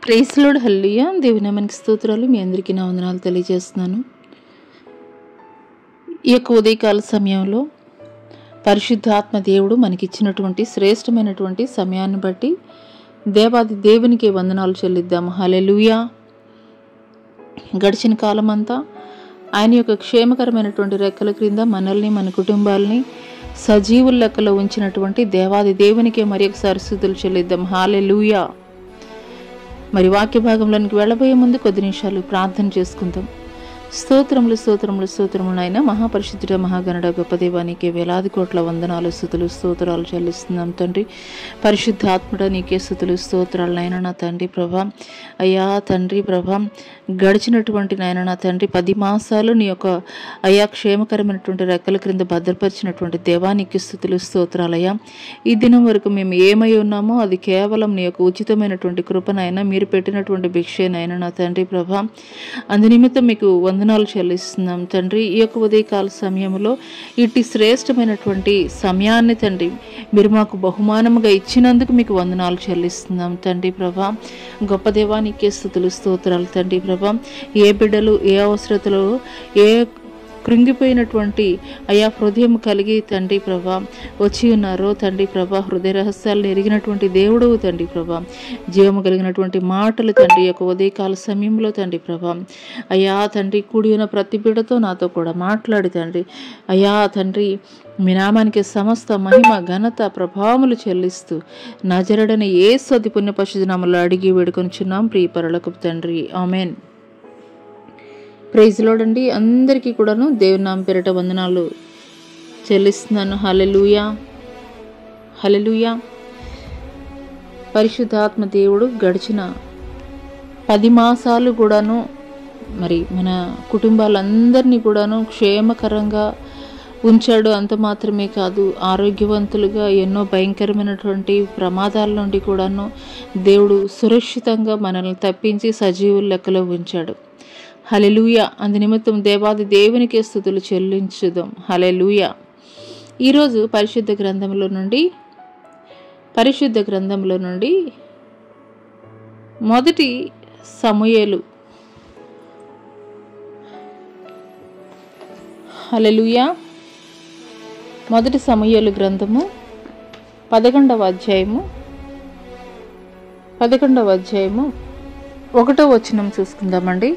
Praise lord, హల్లెలూయా. దేవుని నామానికి స్తోత్రాలు. మీ అందరికీ నా వందనాలు తెలియజేస్తున్నాను. ఈ యొక్క ఉదయకాల సమయంలో పరిశుద్ధాత్మ దేవుడు మనకిచ్చినటువంటి శ్రేష్టమైనటువంటి సమయాన్ని బట్టి దేవాది దేవునికి వందనాలు చెల్లిద్దాము. హల్లెలూయా. గడిచిన కాలం అంతా ఆయన యొక్క క్షేమకరమైనటువంటి రెక్కల క్రింద మనల్ని, మన కుటుంబాలని సజీవుల లెక్కలో ఉంచినటువంటి దేవాది దేవునికి మరి ఒకసారి స్తుతులు చెల్లిద్దాం. హల్లెలూయా. మరి వాక్య భాగంలోనికి వెళ్ళబోయే ముందు కొద్ది నిమిషాలు ప్రార్థన చేసుకుందాం. స్తోత్రములు స్తోత్రములు స్తోత్రములు నాయన, మహాపరిశుద్ధుడ, మహాగణుడ, గొప్ప దేవానికి వేలాది కోట్ల వందనాలు, స్తుతులు స్తోత్రాలు చెల్లిస్తున్నాం తండ్రి. పరిశుద్ధాత్ముడ, నీకే స్తుతులు స్తోత్రాలు నాయన నా తండ్రి ప్రభా. అయ్యా తండ్రి ప్రభా, గడిచినటువంటి నాయన నా తండ్రి 10 మాసాలు నీ యొక్క అయ్యా క్షేమకరమైనటువంటి రెక్కల క్రింద భద్రపరిచినటువంటి దేవానికి స్తుతులు స్తోత్రాలయ్యా. ఈ దినం వరకు మేము ఏమై ఉన్నామో అది కేవలం నీ యొక్క ఉచితమైనటువంటి కృపనైనా, మీరు పెట్టినటువంటి భిక్షేనైనా నా తండ్రి ప్రభా. అందునిమిత్తం మీకు వందనాలు చెల్లిస్తున్నాం తండ్రి. ఈ యొక్క ఉదయకాల సమయంలో ఇట్టి శ్రేష్టమైనటువంటి సమయాన్ని తండ్రి మీరు మాకు బహుమానముగా ఇచ్చినందుకు మీకు వందనాలు చెల్లిస్తున్నాం తండ్రి ప్రభా. గొప్ప దేవానికి స్తుతులు స్తోత్రాలు తండ్రి ప్రభా. ఏ బిడ్డలు ఏ అవసరతలు ఏ కృంగిపోయినటువంటి అయా హృదయం కలిగి తండ్రి ప్రభా వచ్చి ఉన్నారో తండ్రి ప్రభా, హృదయ రహస్యాలను ఎరిగినటువంటి దేవుడు తండ్రి ప్రభా, జీవము కలిగినటువంటి మాటలు తండ్రి యొక్క ఉదయకాల సమయంలో తండ్రి ప్రభా అయ్యా తండ్రి కూడి ఉన్న ప్రతి బిడ్డతో నాతో కూడా మాట్లాడి తండ్రి అయ్యా తండ్రి మీ నామానికి సమస్త మహిమ ఘనత ప్రభావములు చెల్లిస్తూ నజరుడైన యేసు అతి పుణ్య పరిశుద్ధ నామములో అడిగి వేడుకొనుచున్నాం ప్రియ పరలోకపు తండ్రి, ఆమేన్. ప్రైజ్ లార్డ్ అండి. అందరికీ కూడాను దేవుని నామం పేరిట వందనాలు చెల్లిస్తున్నాను. హల్లెలూయా హల్లెలూయా. పరిశుద్ధాత్మ దేవుడు గడిచిన 10 మాసాలు కూడాను మరి మన కుటుంబాలందరినీ కూడాను క్షేమకరంగా ఉంచాడు. అంత మాత్రమే కాదు, ఆరోగ్యవంతులుగా ఎన్నో భయంకరమైనటువంటి ప్రమాదాల నుండి కూడాను దేవుడు సురక్షితంగా మనల్ని తప్పించి సజీవుల లెక్కలో ఉంచాడు. హల్లెలూయా. అందు నిమిత్తం దేవాది దేవునికి స్తుతులు చెల్లించుదాం. హల్లెలూయా. ఈరోజు పరిశుద్ధ గ్రంథంలో నుండి మొదటి సమూయేలు హల్లెలూయా మొదటి సమూయేలు గ్రంథము 11వ అధ్యాయము 1వ వచనం చూసుకుందామండి.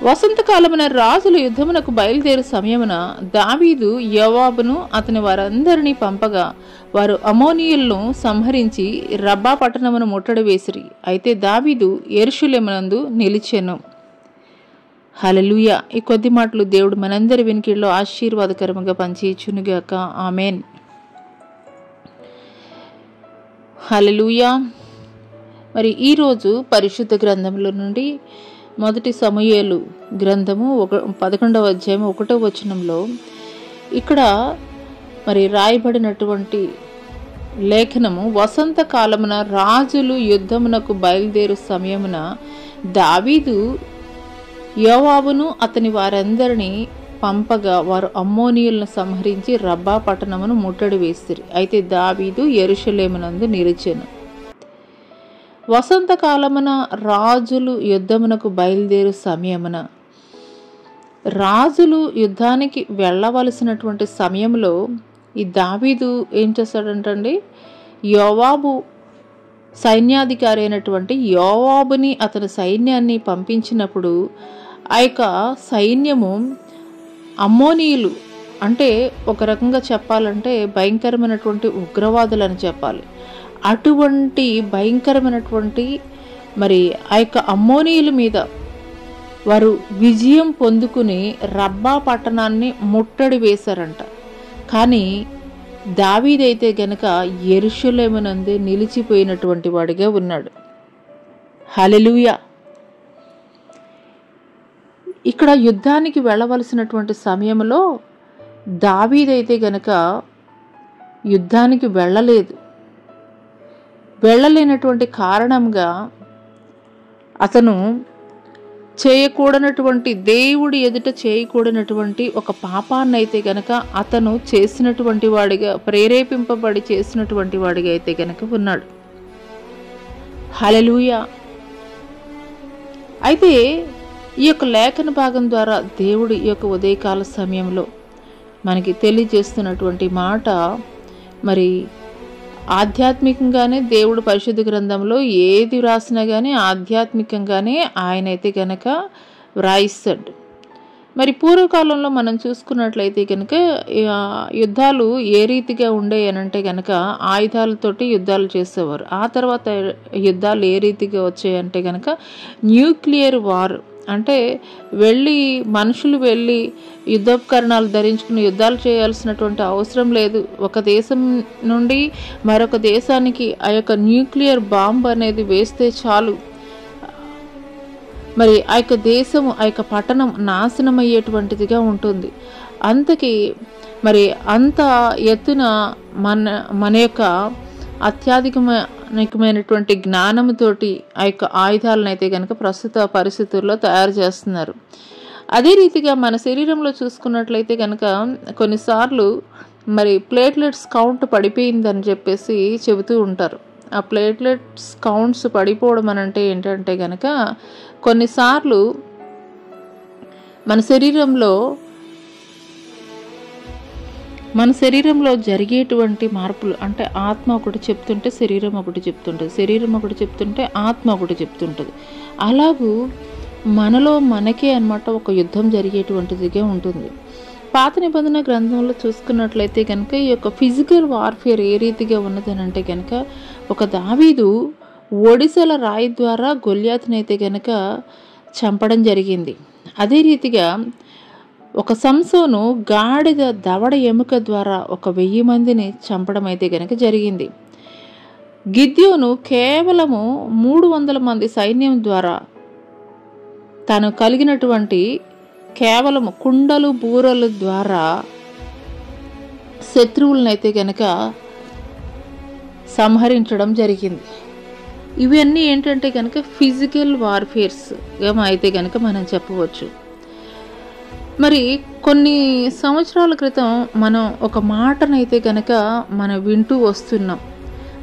వసంతకాలమున రాజులు యుద్ధమునకు బయలుదేరు సమయమున దావీదు యోవాబును అతని వారందరినీ పంపగా వారు అమ్మోనీయులను సంహరించి రబ్బా పట్టణమును ముట్టడి వేసిరి. అయితే దావీదు యెరూషలేమునందు నిలిచెను. హల్లెలూయా. ఈ కొద్ది మాటలు దేవుడు మనందరి వినికిడిలో ఆశీర్వాదకరముగా పనిచేయుచునుగాక. ఆమేన్. హల్లెలూయా. మరి ఈరోజు పరిశుద్ధ గ్రంథంలో నుండి మొదటి సమూయేలు గ్రంథము 11వ అధ్యాయం 1వ వచనంలో ఇక్కడ మరి రాయబడినటువంటి లేఖనము, వసంతకాలమున రాజులు యుద్ధమునకు బయలుదేరు సమయమున దావీదు యోవాబును అతని వారందరినీ పంపగా వారు అమ్మోనీయులను సంహరించి రబ్బా పట్టణమును ముట్టడి వేసిరి. అయితే దావీదు యెరూషలేమునందు నిలిచెను. వసంతకాలమున రాజులు యుద్ధమునకు బయలుదేరు సమయమున, రాజులు యుద్ధానికి వెళ్ళవలసినటువంటి సమయంలో ఈ దావీదు ఏం చేస్తాడంటండి, యోవాబు సైన్యాధికారి అయినటువంటి యోవాబుని అతని సైన్యాన్ని పంపించినప్పుడు ఆ యొక్క సైన్యము అమ్మోనీయులు అంటే ఒక రకంగా చెప్పాలంటే భయంకరమైనటువంటి ఉగ్రవాదులు అని చెప్పాలి. అటువంటి భయంకరమైనటువంటి మరి ఆ యొక్క అమ్మోనీయుల మీద వారు విజయం పొందుకుని రబ్బా పట్టణాన్ని ముట్టడి వేశారంట. కానీ దావీదైతే గనక యెరూషలేమునందు నిలిచిపోయినటువంటి వాడిగా ఉన్నాడు. హల్లెలూయా. ఇక్కడ యుద్ధానికి వెళ్ళవలసినటువంటి సమయంలో దావీదైతే గనక యుద్ధానికి వెళ్ళలేనటువంటి కారణంగా అతను చేయకూడనటువంటి, దేవుడి ఎదుట చేయకూడనటువంటి ఒక పాపాన్ని అయితే గనక అతను చేసినటువంటి వాడిగా, ప్రేరేపింపబడి చేసినటువంటి వాడిగా అయితే గనక ఉన్నాడు. హల్లెలూయా. అయితే ఈ యొక్క లేఖన భాగం ద్వారా దేవుడు ఈ యొక్క ఉదయకాల సమయంలో మనకి తెలియజేస్తున్నటువంటి మాట, మరి ఆధ్యాత్మికంగానే దేవుడు పరిశుద్ధ గ్రంథంలో ఏది వ్రాసినా కానీ ఆధ్యాత్మికంగానే ఆయనైతే కనుక వ్రాయిస్తాడు. మరి పూర్వకాలంలో మనం చూసుకున్నట్లయితే కనుక యుద్ధాలు ఏ రీతిగా ఉండేయనంటే కనుక ఆయుధాలతోటి యుద్ధాలు చేసేవారు. ఆ తర్వాత యుద్ధాలు ఏ రీతిగా వచ్చాయంటే కనుక న్యూక్లియర్ వార్, అంటే మనుషులు వెళ్ళి యుద్ధోపకరణాలు ధరించుకుని యుద్ధాలు చేయాల్సినటువంటి అవసరం లేదు. ఒక దేశం నుండి మరొక దేశానికి ఆ యొక్క న్యూక్లియర్ బాంబ్ అనేది వేస్తే చాలు, మరి ఆ యొక్క దేశము, ఆ యొక్క పట్టణం నాశనం అయ్యేటువంటిదిగా ఉంటుంది. అంతకి మరి అంత ఎత్తున మన యొక్క అత్యధికమైనటువంటి జ్ఞానంతోటి ఆ యొక్క ఆయుధాలను అయితే కనుక ప్రస్తుత పరిస్థితుల్లో తయారు చేస్తున్నారు. అదే రీతిగా మన శరీరంలో చూసుకున్నట్లయితే కనుక కొన్నిసార్లు మరి ప్లేట్లెట్స్ కౌంట్ పడిపోయిందని చెప్పేసి చెబుతూ ఉంటారు. ఆ ప్లేట్లెట్స్ కౌంట్స్ పడిపోవడం అని అంటే ఏంటంటే కనుక కొన్నిసార్లు మన శరీరంలో జరిగేటువంటి మార్పులు, అంటే ఆత్మ ఒకటి చెప్తుంటే శరీరం ఒకటి చెప్తుంటుంది, శరీరం ఒకటి చెప్తుంటే ఆత్మ ఒకటి చెప్తుంటుంది. అలాగూ మనలో మనకే అన్నమాట ఒక యుద్ధం జరిగేటువంటిదిగా ఉంటుంది. పాత నిబంధన గ్రంథంలో చూసుకున్నట్లయితే కనుక ఈ యొక్క ఫిజికల్ వార్ఫేర్ ఏ రీతిగా ఉన్నదని అంటే కనుక ఒక దావీదు ఒడిసెల రాయి ద్వారా గొల్యాతునైతే కనుక చంపడం జరిగింది. అదే రీతిగా ఒక సంసోను గాడిద దవడ ఎముక ద్వారా 1000 మందిని చంపడం అయితే కనుక జరిగింది. గిద్యోను కేవలము 300 మంది సైన్యం ద్వారా తను కలిగినటువంటి కేవలము కుండలు బూరల ద్వారా శత్రువులనైతే కనుక సంహరించడం జరిగింది. ఇవన్నీ ఏంటంటే కనుక ఫిజికల్ వార్ఫేర్స్గా అయితే కనుక మనం చెప్పవచ్చు. మరి కొన్ని సంవత్సరాల క్రితం మనం ఒక మాటనైతే కనుక మనం వింటూ వస్తున్నాం.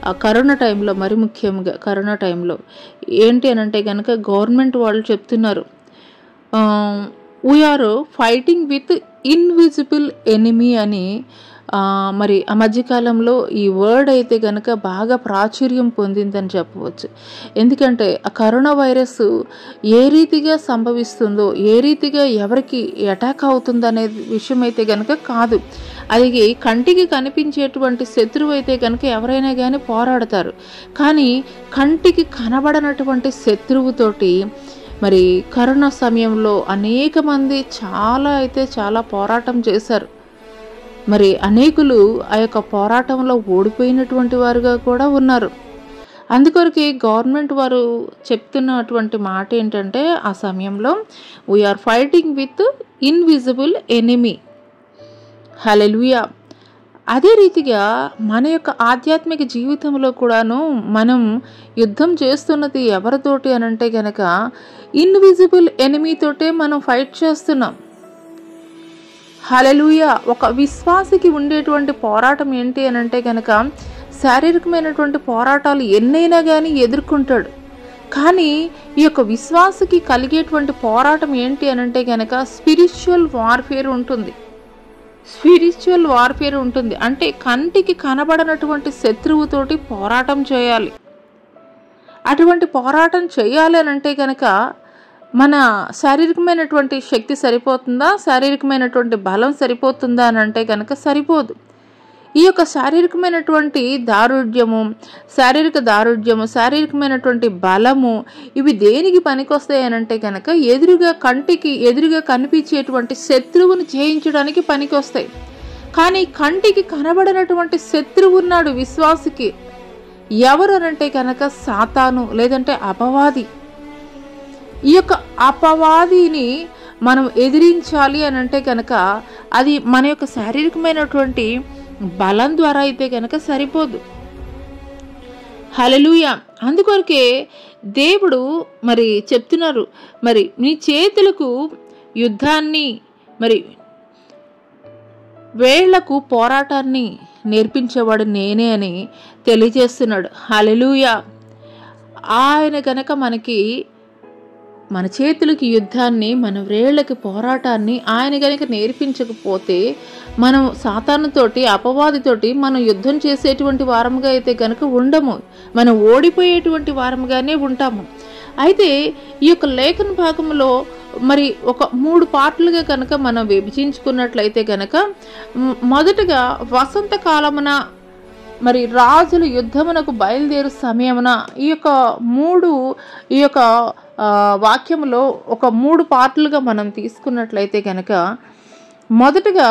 ఆ కరోనా టైంలో, మరి ముఖ్యంగా కరోనా టైంలో ఏంటి అని అంటే కనుక గవర్నమెంట్ వాళ్ళు చెప్తున్నారు, we are fighting with invisible enemy అని. మరి ఆ మధ్యకాలంలో ఈ వర్డ్ అయితే కనుక బాగా ప్రాచుర్యం పొందిందని చెప్పవచ్చు. ఎందుకంటే ఆ కరోనా వైరస్ ఏ రీతిగా సంభవిస్తుందో, ఏ రీతిగా ఎవరికి అటాక్ అవుతుందో అనే విషయం అయితే కనుక కాదు. అది కంటికి కనిపించేటువంటి శత్రువు అయితే కనుక ఎవరైనా కానీ పోరాడతారు. కానీ కంటికి కనబడనటువంటి శత్రువుతోటి మరి కరోనా సమయంలో అనేక మంది చాలా పోరాటం చేశారు. మరి అనేకులు ఆ యొక్క పోరాటంలో ఓడిపోయినటువంటి వారుగా కూడా ఉన్నారు. అందుకొరకే గవర్నమెంట్ వారు చెప్తున్నటువంటి మాట ఏంటంటే ఆ సమయంలో we're fighting with invisible enemy. Hallelujah. అదే రీతిగా మన యొక్క ఆధ్యాత్మిక జీవితంలో కూడాను మనం యుద్ధం చేస్తున్నది ఎవరితోటి అని అంటే కనుక ఇన్విజిబుల్ ఎనిమీతోటే మనం ఫైట్ చేస్తున్నాం. హల్లెలూయా. ఒక విశ్వాసికి ఉండేటువంటి పోరాటం ఏంటి అని అంటే కనుక శారీరకమైనటువంటి పోరాటాలు ఎన్నైనా కానీ ఎదుర్కొంటాడు. కానీ ఈ యొక్క విశ్వాసికి కలిగేటువంటి పోరాటం ఏంటి అని అంటే కనుక స్పిరిచువల్ వార్ఫేర్ ఉంటుంది. అంటే కంటికి కనబడనటువంటి శత్రువుతోటి పోరాటం చేయాలి. అటువంటి పోరాటం చేయాలి అని అంటే కనుక మన శారీరకమైనటువంటి శక్తి సరిపోతుందా, శారీరకమైనటువంటి బలం సరిపోతుందా అని అంటే కనుక సరిపోదు. ఈ యొక్క శారీరకమైనటువంటి దారుఢ్యము, శారీరకమైనటువంటి బలము ఇవి దేనికి పనికొస్తాయి అని అంటే కనుక కంటికి ఎదురుగా కనిపించేటువంటి శత్రువును జయించడానికి పనికొస్తాయి. కానీ కంటికి కనబడినటువంటి శత్రువు ఉన్నాడు విశ్వాసికి. ఎవరు అనంటే కనుక సాతాను, లేదంటే అపవాది. ఈ యొక్క అపవాదిని మనం ఎదిరించాలి అని అంటే కనుక అది మన యొక్క శారీరకమైనటువంటి బలం ద్వారా అయితే కనుక సరిపోదు. హల్లెలూయా. అందుకొరకే దేవుడు మరి చెప్తున్నారు, మరి నీ చేతులకు యుద్ధాన్ని, మరి వేళ్లకు పోరాటాన్ని నేర్పించేవాడు నేనే అని తెలియజేస్తున్నాడు. హల్లెలూయా. ఆయన గనక మనకి మన చేతులకి యుద్ధాన్ని, మన వ్రేళ్ళకి పోరాటాన్ని ఆయన గనక నేర్పించకపోతే మనం సాతానుతోటి, అపవాదితోటి మనం యుద్ధం చేసేటువంటి వారముగా అయితే గనక ఉండము, మనం ఓడిపోయేటువంటి వారముగానే ఉంటాము. అయితే ఈ యొక్క లేఖన భాగంలో మరి ఒక 3 పార్ట్లుగా కనుక మనం విభజించుకున్నట్లయితే గనక, మొదటగా వసంతకాలమున మరి రాజుల యుద్ధమునకు బయలుదేరు సమయమున ఈ యొక్క వాక్యములో ఒక 3 పార్ట్లుగా మనం తీసుకున్నట్లయితే గనక, మొదటగా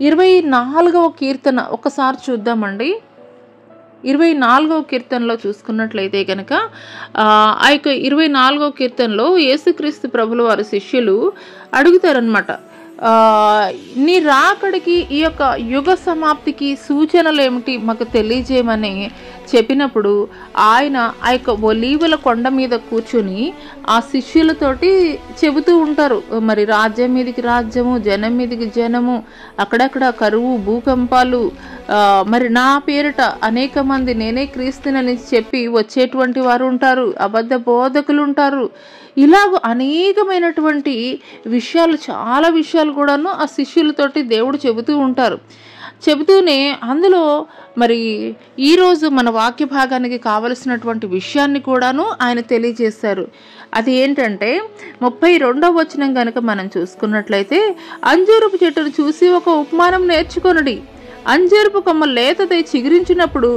24వ కీర్తన ఒకసారి చూద్దామండి. 24వ కీర్తనలో చూసుకున్నట్లయితే కనుక ఆ యొక్క 24వ కీర్తనలో యేసుక్రీస్తు ప్రభుల వారి శిష్యులు అడుగుతారనమాట, నీ రాకడికి, ఈ యొక్క యుగ సమాప్తికి సూచనలు ఏమిటి మాకు తెలియజేయమని చెప్పినప్పుడు ఆయన ఆ యొక్క ఒలీవల కొండ మీద కూర్చుని ఆ శిష్యులతోటి చెబుతూ ఉంటారు. మరి రాజ్యం మీదకి రాజ్యము, జనం మీదకి జనము, అక్కడక్కడ కరువు, భూకంపాలు, మరి నా పేరిట అనేక మంది నేనే క్రీస్తునని చెప్పి వచ్చేటువంటి వారు ఉంటారు, అబద్ధ బోధకులు ఉంటారు. ఇలాగ అనేకమైనటువంటి విషయాలు, చాలా విషయాలు కూడాను ఆ శిష్యులతోటి దేవుడు చెబుతూ ఉంటారు. చెబుతూనే అందులో మరి ఈరోజు మన వాక్య భాగానికి కావలసినటువంటి విషయాన్ని కూడాను ఆయన తెలియజేశారు. అది ఏంటంటే 32వ వచనం కనుక మనం చూసుకున్నట్లయితే, అంజూరపు చెట్టును చూసి ఒక ఉపమానం నేర్చుకొనుడి. అంజూరపు కొమ్మ లేతదై చిగురించినప్పుడు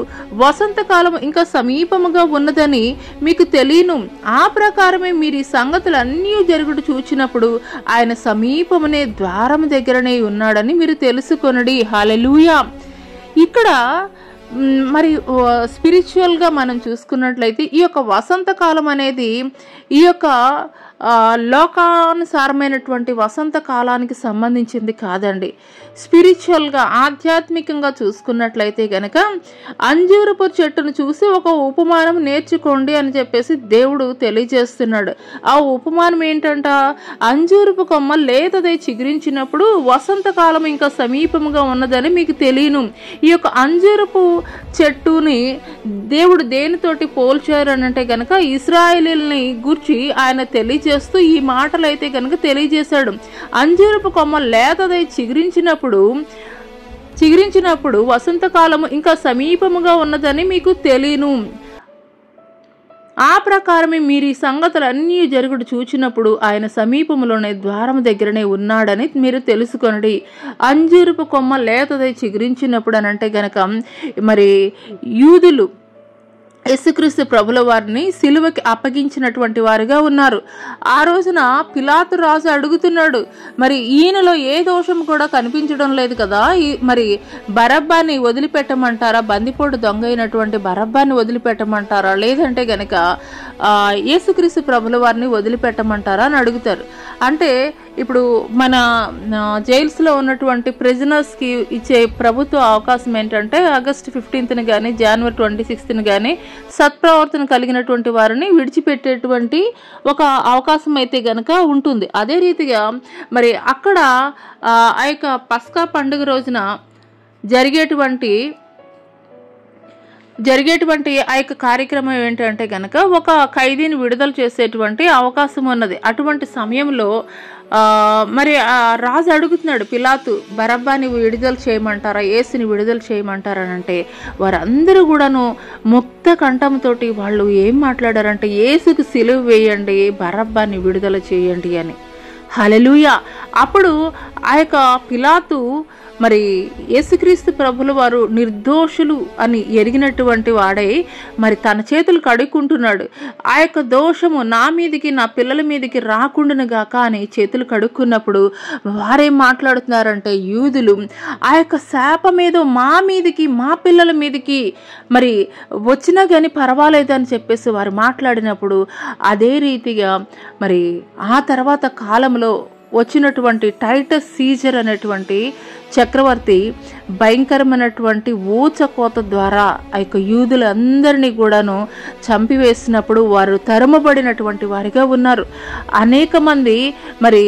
వసంతకాలం ఇంకా సమీపముగా ఉన్నదని మీకు తెలియను. ఆ ప్రకారమే మీరు ఈ సంగతులన్నీ జరుగుడు చూచినప్పుడు ఆయన సమీపమునే ద్వారము దగ్గరనే ఉన్నాడని మీరు తెలుసుకొనుడి. హల్లెలూయా. ఇక్కడ మరి స్పిరిచువల్గా మనం చూసుకున్నట్లయితే ఈ యొక్క వసంతకాలం అనేది ఈ యొక్క లోకానుసారమైనటువంటి వసంత కాలానికి సంబంధించింది కాదండి. స్పిరిచువల్గా, ఆధ్యాత్మికంగా చూసుకున్నట్లయితే గనక అంజూరపు చెట్టును చూసి ఒక ఉపమానం నేర్చుకోండి అని చెప్పేసి దేవుడు తెలియజేస్తున్నాడు. ఆ ఉపమానం ఏంటంట, అంజూరపు కొమ్మ లేతదై చిగురించినప్పుడు వసంతకాలం ఇంకా సమీపంగా ఉన్నదని మీకు తెలియను. ఈ యొక్క అంజూరపు చెట్టుని దేవుడు దేనితోటి పోల్చారు అని అంటే గనక ఇశ్రాయేలీయుల్ని గూర్చి ఆయన తెలియజేస్తూ ఈ మాటలు అయితే కనుక తెలియజేశాడు. అంజూరపు కొమ్మ లేతదై చిగురించినప్పుడు వసంతకాలము ఇంకా సమీపముగా ఉన్నదని మీకు తెలియను. ఆ ప్రకారమే మీరు ఈ సంగతులన్నీ జరుగుడు చూచినప్పుడు ఆయన సమీపంలోనే ద్వారం దగ్గరనే ఉన్నాడని మీరు తెలుసుకొనండి. అంజూరపు కొమ్మ లేతదై చిగురించినప్పుడు అని అంటే గనక మరి యూదులు యేసుక్రీస్తు ప్రభుల వారిని సిలువకి అప్పగించినటువంటి వారుగా ఉన్నారు. ఆ రోజున పిలాతు రాజు అడుగుతున్నాడు, మరి ఈయనలో ఏ దోషం కూడా కనిపించడం లేదు కదా, మరి బరబ్బాని వదిలిపెట్టమంటారా, బందిపోటు దొంగ అయినటువంటి బరబ్బాని వదిలిపెట్టమంటారా, లేదంటే గనక యేసుక్రీస్తు ప్రభుల వారిని వదిలిపెట్టమంటారా అని అడుగుతారు. అంటే ఇప్పుడు మన జైల్స్లో ఉన్నటువంటి ప్రిజనర్స్కి ఇచ్చే ప్రభుత్వ అవకాశం ఏంటంటే ఆగస్టు 15న కానీ జనవరి 26న కానీ సత్ప్రవర్తన కలిగినటువంటి వారిని విడిచిపెట్టేటువంటి ఒక అవకాశం అయితే గనక ఉంటుంది. అదే రీతిగా మరి అక్కడ ఆ యొక్క పస్కా పండుగ రోజున జరిగేటువంటి ఆ యొక్క కార్యక్రమం ఏంటంటే గనక ఒక ఖైదీని విడుదల చేసేటువంటి అవకాశం ఉన్నది. అటువంటి సమయంలో మరి ఆ రాజు అడుగుతున్నాడు పిలాతు, బరబ్బాని విడుదల చేయమంటారా, యేసుని విడుదల చేయమంటారా అని అంటే వారందరూ కూడాను ముక్త కంఠంతోటి వాళ్ళు ఏం మాట్లాడారంటే యేసుకు సిలువ వేయండి, బరబ్బాని విడుదల చేయండి అని. హల్లెలూయా. అప్పుడు ఆ యొక్క పిలాతు మరి యేసుక్రీస్తు ప్రభుల వారు నిర్దోషులు అని ఎరిగినటువంటి వాడై మరి తన చేతులు కడుక్కుంటున్నాడు. ఆ యొక్క దోషము నా మీదికి, నా పిల్లల మీదికి రాకుండాను గాక అని చేతులు కడుక్కున్నప్పుడు వారేం మాట్లాడుతున్నారంటే యూదులు ఆ యొక్క శాపం ఏదో మా మీదికి, మా పిల్లల మీదికి మరి వచ్చినా కానీ పర్వాలేదని చెప్పేసి వారు మాట్లాడినప్పుడు అదే రీతిగా మరి ఆ తర్వాత కాలంలో వచ్చినటువంటి టైటస్ సీజర్ అనేటువంటి చక్రవర్తి భయంకరమైనటువంటి ఊచకోత ద్వారా ఆ యొక్క యూదులందరినీ కూడాను చంపివేసినప్పుడు వారు తరుమబడినటువంటి వారిగా ఉన్నారు. అనేక మంది మరి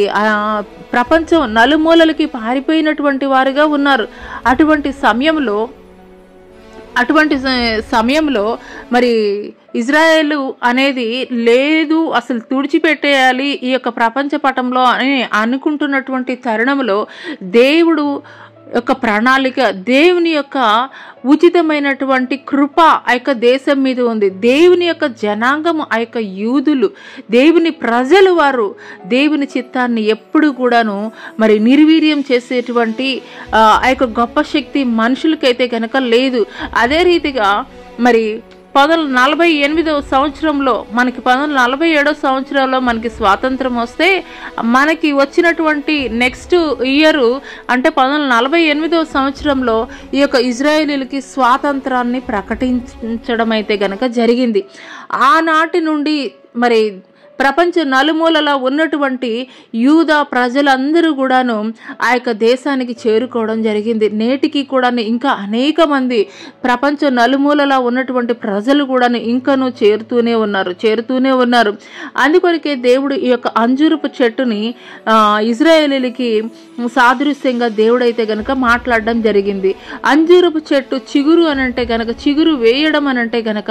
ప్రపంచం నలుమూలలకి పారిపోయినటువంటి వారిగా ఉన్నారు. అటువంటి సమయంలో మరి ఇజ్రాయేలు అనేది లేదు, అసలు తుడిచిపెట్టేయాలి ఈ యొక్క ప్రపంచ పటంలో అని అనుకుంటున్నటువంటి తరుణంలో దేవుడు యొక్క ప్రణాళిక, దేవుని యొక్క ఉచితమైనటువంటి కృప ఆ యొక్క దేశం మీద ఉంది. దేవుని యొక్క జనాంగము, ఆ యొక్క యూదులు, దేవుని ప్రజలు, వారు దేవుని చిత్తాన్ని ఎప్పుడు కూడాను మరి నిర్వీర్యం చేసేటువంటి ఆ యొక్క గొప్ప శక్తి మనుషులకైతే కనుక లేదు. అదే రీతిగా మరి 1948వ సంవత్సరంలో మనకి 1947వ సంవత్సరంలో మనకి స్వాతంత్రం వస్తే మనకి వచ్చినటువంటి నెక్స్ట్ ఇయర్ అంటే 1948వ సంవత్సరంలో ఈ యొక్క ఇజ్రాయేలీలకి స్వాతంత్రాన్ని ప్రకటించడం అయితే గనక జరిగింది. ఆనాటి నుండి మరి ప్రపంచ నలుమూలలా ఉన్నటువంటి యూదా ప్రజలందరూ కూడాను ఆ యొక్క దేశానికి చేరుకోవడం జరిగింది. నేటికి కూడా ఇంకా అనేక మంది ప్రపంచ నలుమూలలా ఉన్నటువంటి ప్రజలు కూడా ఇంకనూ చేరుతూనే ఉన్నారు. అందుకొరకే దేవుడు ఈ యొక్క అంజూరపు చెట్టుని ఇజ్రాయేలీలకి సాదృశ్యంగా దేవుడైతే గనక మాట్లాడడం జరిగింది. అంజూరపు చెట్టు చిగురు అనంటే గనక, చిగురు వేయడం అనంటే గనక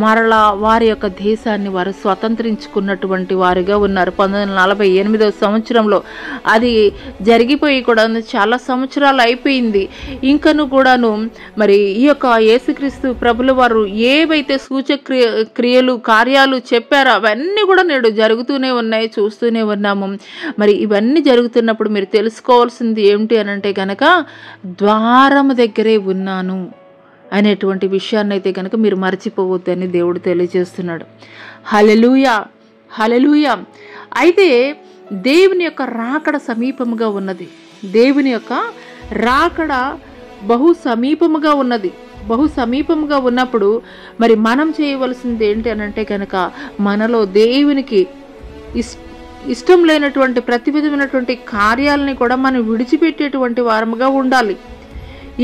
మరలా వారి యొక్క దేశాన్ని వారు స్వతంత్రించుకున్నటువంటి వారిగా ఉన్నారు. 1948వ సంవత్సరంలో అది జరిగిపోయి కూడా చాలా సంవత్సరాలు అయిపోయింది. ఇంకను కూడాను మరి ఈ యొక్క యేసుక్రీస్తు ప్రభుల వారు ఏవైతే క్రియలు కార్యాలు చెప్పారో అవన్నీ కూడా నేడు జరుగుతూనే ఉన్నాయి, చూస్తూనే ఉన్నాము. మరి ఇవన్నీ జరుగుతున్నప్పుడు మీరు తెలుసుకోవాల్సింది ఏమిటి అనంటే గనక, ద్వారము దగ్గరే ఉన్నాను అనేటువంటి విషయాన్ని అయితే కనుక మీరు మర్చిపోవద్దని దేవుడు తెలియజేస్తున్నాడు. హల్లెలూయా, హల్లెలూయా. అయితే దేవుని యొక్క రాకడ సమీపముగా ఉన్నది. దేవుని యొక్క రాకడ బహు సమీపముగా ఉన్నది. బహు సమీపముగా ఉన్నప్పుడు మరి మనం చేయవలసింది ఏంటి అనంటే కనుక, మనలో దేవునికి ఇష్టం లేనటువంటి ప్రతి విధమైనటువంటి కార్యాలని కూడా మనం విడిచిపెట్టేటువంటి వారముగా ఉండాలి.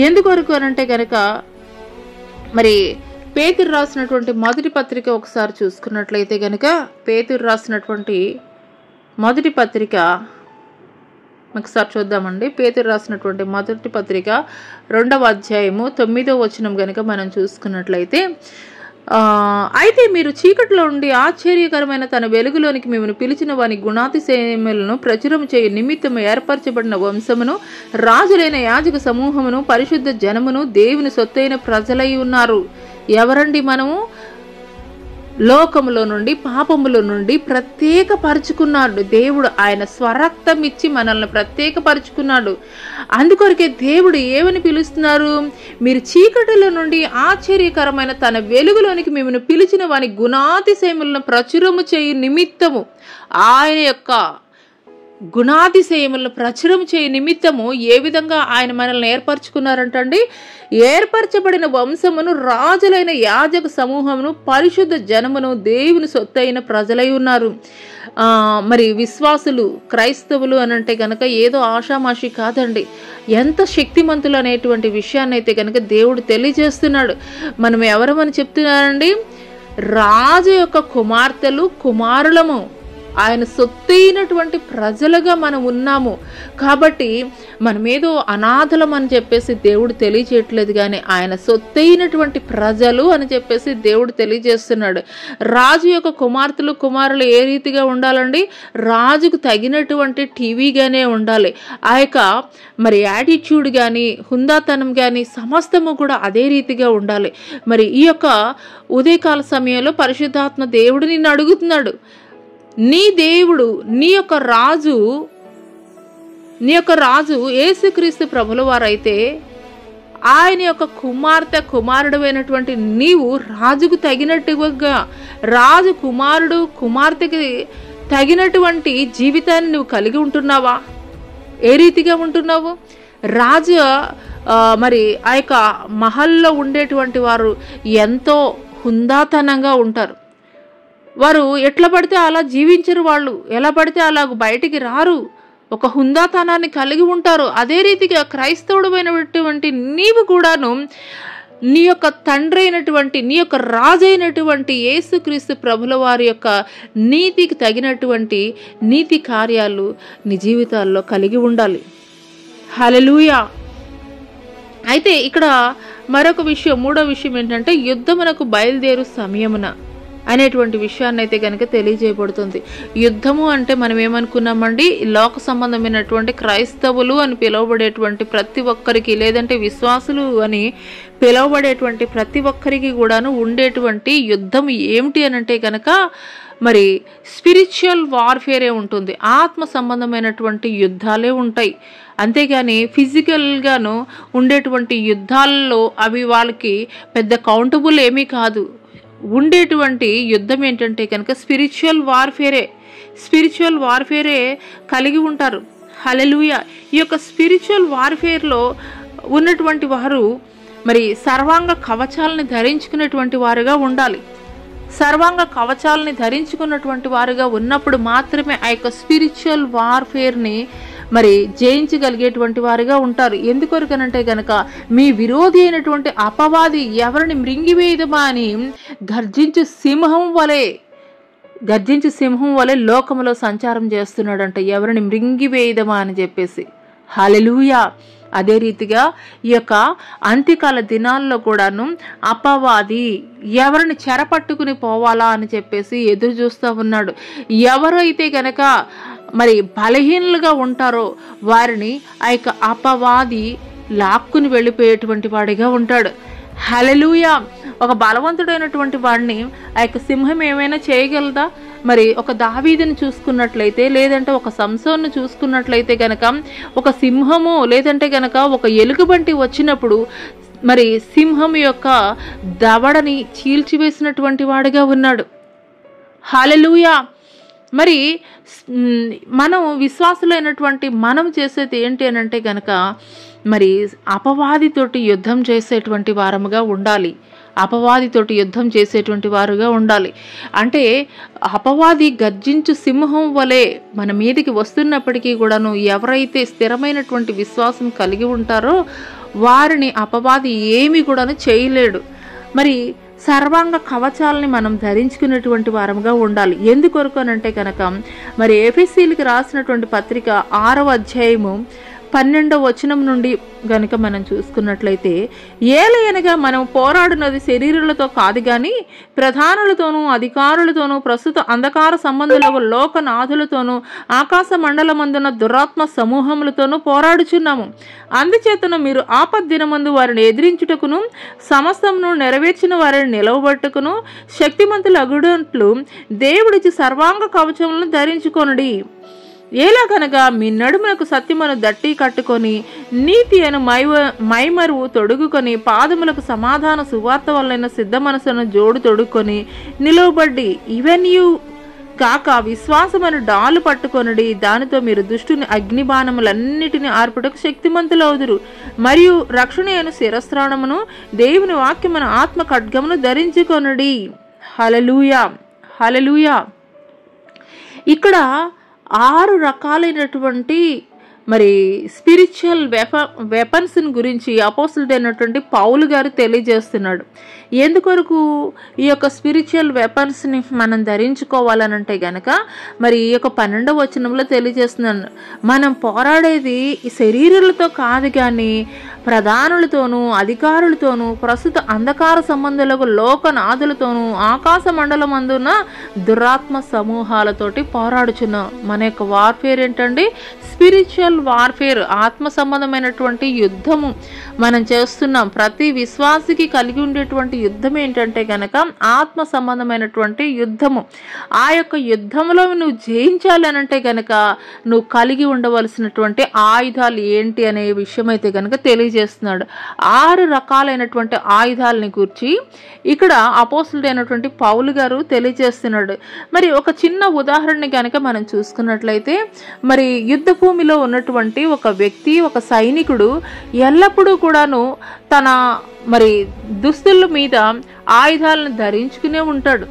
ఎందుకొరకు అనంటే కనుక మరి పేతురు రాసినటువంటి మొదటి పత్రిక ఒకసారి చూసుకున్నట్లయితే కనుక, పేతురు రాసినటువంటి మొదటి పత్రిక ఒకసారి చూద్దామండి. పేతురు రాసినటువంటి మొదటి పత్రిక 2వ అధ్యాయము 9వ వచనం కనుక మనం చూసుకున్నట్లయితే, అయితే మీరు చీకటిలో ఉండి ఆశ్చర్యకరమైన తన వెలుగులోనికి మిమ్మల్ని పిలిచిన వాని గుణాతిశయములను ప్రచురం చేయ నిమిత్తము ఏర్పరచబడిన వంశమును, రాజులైన యాజక సమూహమును, పరిశుద్ధ జనమును, దేవుని సొత్తైన ప్రజలై ఉన్నారు. ఎవరండి మనము? లోకములో నుండి, పాపములో నుండి ప్రత్యేకపరుచుకున్నాడు దేవుడు. ఆయన స్వరక్తం ఇచ్చి మనల్ని ప్రత్యేకపరుచుకున్నాడు. అందుకొరకే దేవుడు ఏమని పిలుస్తున్నారు? మీరు చీకటిలో నుండి ఆశ్చర్యకరమైన తన వెలుగులోనికి మిమ్మల్ని పిలిచిన వాని గుణాతిశయములను ప్రచురము చేయు నిమిత్తము, ఆయన యొక్క గుణాతిశయములను ప్రచురం చేయ నిమిత్తము ఏ విధంగా ఆయన మనల్ని ఏర్పరచుకున్నారంటండి? ఏర్పరచబడిన వంశమును, రాజులైన యాజక సమూహమును, పరిశుద్ధ జనమును, దేవుని సొత్తైన ప్రజలై ఉన్నారు. మరి విశ్వాసులు, క్రైస్తవులు అనంటే కనుక ఏదో ఆషామాషి కాదండి. ఎంత శక్తిమంతులు అనేటువంటి విషయాన్ని అయితే కనుక దేవుడు తెలియజేస్తున్నాడు. మనం ఎవరమని చెప్తున్నారండి? రాజు యొక్క కుమార్తెలు, కుమారులము, ఆయన సొత్తైనటువంటి ప్రజలుగా మనం ఉన్నాము. కాబట్టి మనమేదో అనాథలం అని చెప్పేసి దేవుడు తెలియజేయట్లేదు, కానీ ఆయన సొత్తైనటువంటి ప్రజలు అని చెప్పేసి దేవుడు తెలియజేస్తున్నాడు. రాజు యొక్క కుమార్తెలు, కుమారులు ఏ రీతిగా ఉండాలండి? రాజుకు తగినటువంటి టీవీగానే ఉండాలి. ఆ యొక్క మరి యాటిట్యూడ్ కానీ, హుందాతనం కానీ సమస్తము కూడా అదే రీతిగా ఉండాలి. మరి ఈ యొక్క ఉదయకాల సమయంలో పరిశుద్ధాత్మ దేవుడు నిన్ను అడుగుతున్నాడు, నీ దేవుడు, నీ యొక్క రాజు యేసుక్రీస్తు ప్రభుల వారైతే ఆయన యొక్క కుమారుడు అయినటువంటి నీవు రాజుకు తగినట్టుగా, రాజు కుమారుడు కుమార్తెకి తగినటువంటి జీవితాన్ని నువ్వు కలిగి ఉంటున్నావా? ఏ రీతిగా ఉంటున్నావు? రాజు మరి ఆ యొక్క మహల్లో ఉండేటువంటి వారు ఎంతో హుందాతనంగా ఉంటారు. వారు ఎట్లా పడితే అలా జీవించరు, వాళ్ళు ఎలా పడితే అలా బయటికి రారు, ఒక హుందాతనాన్ని కలిగి ఉంటారు. అదే రీతిగా క్రైస్తవుడమైనటువంటి నీవు కూడాను నీ యొక్క తండ్రి అయినటువంటి, నీ యొక్క రాజు అయినటువంటి యేసుక్రీస్తు ప్రభుల వారి యొక్క నీతికి తగినటువంటి నీతి కార్యాలు నీ జీవితాల్లో కలిగి ఉండాలి. హల్లెలూయా. అయితే ఇక్కడ మరొక విషయం, మూడో విషయం ఏంటంటే, యుద్ధమునకు బయలుదేరు సమయమున అనేటువంటి విషయాన్ని అయితే కనుక తెలియజేయబడుతుంది. యుద్ధము అంటే మనం ఏమనుకున్నామండి, లోక సంబంధమైనటువంటి క్రైస్తవులు అని పిలువబడేటువంటి ప్రతి ఒక్కరికి, లేదంటే విశ్వాసులు అని పిలువబడేటువంటి ప్రతి ఒక్కరికి కూడాను ఉండేటువంటి యుద్ధం ఏమిటి అని అంటే కనుక మరి స్పిరిచువల్ వార్ఫేరే ఉంటుంది. ఆత్మ సంబంధమైనటువంటి యుద్ధాలే ఉంటాయి. అంతేగాని ఫిజికల్గాను ఉండేటువంటి యుద్ధాలలో అవి వాళ్ళకి పెద్ద కౌంటబుల్ ఏమీ కాదు. ఉండేటువంటి యుద్ధం ఏంటంటే కనుక స్పిరిచువల్ వార్ఫేరే కలిగి ఉంటారు. హల్లెలూయా. ఈ యొక్క స్పిరిచువల్ వార్ఫేర్లో ఉన్నటువంటి వారు మరి సర్వాంగ కవచాలని ధరించుకునేటువంటి వారుగా ఉండాలి. సర్వాంగ కవచాలని ధరించుకున్నటువంటి వారుగా ఉన్నప్పుడు మాత్రమే ఆ యొక్క స్పిరిచువల్ వార్ఫేర్ని మరి జయించగలిగేటువంటి వారుగా ఉంటారు. ఎందుకొరకనంటే గనక మీ విరోధి అయినటువంటి అపవాది ఎవరిని మృంగివేయదమా అని గర్జించు సింహం వలె లోకములో సంచారం చేస్తున్నాడంట, ఎవరిని మృంగివేయదమా అని చెప్పేసి. హల్లెలూయా. అదే రీతిగా ఈ యొక్క అంత్యకాల దినాల్లో కూడాను అపవాది ఎవరిని చెరపట్టుకుని పోవాలా అని చెప్పేసి ఎదురు చూస్తూ ఉన్నాడు. ఎవరైతే గనక మరి బలహీనులుగా ఉంటారో వారిని ఆ యొక్క అపవాది లాక్కుని వెళ్ళిపోయేటువంటి వాడిగా ఉంటాడు. హల్లెలూయా. ఒక బలవంతుడైనటువంటి వాడిని ఆ యొక్క సింహం ఏమైనా చేయగలదా? మరి ఒక దావీదుని చూసుకున్నట్లయితే, లేదంటే ఒక సంసోన్ను చూసుకున్నట్లయితే గనక ఒక సింహము లేదంటే గనక ఒక ఎలుగుబంటి వచ్చినప్పుడు మరి సింహం యొక్క దవడని చీల్చివేసినటువంటి వాడిగా ఉన్నాడు. హల్లెలూయా. మరి మనం విశ్వాసులైనటువంటి మనం చేసేది ఏంటి అని అంటే గనక మరి అపవాదితోటి యుద్ధం చేసేటువంటి వారముగా ఉండాలి. అపవాదితోటి యుద్ధం చేసేటువంటి వారుగా ఉండాలి. అంటే అపవాది గర్జించు సింహం వలె మన మీదకి వస్తున్నప్పటికీ కూడాను ఎవరైతే స్థిరమైనటువంటి విశ్వాసం కలిగి ఉంటారో వారిని అపవాది ఏమి కూడాను చేయలేడు. మరి సర్వాంగ కవచాలని మనం ధరించుకునేటువంటి వారముగా ఉండాలి. ఎందుకొరకు అనంటే కనుక మరి ఎఫెసీయులకు రాసినటువంటి పత్రిక 6వ అధ్యాయము 12వ వచనం నుండి గనుక మనం చూసుకున్నట్లయితే, ఏలయనగా మనం పోరాడున్నది శరీరులతో కాదు గాని ప్రధానులతోనూ అధికారులతోనూ ప్రస్తుత అంధకార సంబంధులకు లోకనాథులతోనూ ఆకాశ మండలమందున దురాత్మ సమూహములతోనూ పోరాడుచున్నాము. అందుచేతను మీరు ఆపద్దినమందు వారిని ఎదిరించుటకును సమస్తమును నెరవేర్చిన వారిని నిలవబట్టుకును శక్తిమంతులు అగుడంట్లు దేవుడిచ్చి సర్వాంగ కవచములను ధరించుకొనుడి. ఏలాగనగా మీ నడుమునకు సత్యమును దట్టి కట్టుకొని నీతి అను మైమరువు తొడుగుకొని పాదములకు సమాధాన సువార్త వలన సిద్ధ మనసును జోడు తొడుక్కొని నిలువబడ్డి ఇవన్నీ కాక విశ్వాసమను డాలు పట్టుకొనుడి. దానితో మీరు దుష్టుని అగ్నిబాణములన్నిటిని ఆర్పుటకు శక్తిమంతులవుదురు. మరియు రక్షణ అయిన శిరస్త్రాణమును దేవుని వాక్యమును ఆత్మ ఖడ్గమును ధరించుకొనుడి. హల్లెలూయా. హల్లెలూయా. ఇక్కడ 6 రకాలైనటువంటి మరి స్పిరిచువల్ వెపన్స్ గురించి అపోస్తలుడైనటువంటి పౌలు గారు తెలియజేస్తున్నాడు. ఎందుకొరకు ఈ యొక్క స్పిరిచువల్ వెపన్స్ని మనం ధరించుకోవాలనంటే గనక మరి ఈ యొక్క 12వ వచనంలో తెలియజేస్తున్నాను, మనం పోరాడేది ఈ శరీరాలతో కాదు కానీ ప్రధానులతోనూ అధికారులతోనూ ప్రస్తుత అంధకార సంబంధులకు లోకనాథులతోనూ ఆకాశ మండలమందున దురాత్మ సమూహాలతోటి పోరాడుచున్నాం. మన యొక్క వార్ఫేర్ ఏంటండి? స్పిరిచువల్ వార్ఫేర్, ఆత్మ సంబంధమైనటువంటి యుద్ధము మనం చేస్తున్నాం. ప్రతి విశ్వాసికి కలిగి ఉండేటువంటి యుద్ధం ఏంటంటే కనుక ఆత్మ సంబంధమైనటువంటి యుద్ధము. ఆ యొక్క యుద్ధంలో నువ్వు జయించాలి అనంటే కనుక నువ్వు కలిగి ఉండవలసినటువంటి ఆయుధాలు ఏంటి అనే విషయం అయితే కనుక తెలియజేస్తున్నాడు. 6 రకాలైనటువంటి ఆయుధాలని గురించి ఇక్కడ అపోస్తలుడైనటువంటి పౌలు గారు తెలియజేస్తున్నాడు. మరి ఒక చిన్న ఉదాహరణ కనుక మనం చూసుకున్నట్లయితే, మరి యుద్ధ భూమిలో ఉన్నటువంటి ఒక వ్యక్తి, ఒక సైనికుడు ఎల్లప్పుడూ కూడాను తన మరి దుస్తుల మీద ఆయుధాలను ధరించుకునే ఉంటాడు.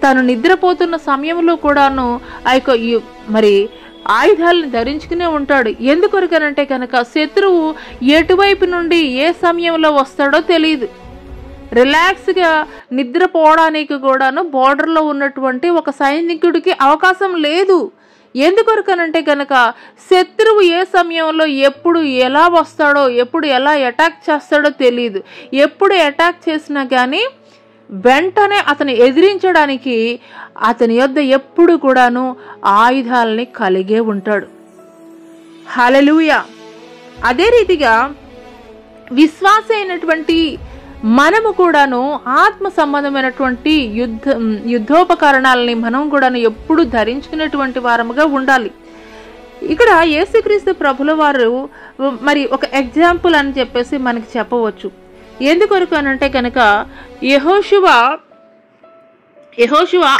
తను నిద్రపోతున్న సమయంలో కూడాను ఆ యొక్క మరి ఆయుధాలను ధరించుకునే ఉంటాడు. ఎందుకొరకనంటే కనుక శత్రువు ఎటువైపు నుండి ఏ సమయంలో వస్తాడో తెలియదు. రిలాక్స్గా నిద్రపోవడానికి కూడాను బోర్డర్లో ఉన్నటువంటి ఒక సైనికుడికి అవకాశం లేదు. ఎందుకొరకనంటే కనుక శత్రువు ఏ సమయంలో ఎప్పుడు ఎలా వస్తాడో, ఎప్పుడు ఎలా అటాక్ చేస్తాడో తెలియదు. ఎప్పుడు అటాక్ చేసినా కానీ వెంటనే అతను ఎదిరించడానికి అతని యొద్ద ఎప్పుడు కూడాను ఆయుధాలని కలిగే ఉంటాడు. హల్లెలూయా. అదే రీతిగా విశ్వాస అయినటువంటి మనము కూడాను ఆత్మ సంబంధమైనటువంటి యుద్ధోపకరణాలని మనం కూడాను ఎప్పుడు ధరించుకునేటువంటి వారముగా ఉండాలి. ఇక్కడ యేసుక్రీస్తు ప్రభుల వారు మరి ఒక ఎగ్జాంపుల్ అని చెప్పేసి మనకి చెప్పవచ్చు. ఎందుకొరకు అనంటే కనుక యెహోషువ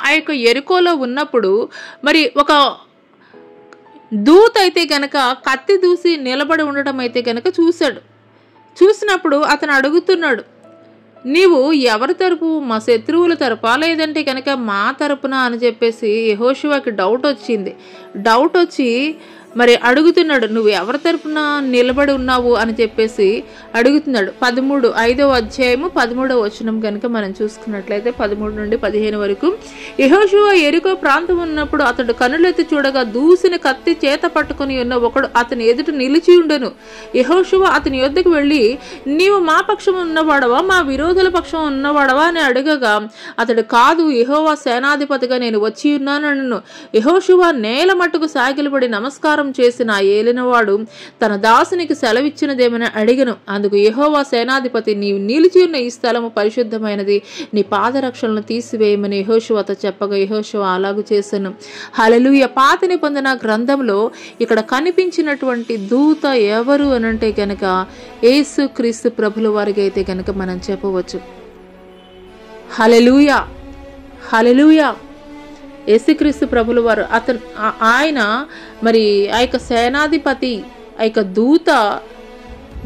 ఆ యొక్క యెరికోలో ఉన్నప్పుడు మరి ఒక దూత అయితే గనక కత్తి దూసి నిలబడి ఉండటం అయితే గనక చూశాడు. చూసినప్పుడు అతను అడుగుతున్నాడు, నీవు ఎవరి తరపు, మా శత్రువుల తరపా లేదంటే కనుక మా తరపున అని చెప్పేసి యెహోషువకి డౌట్ వచ్చి మరి అడుగుతున్నాడు, నువ్వు ఎవరి తరపున నిలబడి ఉన్నావు అని చెప్పేసి అడుగుతున్నాడు. 5వ అధ్యాయము 13వ వచనం కనుక మనం చూసుకున్నట్లయితే 13 నుండి 15 వరకు, యెహోషువ యెరికో ప్రాంతం ఉన్నప్పుడు అతడు కనులెత్తి చూడగా దూసిన కత్తి చేత పట్టుకుని ఉన్న ఒకడు అతని ఎదుట నిలిచి ఉండెను. యెహోషువ అతని యొద్దకు వెళ్ళి, నీవు మా పక్షం ఉన్నవాడవా మా విరోధుల పక్షం ఉన్నవాడవా అని అడగగా అతడు, కాదు, యెహోవా సేనాధిపతిగా నేను వచ్చి ఉన్నానను. యెహోషువ నేల మట్టుకు సాగిలపడి నమస్కారం చేసిన ఆ ఏలినవాడు తన దాసునికి సెలవిచ్చినదేమని అడిగను. అందుకు యెహోవా సేనాధిపతి, నీవు నిలిచి ఉన్న ఈ స్థలము పరిశుద్ధమైనది, నీ పాదరక్షలను తీసివేయమని యెహోషువతో చెప్పగా యెహోషువ అలాగు చేశాను. హల్లెలూయా. పాత నిబంధన గ్రంథంలో ఇక్కడ కనిపించినటువంటి దూత ఎవరు అనంటే గనక యేసుక్రీస్తు ప్రభుల వారికి అయితే గనక మనం చెప్పవచ్చు. హల్లెలూయా. హల్లెలూయా. యేసుక్రీస్తు ప్రభుల వారు ఆయన మరి ఆ యొక్క సేనాధిపతి, ఆ యొక్క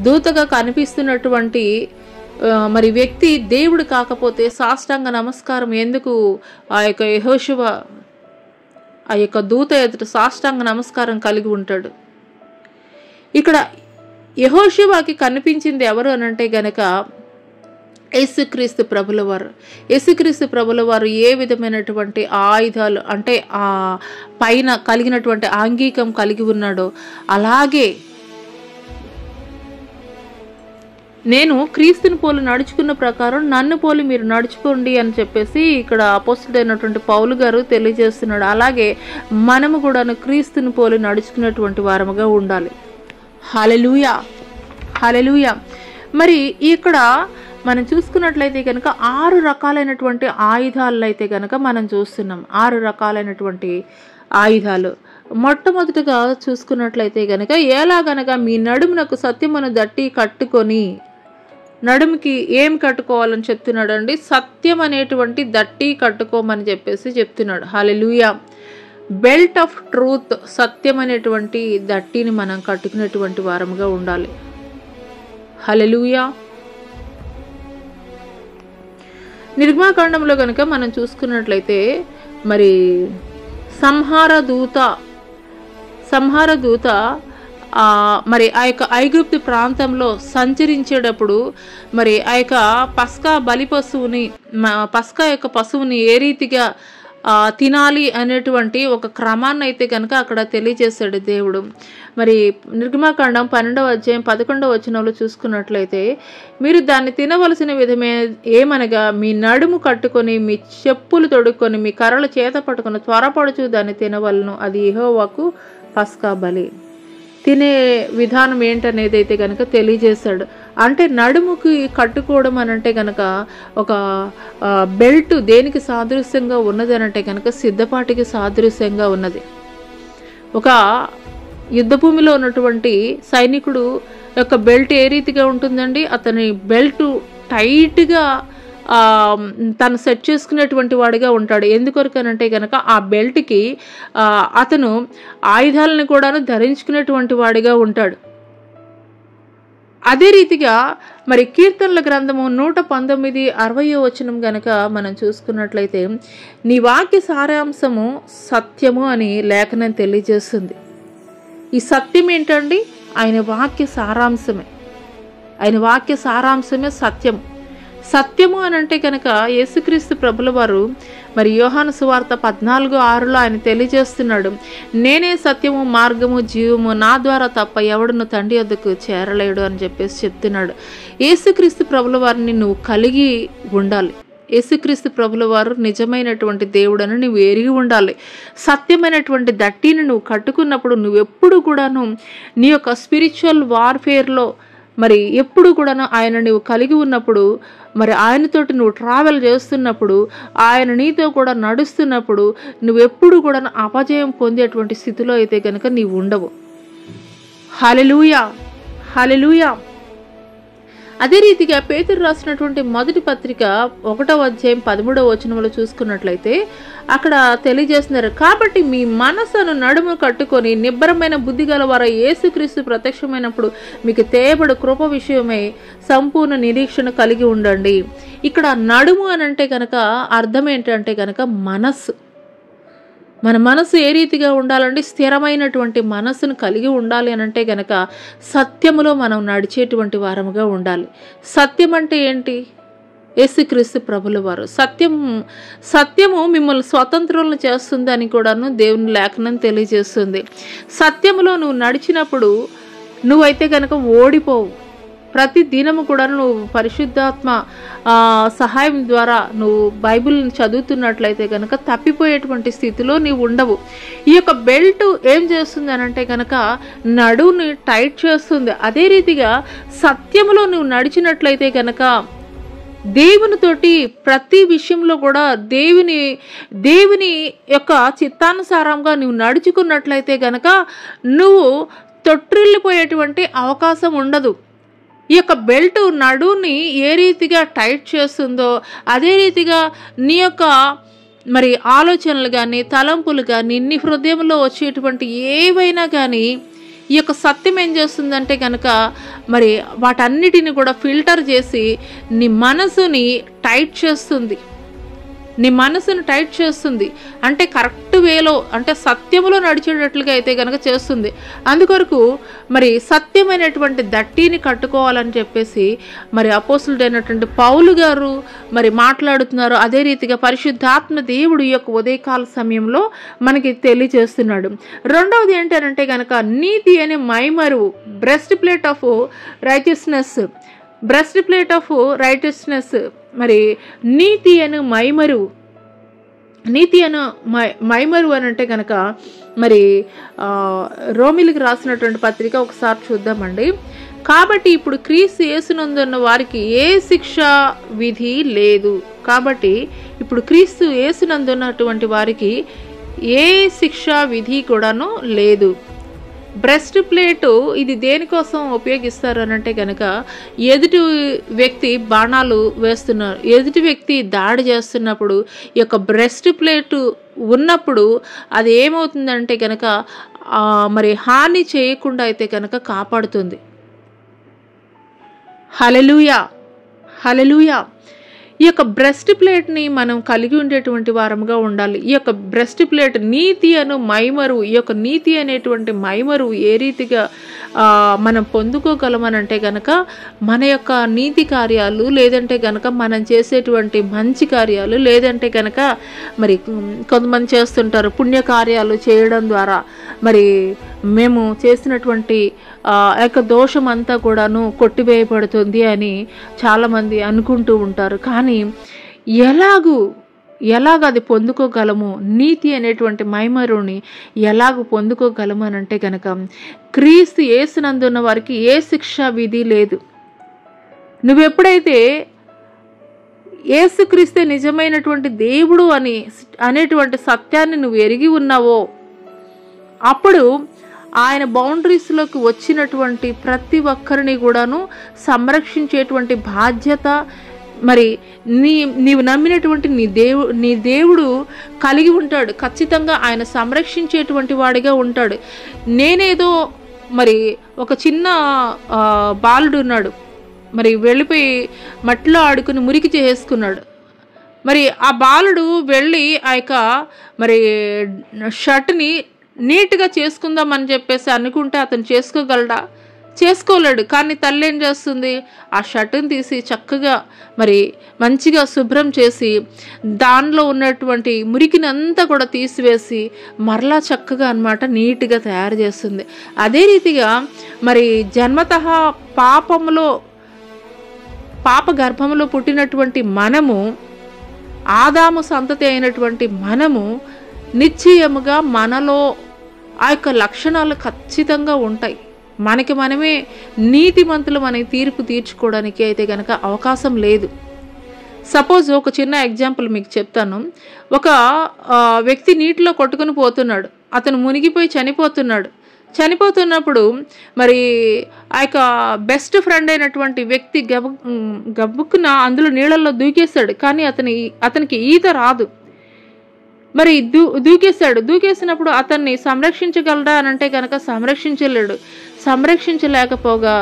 దూతగా కనిపిస్తున్నటువంటి మరి వ్యక్తి దేవుడు కాకపోతే సాష్టాంగ నమస్కారం ఎందుకు ఆ యొక్క యెహోషువ ఆ యొక్క దూత ఎదుట సాష్టాంగ నమస్కారం కలిగి ఉంటాడు? ఇక్కడ యెహోషువకి కనిపించింది ఎవరు అనంటే గనక యేసుక్రీస్తు ప్రభుల వారు. యేసుక్రీస్తు ప్రభుల వారు ఏ విధమైనటువంటి ఆయుధాలు అంటే ఆ పైన కలిగినటువంటి ఆంగీకం కలిగి ఉన్నాడో అలాగే నేను క్రీస్తుని పోలి నడుచుకున్న ప్రకారం నన్ను పోలి మీరు నడుచుకోండి అని చెప్పేసి ఇక్కడ అపోస్తలుడైనటువంటి పౌలు గారు తెలియజేస్తున్నాడు. అలాగే మనము కూడా క్రీస్తుని పోలి నడుచుకున్నటువంటి వారముగా ఉండాలి. హల్లెలూయా. హల్లెలూయా. మరి ఇక్కడ మనం చూసుకున్నట్లయితే కనుక 6 రకాలైనటువంటి ఆయుధాలు అయితే కనుక మనం చూస్తున్నాం. 6 రకాలైనటువంటి ఆయుధాలు. మొట్టమొదటిగా చూసుకున్నట్లయితే కనుక ఎలాగనగా మీ నడుమునకు సత్యమును దట్టి కట్టుకొని, నడుముకి ఏం కట్టుకోవాలని చెప్తున్నాడు అండి? సత్యం అనేటువంటి దట్టి కట్టుకోమని చెప్పేసి చెప్తున్నాడు. హల్లెలూయా. బెల్ట్ ఆఫ్ ట్రూత్, సత్యం అనేటువంటి దట్టిని మనం కట్టుకునేటువంటి వారముగా ఉండాలి. హల్లెలూయా. నిర్గమకాండంలో కనుక మనం చూసుకున్నట్లయితే మరి సంహార దూత మరి ఆ యొక్క ఐగుప్తు ప్రాంతంలో సంచరించేటప్పుడు మరి ఆ యొక్క పస్కా యొక్క పశువుని ఏ రీతిగా తినాలి అనేటువంటి ఒక క్రమాన్ని అయితే కనుక అక్కడ తెలియజేశాడు దేవుడు. మరి నిర్గమకాండం 12వ అధ్యాయం 11వ వచనంలో చూసుకున్నట్లయితే, మీరు దాన్ని తినవలసిన విధమే ఏమనగా మీ నడుము కట్టుకొని మీ చెప్పులు తొడుక్కొని మీ కర్రలు చేత పట్టుకొని త్వరపడుచు దాన్ని తినవలను, అది యెహోవాకు పస్కా బలి. తినే విధానం ఏంటనేది అయితే కనుక తెలియజేశాడు. అంటే నడుముకి కట్టుకోవడం అనంటే కనుక ఒక బెల్ట్ దేనికి సాదృశ్యంగా ఉన్నది అనంటే కనుక సిద్ధపాటికి సాదృశ్యంగా ఉన్నది. ఒక యుద్ధ భూమిలో ఉన్నటువంటి సైనికుడు యొక్క బెల్ట్ ఏ రీతిగా ఉంటుందండి? అతని బెల్ట్ టైట్గా తను సెట్ చేసుకునేటువంటి వాడిగా ఉంటాడు. ఎందుకొరకనంటే కనుక ఆ బెల్ట్కి అతను ఆయుధాలను కూడా ధరించుకునేటువంటి వాడిగా ఉంటాడు. అదే రీతిగా మరి కీర్తనల గ్రంథము 119:60 వచనం గనక మనం చూసుకున్నట్లయితే, నీ వాక్య సారాంశము సత్యము అని లేఖనం తెలియజేస్తుంది. ఈ సత్యం ఏంటండి? ఆయన వాక్య సారాంశమే. ఆయన వాక్య సారాంశమే సత్యము. సత్యము అని అంటే కనుక యేసుక్రీస్తు ప్రభుల వారు మరి యోహాను సువార్త 14:6లో ఆయన తెలియజేస్తున్నాడు, నేనే సత్యము మార్గము జీవము, నా ద్వారా తప్ప ఎవడును తండ్రి వద్దకు చేరలేడు అని చెప్పేసి చెప్తున్నాడు. యేసుక్రీస్తు ప్రభుల వారిని నువ్వు కలిగి ఉండాలి. యేసుక్రీస్తు ప్రభుల వారు నిజమైనటువంటి దేవుడని నువ్వు ఎరిగి ఉండాలి. సత్యమైనటువంటి దట్టిని నువ్వు కట్టుకున్నప్పుడు నువ్వెప్పుడు కూడాను నీ యొక్క స్పిరిచువల్ వార్ఫేర్లో మరి ఎప్పుడు కూడాను ఆయన నువ్వు కలిగి ఉన్నప్పుడు, మరి ఆయనతోటి నువ్వు ట్రావెల్ చేస్తున్నప్పుడు, ఆయన నీతో కూడా నడుస్తున్నప్పుడు నువ్వెప్పుడు కూడా అపజయం పొందేటువంటి స్థితిలో అయితే కనుక నీవు ఉండవు. హల్లెలూయా, హల్లెలూయా. అదే రీతిగా పేతురు రాసినటువంటి మొదటి పత్రిక 1వ అధ్యాయం 13వ వచనంలో చూసుకున్నట్లయితే అక్కడ తెలియజేస్తున్నారు, కాబట్టి మీ మనసును నడుము కట్టుకొని నిబ్బరమైన బుద్ధి గల వారు యేసుక్రీస్తు ప్రత్యక్షమైనప్పుడు మీకు తేబడు కృప విషయమై సంపూర్ణ నిరీక్షణ కలిగి ఉండండి. ఇక్కడ నడుము అని అంటే కనుక అర్థం ఏంటంటే కనుక మనస్సు. మన మనసు ఏ రీతిగా ఉండాలంటే స్థిరమైనటువంటి మనస్సును కలిగి ఉండాలి అని అంటే గనక సత్యములో మనం నడిచేటువంటి వారముగా ఉండాలి. సత్యం అంటే ఏంటి? యేసుక్రీస్తు ప్రభుల వారు. సత్యము మిమ్మల్ని స్వతంత్రులను చేస్తుంది అని కూడాను దేవుని లేఖనం తెలియజేస్తుంది. సత్యములో నువ్వు నడిచినప్పుడు నువ్వైతే కనుక ఓడిపోవు. ప్రతి దినము కూడా నువ్వు పరిశుద్ధాత్మ సహాయం ద్వారా నువ్వు బైబిల్ని చదువుతున్నట్లయితే కనుక తప్పిపోయేటువంటి స్థితిలో నీవు ఉండవు. ఈ యొక్క బెల్ట్ ఏం చేస్తుంది అని అంటే కనుక నడువుని టైట్ చేస్తుంది. అదే రీతిగా సత్యములో నువ్వు నడిచినట్లయితే కనుక దేవునితోటి ప్రతి విషయంలో కూడా దేవుని యొక్క చిత్తానుసారంగా నువ్వు నడుచుకున్నట్లయితే కనుక నువ్వు తొట్టిల్లిపోయేటువంటి అవకాశం ఉండదు. ఈ యొక్క బెల్ట్ నడుని ఏ రీతిగా టైట్ చేస్తుందో అదే రీతిగా నీ యొక్క మరి ఆలోచనలు కానీ తలంపులు కానీ నీ హృదయంలో వచ్చేటువంటి ఏవైనా కానీ ఈ యొక్క సత్యం ఏం చేస్తుందంటే కనుక మరి వాటన్నిటిని కూడా ఫిల్టర్ చేసి నీ మనసుని టైట్ చేస్తుంది. నీ మనసును టైట్ చేస్తుంది అంటే కరెక్ట్ వేలో అంటే సత్యములో నడిచేటట్లుగా అయితే కనుక చేస్తుంది. అందుకొరకు మరి సత్యమైనటువంటి దట్టిని కట్టుకోవాలని చెప్పేసి మరి అపోస్తులుడైనటువంటి పౌలు గారు మరి మాట్లాడుతున్నారు. అదే రీతిగా పరిశుద్ధాత్మ దేవుడు ఈ యొక్క ఉదయకాల సమయంలో మనకి తెలియజేస్తున్నాడు. రెండవది ఏంటంటే కనుక నీతి అనే మైమరువు, breastplate of righteousness, breastplate of righteousness, మరి నీతి అను మైమరువు. నీతి అను మైమరువు అని అంటే కనుక మరి రోమిలికి రాసినటువంటి పత్రిక ఒకసారి చూద్దామండి. కాబట్టి ఇప్పుడు క్రీస్తు యేసునందున్న వారికి ఏ శిక్షా విధి లేదు. కాబట్టి ఇప్పుడు క్రీస్తు యేసునందున్నటువంటి వారికి ఏ శిక్షా విధి కూడాను లేదు. బ్రెస్ట్ ప్లేటు ఇది దేనికోసం ఉపయోగిస్తారు అని అంటే కనుక ఎదుటి వ్యక్తి బాణాలు వేస్తున్నారు, ఎదుటి వ్యక్తి దాడి చేస్తున్నప్పుడు ఈ యొక్క బ్రెస్ట్ ప్లేటు ఉన్నప్పుడు అది ఏమవుతుందంటే కనుక మరి హాని చేయకుండా అయితే కనుక కాపాడుతుంది. హల్లెలూయా, హల్లెలూయా. ఈ యొక్క బ్రెస్ట్ ప్లేట్ని మనం కలిగి ఉండేటువంటి వారముగా ఉండాలి. ఈ యొక్క బ్రెస్ట్ ప్లేట్ నీతి అను మైమరువు, ఈ యొక్క నీతి అనేటువంటి మైమరువు ఏ రీతిగా మనం పొందుకోగలమనంటే కనుక మన యొక్క నీతి కార్యాలు, లేదంటే కనుక మనం చేసేటువంటి మంచి కార్యాలు, లేదంటే కనుక మరి కొంతమంది చేస్తుంటారు పుణ్యకార్యాలు చేయడం ద్వారా మరి మేము చేసినటువంటి యొక్క దోషం అంతా కూడాను కొట్టివేయబడుతుంది అని చాలామంది అనుకుంటూ ఉంటారు. కానీ ఎలాగ అది పొందుకోగలము, నీతి అనేటువంటి మైమరుని ఎలాగ పొందుకోగలము అని అంటే కనుక క్రీస్తు యేసునందున్న వారికి ఏ శిక్షా విధి లేదు. నువ్వెప్పుడైతే యేసుక్రీస్తే నిజమైనటువంటి దేవుడు అనేటువంటి సత్యాన్ని నువ్వు ఎరిగి ఉన్నావో అప్పుడు ఆయన బౌండరీస్లోకి వచ్చినటువంటి ప్రతి ఒక్కరిని కూడాను సంరక్షించేటువంటి బాధ్యత మరి నీవు నమ్మినటువంటి నీ దేవుడు కలిగి ఉంటాడు. ఖచ్చితంగా ఆయన సంరక్షించేటువంటి వాడిగా ఉంటాడు. నేనేదో మరి ఒక చిన్న బాలుడు ఉన్నాడు, మరి వెళ్ళిపోయి మట్టిలో ఆడుకుని మురికి చేసుకున్నాడు. మరి ఆ బాలుడు వెళ్ళి ఆ యొక్క మరి షర్ట్ని నీట్గా చేసుకుందామని చెప్పేసి అనుకుంటే అతను చేసుకోగలడా? చేసుకోలేడు. కానీ తల్లి ఏం చేస్తుంది, ఆ షర్ట్ని తీసి చక్కగా మరి మంచిగా శుభ్రం చేసి దానిలో ఉన్నటువంటి మురికిని అంతా కూడా తీసివేసి మరలా చక్కగా అన్నమాట నీట్గా తయారు చేస్తుంది. అదే రీతిగా మరి జన్మతః పాప గర్భంలో పుట్టినటువంటి మనము ఆదాము సంతతి అయినటువంటి మనము నిశ్చయముగా మనలో ఆ యొక్క లక్షణాలు ఖచ్చితంగా ఉంటాయి. మనకి మనమే నీతిమంతులు మన తీర్పు తీర్చుకోవడానికి అయితే కనుక అవకాశం లేదు. సపోజ్ ఒక చిన్న ఎగ్జాంపుల్ మీకు చెప్తాను. ఒక వ్యక్తి నీటిలో కొట్టుకుని పోతున్నాడు, అతను మునిగిపోయి చనిపోతున్నప్పుడు మరి ఆ యొక్క బెస్ట్ ఫ్రెండ్ అయినటువంటి వ్యక్తి గబుక్కున అందులో నీళ్ళల్లో దూకేశాడు. కానీ అతనికి ఈత రాదు. మరి దూకేసినప్పుడు అతన్ని సంరక్షించగలరా అని అంటే కనుక సంరక్షించలేడు. సంరక్షించలేకపోగా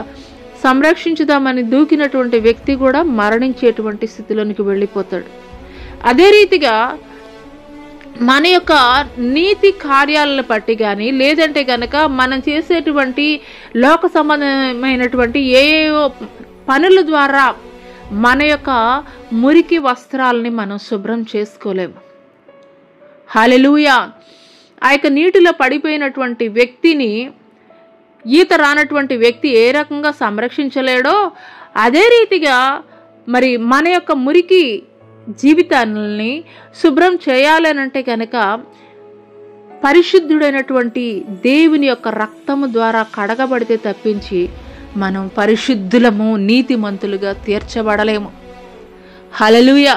సంరక్షించుదామని దూకినటువంటి వ్యక్తి కూడా మరణించేటువంటి స్థితిలోనికి వెళ్ళిపోతాడు. అదే రీతిగా మన యొక్క నీతి కార్యాలను బట్టి కానీ, లేదంటే కనుక మనం చేసేటువంటి లోక సంబంధమైనటువంటి ఏవో పనుల ద్వారా మన యొక్క మురికి వస్త్రాలని మనం శుభ్రం చేసుకోలేము. హల్లెలూయా. ఆ యొక్క నీటిలో పడిపోయినటువంటి వ్యక్తిని, ఈత రానటువంటి వ్యక్తి ఏ రకంగా సంరక్షించలేడో అదే రీతిగా మరి మన యొక్క మురికి జీవితాన్ని శుభ్రం చేయాలనంటే కనుక పరిశుద్ధుడైనటువంటి దేవుని యొక్క రక్తము ద్వారా కడగబడితే తప్పించి మనం పరిశుద్ధులము, నీతిమంతులుగా తీర్చబడలేము. హల్లెలూయా.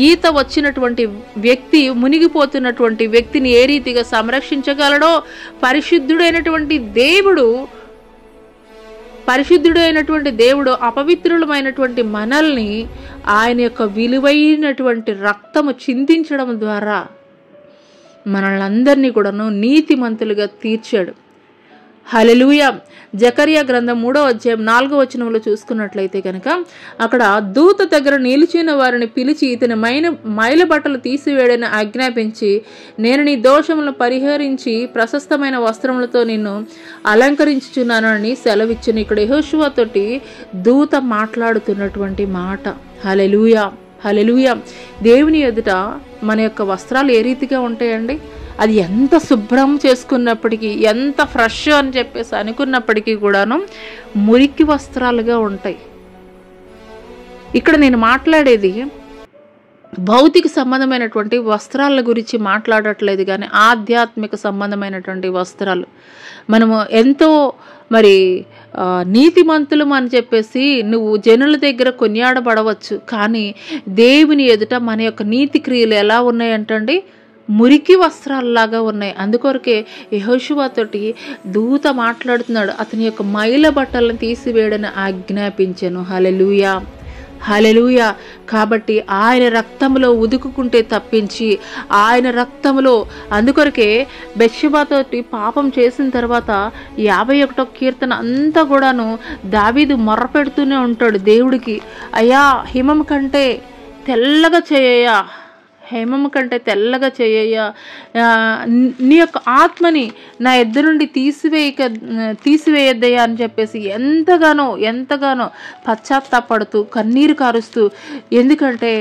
ఈత వచ్చినటువంటి వ్యక్తి, మునిగిపోతున్నటువంటి వ్యక్తిని ఏ రీతిగా సంరక్షించగలడో పరిశుద్ధుడైనటువంటి దేవుడు అపవిత్రులమైనటువంటి మనల్ని ఆయన యొక్క విలువైనటువంటి రక్తము చిందించడం ద్వారా మనల్ని కూడాను నీతిమంతులుగా తీర్చాడు. హల్లెలూయా. జకరియా గ్రంథం 3వ అధ్యాయం 4వ వచనంలో చూసుకున్నట్లయితే కనుక అక్కడ దూత దగ్గర నిలిచిన వారిని పిలిచి ఇతని మైల బట్టలు తీసివేయడని ఆజ్ఞాపించి, నేను నీ దోషములను పరిహరించి ప్రశస్తమైన వస్త్రములతో నిన్ను అలంకరించుచున్నానని సెలవిచ్చును. ఇక్కడ యెహోషువ తోటి దూత మాట్లాడుతున్నటువంటి మాట. హల్లెలూయా, హల్లెలూయా. దేవుని ఎదుట మన యొక్క వస్త్రాలు ఏ రీతిగా ఉంటాయండి? అది ఎంత శుభ్రం చేసుకున్నప్పటికీ, ఎంత ఫ్రెష్ అని చెప్పేసి అనుకున్నప్పటికీ కూడాను మురికి వస్త్రాలుగా ఉంటాయి. ఇక్కడ నేను మాట్లాడేది భౌతిక సంబంధమైనటువంటి వస్త్రాల గురించి మాట్లాడట్లేదు, కానీ ఆధ్యాత్మిక సంబంధమైనటువంటి వస్త్రాలు. మనము ఎంతో మరి నీతిమంతులం అని చెప్పేసి నువ్వు జనుల దగ్గర కొనియాడబడవచ్చు, కానీ దేవుని ఎదుట మన యొక్క నీతి క్రియలు ఎలా ఉన్నాయంటండి? మురికి వస్త్రాలలాగా ఉన్నాయి. అందుకొరకే యెహోషువ తోటి దూత మాట్లాడుతున్నాడు, అతని యొక్క మైల బట్టలను తీసివేయడని ఆజ్ఞాపించెను. హల్లెలూయా, హల్లెలూయా. కాబట్టి ఆయన రక్తములో ఉదుకుకుంటే తప్పించి, ఆయన రక్తములో, అందుకొరకే బెత్షెబాతోటి పాపం చేసిన తర్వాత 51వ కీర్తన అంతా కూడాను దావీదు మొర్రపెడుతూనే ఉంటాడు దేవుడికి, అయ్యా హిమం కంటే తెల్లగా చేయయ్యా, హేమము కంటే తెల్లగా చేయయ్యా, నీ యొక్క ఆత్మని నా ఎద్దు నుండి తీసివేయద్దయ్యా అని చెప్పేసి ఎంతగానో పశ్చాత్తాపడుతూ కన్నీరు కారుస్తూ, ఎందుకంటే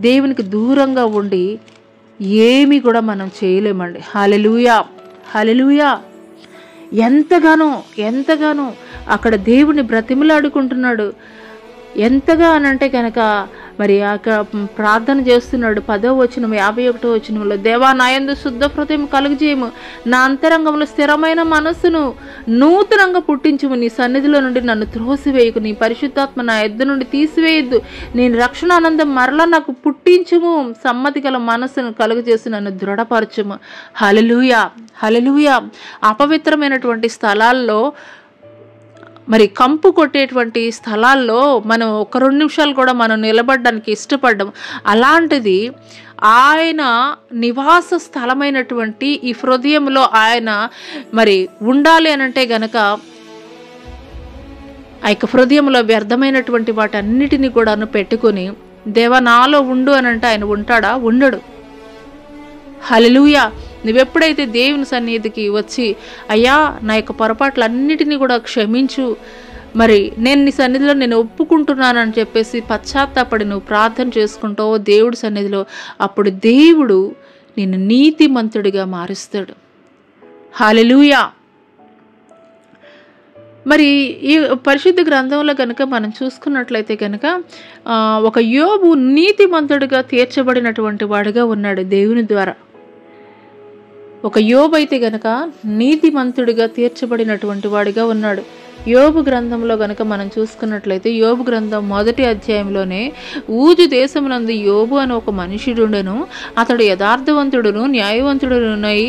దేవునికి దూరంగా ఉండి ఏమి కూడా మనం చేయలేమండి. హల్లెలూయా, హల్లెలూయా. ఎంతగానో అక్కడ దేవుని బ్రతిమలాడుకుంటున్నాడు. ఎంతగా అనంటే కనుక మరి ప్రార్థన చేస్తున్నాడు. 10వ వచనం 51వ వచనంలో, దేవా నా యందు శుద్ధ హృదయం కలుగజేయము, నా అంతరంగంలో స్థిరమైన మనస్సును నూతనంగా పుట్టించుము, నీ సన్నిధిలో నుండి నన్ను త్రోసివేయకు, నీ పరిశుద్ధాత్మ నా ఎద్దు నుండి తీసివేయద్దు, నేను రక్షణ ఆనందం మరలా నాకు పుట్టించుము, సమ్మతి గల మనస్సును కలుగజేసి నన్ను దృఢపరచుము. హల్లెలూయా, హల్లెలూయా. అపవిత్రమైనటువంటి స్థలాల్లో, మరి కంపు కొట్టేటువంటి స్థలాల్లో మనం 1-2 నిమిషాలు కూడా మనం నిలబడడానికి ఇష్టపడ్డాం. అలాంటిది ఆయన నివాస స్థలమైనటువంటి ఈ హృదయంలో ఆయన మరి ఉండాలి అనంటే గనక ఆ యొక్క హృదయంలో వ్యర్థమైనటువంటి వాటన్నిటిని కూడా పెట్టుకొని, దేవా నాలో ఉండు అనంటే ఆయన ఉంటాడా? ఉండడు. హల్లెలూయా. నువ్వెప్పుడైతే దేవుని సన్నిధికి వచ్చి, అయ్యా నా యొక్క పొరపాట్లన్నిటినీ కూడా క్షమించు, మరి నేను నీ సన్నిధిలో నేను ఒప్పుకుంటున్నానని చెప్పేసి పశ్చాత్తాపడి నువ్వు ప్రార్థన చేసుకుంటావో దేవుడి సన్నిధిలో, అప్పుడు దేవుడు నిన్ను నీతిమంతుడిగా మారుస్తాడు. హల్లెలూయా. మరి ఈ పరిశుద్ధ గ్రంథంలో కనుక మనం చూసుకున్నట్లయితే కనుక ఒక యోబు నీతిమంతుడిగా తీర్చబడినటువంటి వాడుగా ఉన్నాడు దేవుని ద్వారా. ఒక యోబు అయితే గనక నీతిమంతుడిగా తీర్చబడినటువంటి వాడిగా ఉన్నాడు. యోబు గ్రంథంలో గనక మనం చూసుకున్నట్లయితే యోబు గ్రంథం 1వ అధ్యాయంలోనే ఊజు దేశమునందు యోబు అని ఒక మనుషుడుండెను, అతడు యథార్థవంతుడును న్యాయవంతుడునై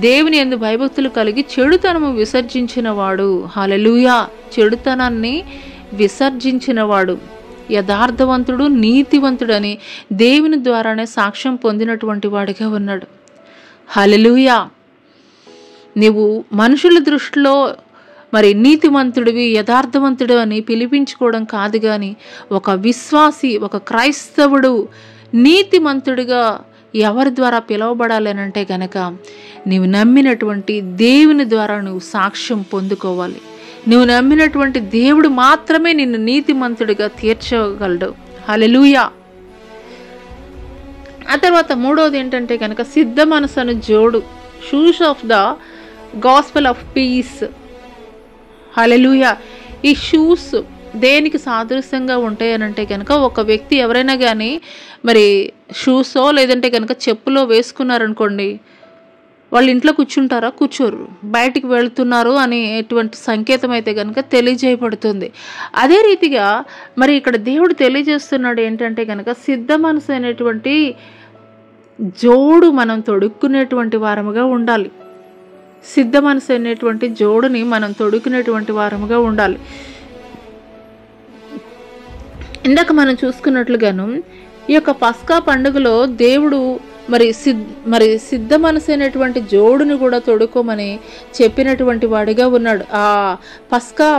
దేవుని యందు భయభక్తులు కలిగి చెడుతనము విసర్జించినవాడు. హల్లెలూయా. చెడుతనాన్ని విసర్జించినవాడు, యథార్థవంతుడు నీతివంతుడని దేవుని ద్వారానే సాక్ష్యం పొందినటువంటి వాడిగా ఉన్నాడు. హల్లెలూయా. నీవు మనుషుల దృష్టిలో మరి నీతిమంతుడివి యథార్థవంతుడు అని పిలిపించుకోవడం కాదు, కానీ ఒక విశ్వాసి, ఒక క్రైస్తవుడు నీతిమంతుడిగా ఎవరి ద్వారా పిలువబడాలి అంటే గనక నీవు నమ్మినటువంటి దేవుని ద్వారా నువ్వు సాక్ష్యం పొందుకోవాలి. నువ్వు నమ్మినటువంటి దేవుడు మాత్రమే నిన్ను నీతిమంతుడిగా తీర్చగలడు. హల్లెలూయా. ఆ తర్వాత 3వది ఏంటంటే కనుక సిద్ధ మనసును జోడు, shoes of the gospel of peace. Hallelujah. ఈ షూస్ దేనికి సాదృశ్యంగా ఉంటాయనంటే కనుక ఒక వ్యక్తి ఎవరైనా కానీ మరి షూసో లేదంటే కనుక చెప్పులో వేసుకున్నారనుకోండి, వాళ్ళు ఇంట్లో కూర్చుంటారా? కూర్చోరు. బయటికి వెళ్తున్నారు అనేటువంటి సంకేతం అయితే కనుక తెలియజేయబడుతుంది. అదే రీతిగా మరి ఇక్కడ దేవుడు తెలియజేస్తున్నాడు ఏంటంటే కనుక సిద్ధ మనసు అనేటువంటి జోడు మనం తొడుక్కునేటువంటి వారముగా ఉండాలి. సిద్ధ మనసు అనేటువంటి జోడుని మనం తొడుక్కునేటువంటి వారముగా ఉండాలి. ఇందాక మనం చూసుకున్నట్లుగాను ఈ యొక్క పస్కా పండుగలో దేవుడు మరి సిద్ధ మనసు అనేటువంటి జోడుని కూడా తొడుక్కోమని చెప్పినటువంటి వాడిగా ఉన్నాడు. ఆ పస్కా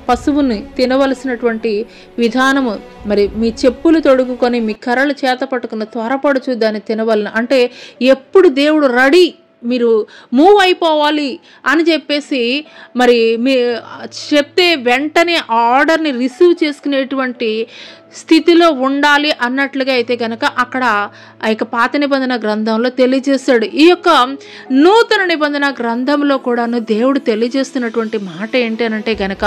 పశువుని తినవలసినటువంటి విధానము, మరి మీ చెప్పులు తొడుగుకొని మీ కర్రలు చేత పట్టుకున్న త్వరపడుచు దాన్ని తినవలన అంటే ఎప్పుడు దేవుడు రెడీ, మీరు మూవ్ అయిపోవాలి అని చెప్పేసి మరి మీ చెప్తే వెంటనే ఆర్డర్ని రిసీవ్ చేసుకునేటువంటి స్థితిలో ఉండాలి అన్నట్లుగా అయితే కనుక అక్కడ ఆ యొక్క పాత నిబంధన గ్రంథంలో తెలియజేశాడు. ఈ యొక్క నూతన నిబంధన గ్రంథంలో కూడాను దేవుడు తెలియజేస్తున్నటువంటి మాట ఏంటి అనంటే కనుక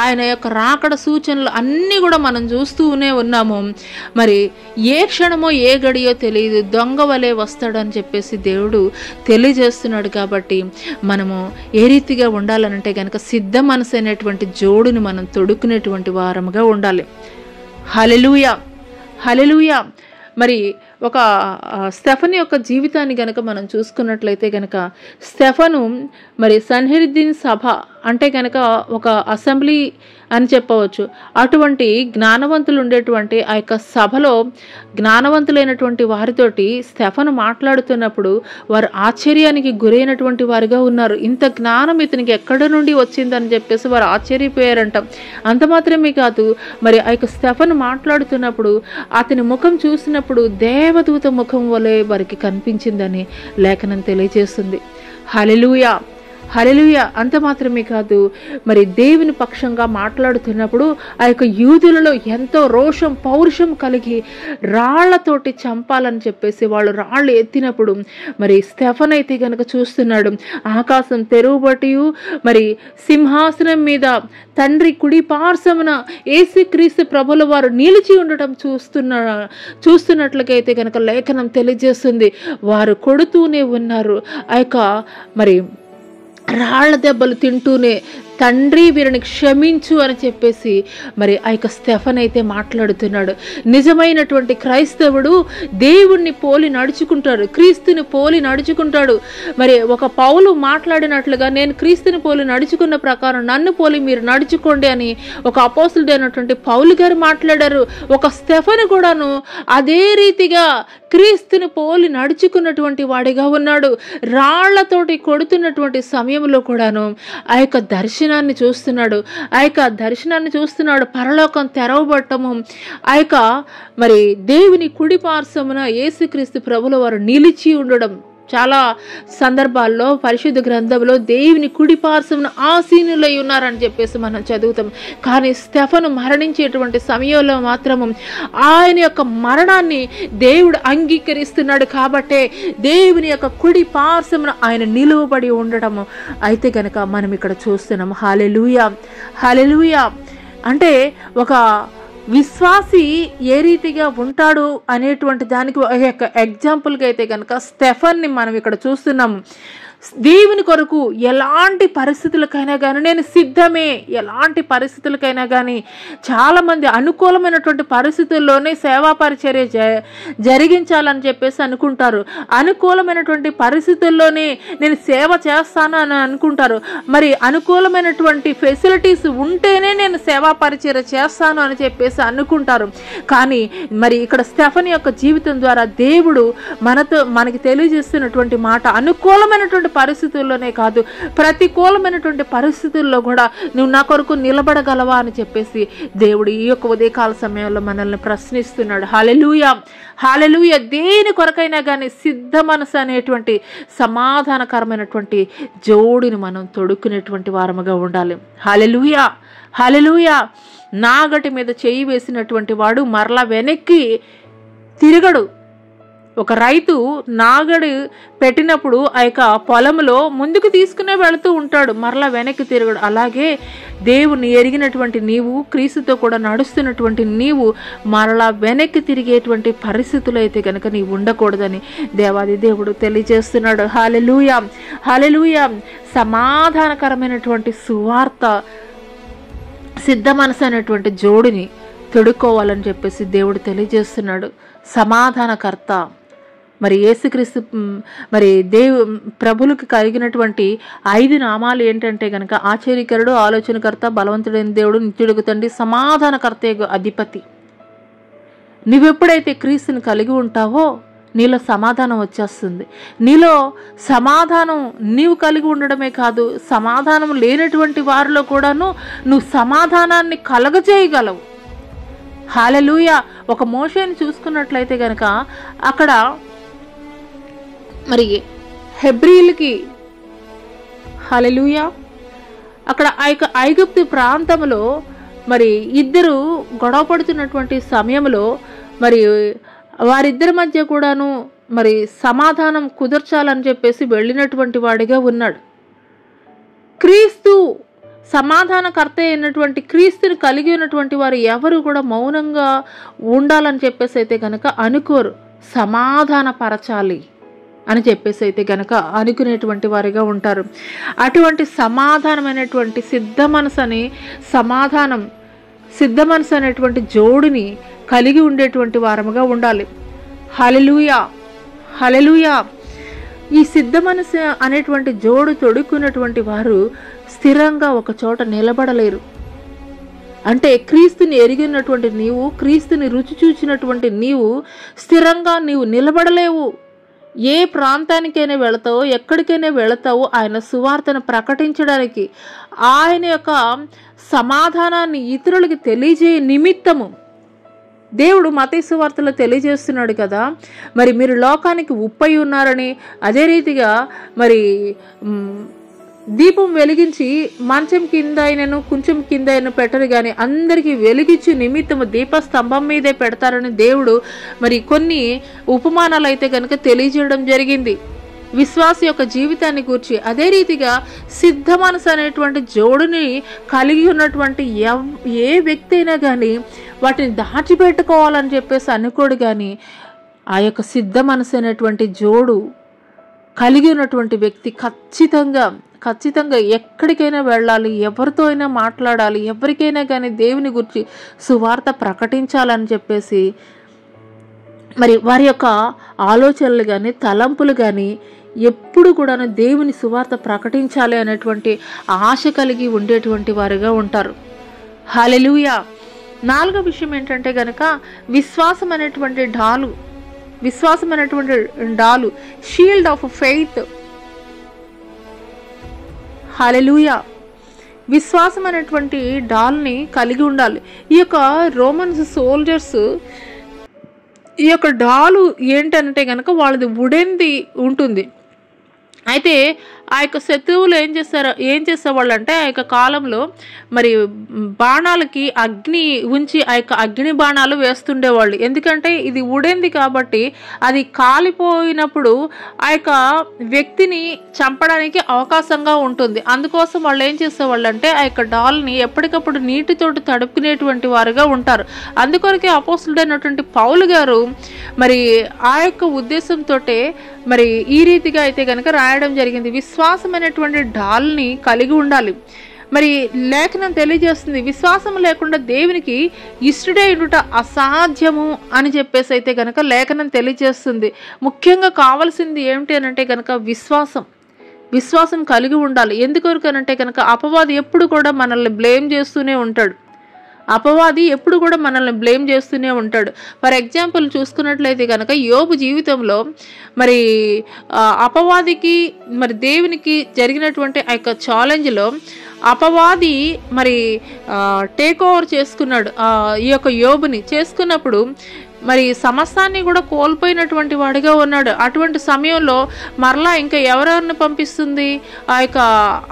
ఆయన యొక్క రాకడ సూచనలు అన్నీ కూడా మనం చూస్తూనే ఉన్నాము. మరి ఏ క్షణమో ఏ గడియో తెలియదు, దొంగ వలె వస్తాడని చెప్పేసి దేవుడు తెలియజేస్తున్నాడు. కాబట్టి మనము ఏ రీతిగా ఉండాలనంటే కనుక సిద్ధ మనసు అనేటువంటి జోడుని మనం తొడుక్కునేటువంటి వారముగా ఉండాలి. హల్లెలూయా. హల్లెలూయా. మరి ఒక స్టెఫను యొక్క జీవితాన్ని గనక మనం చూసుకున్నట్లయితే కనుక స్టెఫను మరి సన్హెరిద్దీన్ సభ అంటే కనుక ఒక అసెంబ్లీ అని చెప్పవచ్చు. అటువంటి జ్ఞానవంతులు ఉండేటువంటి ఆ యొక్క సభలో జ్ఞానవంతులైనటువంటి వారితోటి స్టెఫను మాట్లాడుతున్నప్పుడు వారు ఆశ్చర్యానికి గురైనటువంటి వారుగా ఉన్నారు. ఇంత జ్ఞానం ఇతనికి ఎక్కడి నుండి వచ్చిందని చెప్పేసి వారు ఆశ్చర్యపోయారంట. అంత మాత్రమే కాదు, మరి ఆ యొక్క స్టెఫను మాట్లాడుతున్నప్పుడు అతని ముఖం చూసినప్పుడు దేవదూత ముఖం వలె వారికి కనిపించిందని లేఖనం తెలియజేస్తుంది. హల్లెలూయా. హల్లెలూయా. అంత మాత్రమే కాదు, మరి దేవుని పక్షంగా మాట్లాడుతున్నప్పుడు ఆ యొక్క యూదులలో ఎంతో రోషం పౌరుషం కలిగి రాళ్లతోటి చంపాలని చెప్పేసి వాళ్ళు రాళ్ళు ఎత్తినప్పుడు మరి స్టెఫన్ అయితే కనుక చూస్తున్నాడు. ఆకాశం తెరువుబట్టి మరి సింహాసనం మీద తండ్రి కుడి పార్శ్వమున యేసుక్రీస్తు ప్రభుల వారు నిలిచి ఉండటం చూస్తున్నట్లుగైతే కనుక లేఖనం తెలియజేస్తుంది. వారు కొడుతూనే ఉన్నారు. ఆ యొక్క మరి రాళ్ల దెబ్బలు తింటూనే తండ్రి వీరిని క్షమించు అని చెప్పేసి మరి ఆ యొక్క స్టెఫన్ అయితే మాట్లాడుతున్నాడు. నిజమైనటువంటి క్రైస్తవుడు దేవుణ్ణి పోలి నడుచుకుంటాడు, క్రీస్తుని పోలి నడుచుకుంటాడు. మరి ఒక పౌలు మాట్లాడినట్లుగా నేను క్రీస్తుని పోలి నడుచుకున్న ప్రకారం నన్ను పోలి మీరు నడుచుకోండి అని ఒక అపోస్తులుడు అయినటువంటి పౌలు గారు మాట్లాడారు. ఒక స్టెఫన్ కూడాను అదే రీతిగా క్రీస్తుని పోలి నడుచుకున్నటువంటి వాడిగా ఉన్నాడు. రాళ్లతోటి కొడుతున్నటువంటి సమయంలో కూడాను ఆ యొక్క దర్శనాన్ని చూస్తున్నాడు. పరలోకం తెరవబట్టము, ఆ యొక్క మరి దేవుని కుడి పార్శ్వమున యేసుక్రీస్తు ప్రభుల వారు నిలిచి ఉండడం చాలా సందర్భాల్లో పరిశుద్ధ గ్రంథంలో దేవుని కుడి పార్శ్వమున ఆసీనులై ఉన్నారని చెప్పేసి మనం చదువుతాం. కానీ స్టెఫను మరణించేటువంటి సమయంలో మాత్రము ఆయన యొక్క మరణాన్ని దేవుడు అంగీకరిస్తున్నాడు. కాబట్టే దేవుని యొక్క కుడి పార్శ్వమున ఆయన నిలువబడి ఉండడము అయితే గనక మనం ఇక్కడ చూస్తున్నాం. హల్లెలూయా, హల్లెలూయా. అంటే ఒక విశ్వాసి ఏ రీతిగా ఉంటాడు అనేటువంటి దానికి ఒక ఎగ్జాంపుల్గా అయితే కనుక స్టెఫన్ని మనం ఇక్కడ చూస్తున్నాము. దేవుని కొరకు ఎలాంటి పరిస్థితులకైనా కానీ నేను సిద్ధమే, ఎలాంటి పరిస్థితులకైనా కానీ. చాలామంది అనుకూలమైనటువంటి పరిస్థితుల్లోనే సేవా పరిచర్య జరిగించాలని చెప్పేసి అనుకుంటారు. అనుకూలమైనటువంటి పరిస్థితుల్లోనే నేను సేవ చేస్తాను అని అనుకుంటారు. మరి అనుకూలమైనటువంటి ఫెసిలిటీస్ ఉంటేనే నేను సేవా పరిచర్య చేస్తాను అని చెప్పేసి అనుకుంటారు. కానీ మరి ఇక్కడ స్టెఫన్ యొక్క జీవితం ద్వారా దేవుడు మనకి తెలియజేస్తున్నటువంటి మాట, అనుకూలమైనటువంటి పరిస్థితుల్లోనే కాదు, ప్రతికూలమైనటువంటి పరిస్థితుల్లో కూడా నువ్వు నా కొరకు నిలబడగలవా అని చెప్పేసి దేవుడు ఈ యొక్క ఉదయకాల సమయంలో మనల్ని ప్రశ్నిస్తున్నాడు. హల్లెలూయా, హల్లెలూయా. దేని కొరకైనా కానీ సిద్ధ మనసు అనేటువంటి సమాధానకరమైనటువంటి జోడిని మనం తొడుక్కునేటువంటి వారముగా ఉండాలి. హల్లెలూయా, హల్లెలూయా. నాగటి మీద చేయి వేసినటువంటి వాడు మరలా వెనక్కి తిరగడు. ఒక రైతు నాగడి పెట్టినప్పుడు ఆ యొక్క పొలంలో ముందుకు తీసుకునే వెళుతూ ఉంటాడు, మరలా వెనక్కి తిరగడు. అలాగే దేవుని ఎరిగినటువంటి నీవు, క్రీస్తుతో కూడా నడుస్తున్నటువంటి నీవు మరలా వెనక్కి తిరిగేటువంటి పరిస్థితులు అయితే కనుక నీవు ఉండకూడదని దేవాది దేవుడు తెలియజేస్తున్నాడు. హల్లెలూయా, హల్లెలూయా. సమాధానకరమైనటువంటి సువార్త సిద్ధ మనసు అనేటువంటి జోడిని తొడుక్కోవాలని చెప్పేసి దేవుడు తెలియజేస్తున్నాడు. సమాధానకర్త మరి యేసుక్రీస్తు మరి ప్రభులకు కలిగినటువంటి 5 నామాలు ఏంటంటే గనక ఆశ్చర్యకరుడు, ఆలోచనకర్త, బలవంతుడైన దేవుడు, నిత్యుడుగు తండ్రి, సమాధానకర్త అధిపతి. నువ్వెప్పుడైతే క్రీస్తుని కలిగి ఉంటావో నీలో సమాధానం వచ్చేస్తుంది. నీలో సమాధానం నీవు కలిగి ఉండడమే కాదు, సమాధానం లేనటువంటి వారిలో కూడాను నువ్వు సమాధానాన్ని కలగజేయగలవు. హల్లెలూయా. ఒక మోషేని చూసుకున్నట్లయితే గనక అక్కడ మరి హెబ్రీలకి హల్లెలూయా అక్కడ ఐగుప్తు ప్రాంతంలో మరి ఇద్దరు గొడవ పడుతున్నటువంటి సమయంలో మరి వారిద్దరి మధ్య కూడాను మరి సమాధానం కుదర్చాలని చెప్పేసి వెళ్ళినటువంటి వాడిగా ఉన్నాడు. క్రీస్తు సమాధానకర్త అయినటువంటి క్రీస్తుని కలిగి ఉన్నటువంటి వారు ఎవరు కూడా మౌనంగా ఉండాలని చెప్పేసి అయితే కనుక అనుకోరు. సమాధానపరచాలి అని చెప్పేసి అయితే గనక అనుకునేటువంటి వారిగా ఉంటారు. అటువంటి సమాధానమైనటువంటి సిద్ధ మనసు అనేటువంటి జోడిని కలిగి ఉండేటువంటి వారముగా ఉండాలి. హల్లెలూయా, హల్లెలూయా. ఈ సిద్ధ మనసు అనేటువంటి జోడు తొడుక్కున్నటువంటి వారు స్థిరంగా ఒక చోట నిలబడలేరు. అంటే క్రీస్తుని ఎరిగినటువంటి నీవు, క్రీస్తుని రుచి చూచినటువంటి నీవు స్థిరంగా నీవు నిలబడలేవు. ఏ ప్రాంతానికైనా వెళతావో, ఎక్కడికైనా వెళతావో ఆయన సువార్తను ప్రకటించడానికి, ఆయన యొక్క సమాధానాన్ని ఇతరులకి తెలియజేయ నిమిత్తము దేవుడు మత్తయి సువార్తలో తెలియజేస్తున్నాడు కదా. మరి మీరు లోకానికి ఉప్పై ఉన్నారని, అదే రీతిగా మరి దీపం వెలిగించి మంచం కింద అయినను కొంచెం కింద అయినా పెట్టరు కానీ అందరికీ వెలిగించి నిమిత్తము దీపస్తంభం మీదే పెడతారని దేవుడు మరి కొన్ని ఉపమానాలు అయితే కనుక తెలియజేయడం జరిగింది విశ్వాస యొక్క జీవితాన్ని గురించి. అదే రీతిగా సిద్ధ మనసు అనేటువంటి జోడుని కలిగి ఉన్నటువంటి ఏ వ్యక్తి అయినా కానీ వాటిని దాచిపెట్టుకోవాలని చెప్పేసి అనుకోడు. కానీ ఆ యొక్క సిద్ధ మనసు అనేటువంటి జోడు కలిగి ఉన్నటువంటి వ్యక్తి ఖచ్చితంగా ఎక్కడికైనా వెళ్ళాలి, ఎవరితో అయినా మాట్లాడాలి, ఎవరికైనా కానీ దేవుని గురించి సువార్త ప్రకటించాలని చెప్పేసి మరి వారి యొక్క ఆలోచనలు కానీ తలంపులు కానీ ఎప్పుడు కూడా దేవుని సువార్త ప్రకటించాలి అనేటువంటి ఆశ కలిగి ఉండేటువంటి వారుగా ఉంటారు. హల్లెలూయా. 4వ విషయం ఏంటంటే గనక విశ్వాసం అనేటువంటి డాలు, షీల్డ్ ఆఫ్ ఫెయిత్. హల్లెలూయా. విశ్వాసం అనేటువంటి డాల్ని కలిగి ఉండాలి. ఈ యొక్క రోమన్స్ సోల్జర్స్ ఈ యొక్క డాలు ఏంటంటే కనుక వాళ్ళది వుడెన్ది ఉంటుంది. అయితే ఆ యొక్క శత్రువులు ఏం చేసేవాళ్ళు అంటే ఆ యొక్క కాలంలో మరి బాణాలకి అగ్ని ఉంచి ఆ యొక్క అగ్ని బాణాలు వేస్తుండేవాళ్ళు. ఎందుకంటే ఇది వుడెంది కాబట్టి అది కాలిపోయినప్పుడు ఆ యొక్క వ్యక్తిని చంపడానికి అవకాశంగా ఉంటుంది. అందుకోసం వాళ్ళు ఏం చేసేవాళ్ళు అంటే ఆ యొక్క డాల్ని ఎప్పటికప్పుడు నీటితోటి తడుపుకునేటువంటి వారుగా ఉంటారు. అందుకొరకే అపోస్తులుడైనటువంటి పౌలు గారు మరి ఆ యొక్క ఉద్దేశంతో మరి ఈ రీతిగా అయితే కనుక రాయడం జరిగింది. విశ్వాసమైనటువంటి డాల్ని కలిగి ఉండాలి. మరి లేఖనం తెలియజేస్తుంది, విశ్వాసం లేకుండా దేవునికి ఇష్టడై ఉండుట అసాధ్యము అని చెప్పేసి అయితే కనుక లేఖనం తెలియజేస్తుంది. ముఖ్యంగా కావాల్సింది ఏమిటి అని అంటే కనుక విశ్వాసం కలిగి ఉండాలి. ఎందుకొరకనంటే కనుక అపవాది ఎప్పుడు కూడా మనల్ని బ్లేమ్ చేస్తూనే ఉంటాడు. ఫర్ ఎగ్జాంపుల్ చూసుకున్నట్లయితే కనుక యోబు జీవితంలో మరి అపవాదికి మరి దేవునికి జరిగినటువంటి ఆ యొక్క ఛాలెంజ్లో అపవాది మరి టేక్ ఓవర్ చేసుకున్నాడు ఈ యొక్క యోబుని. చేసుకున్నప్పుడు మరి సమస్తాన్ని కూడా కోల్పోయినటువంటి వాడిగా ఉన్నాడు. అటువంటి సమయంలో మరలా ఇంకా ఎవరెవరిని పంపిస్తుంది ఆ యొక్క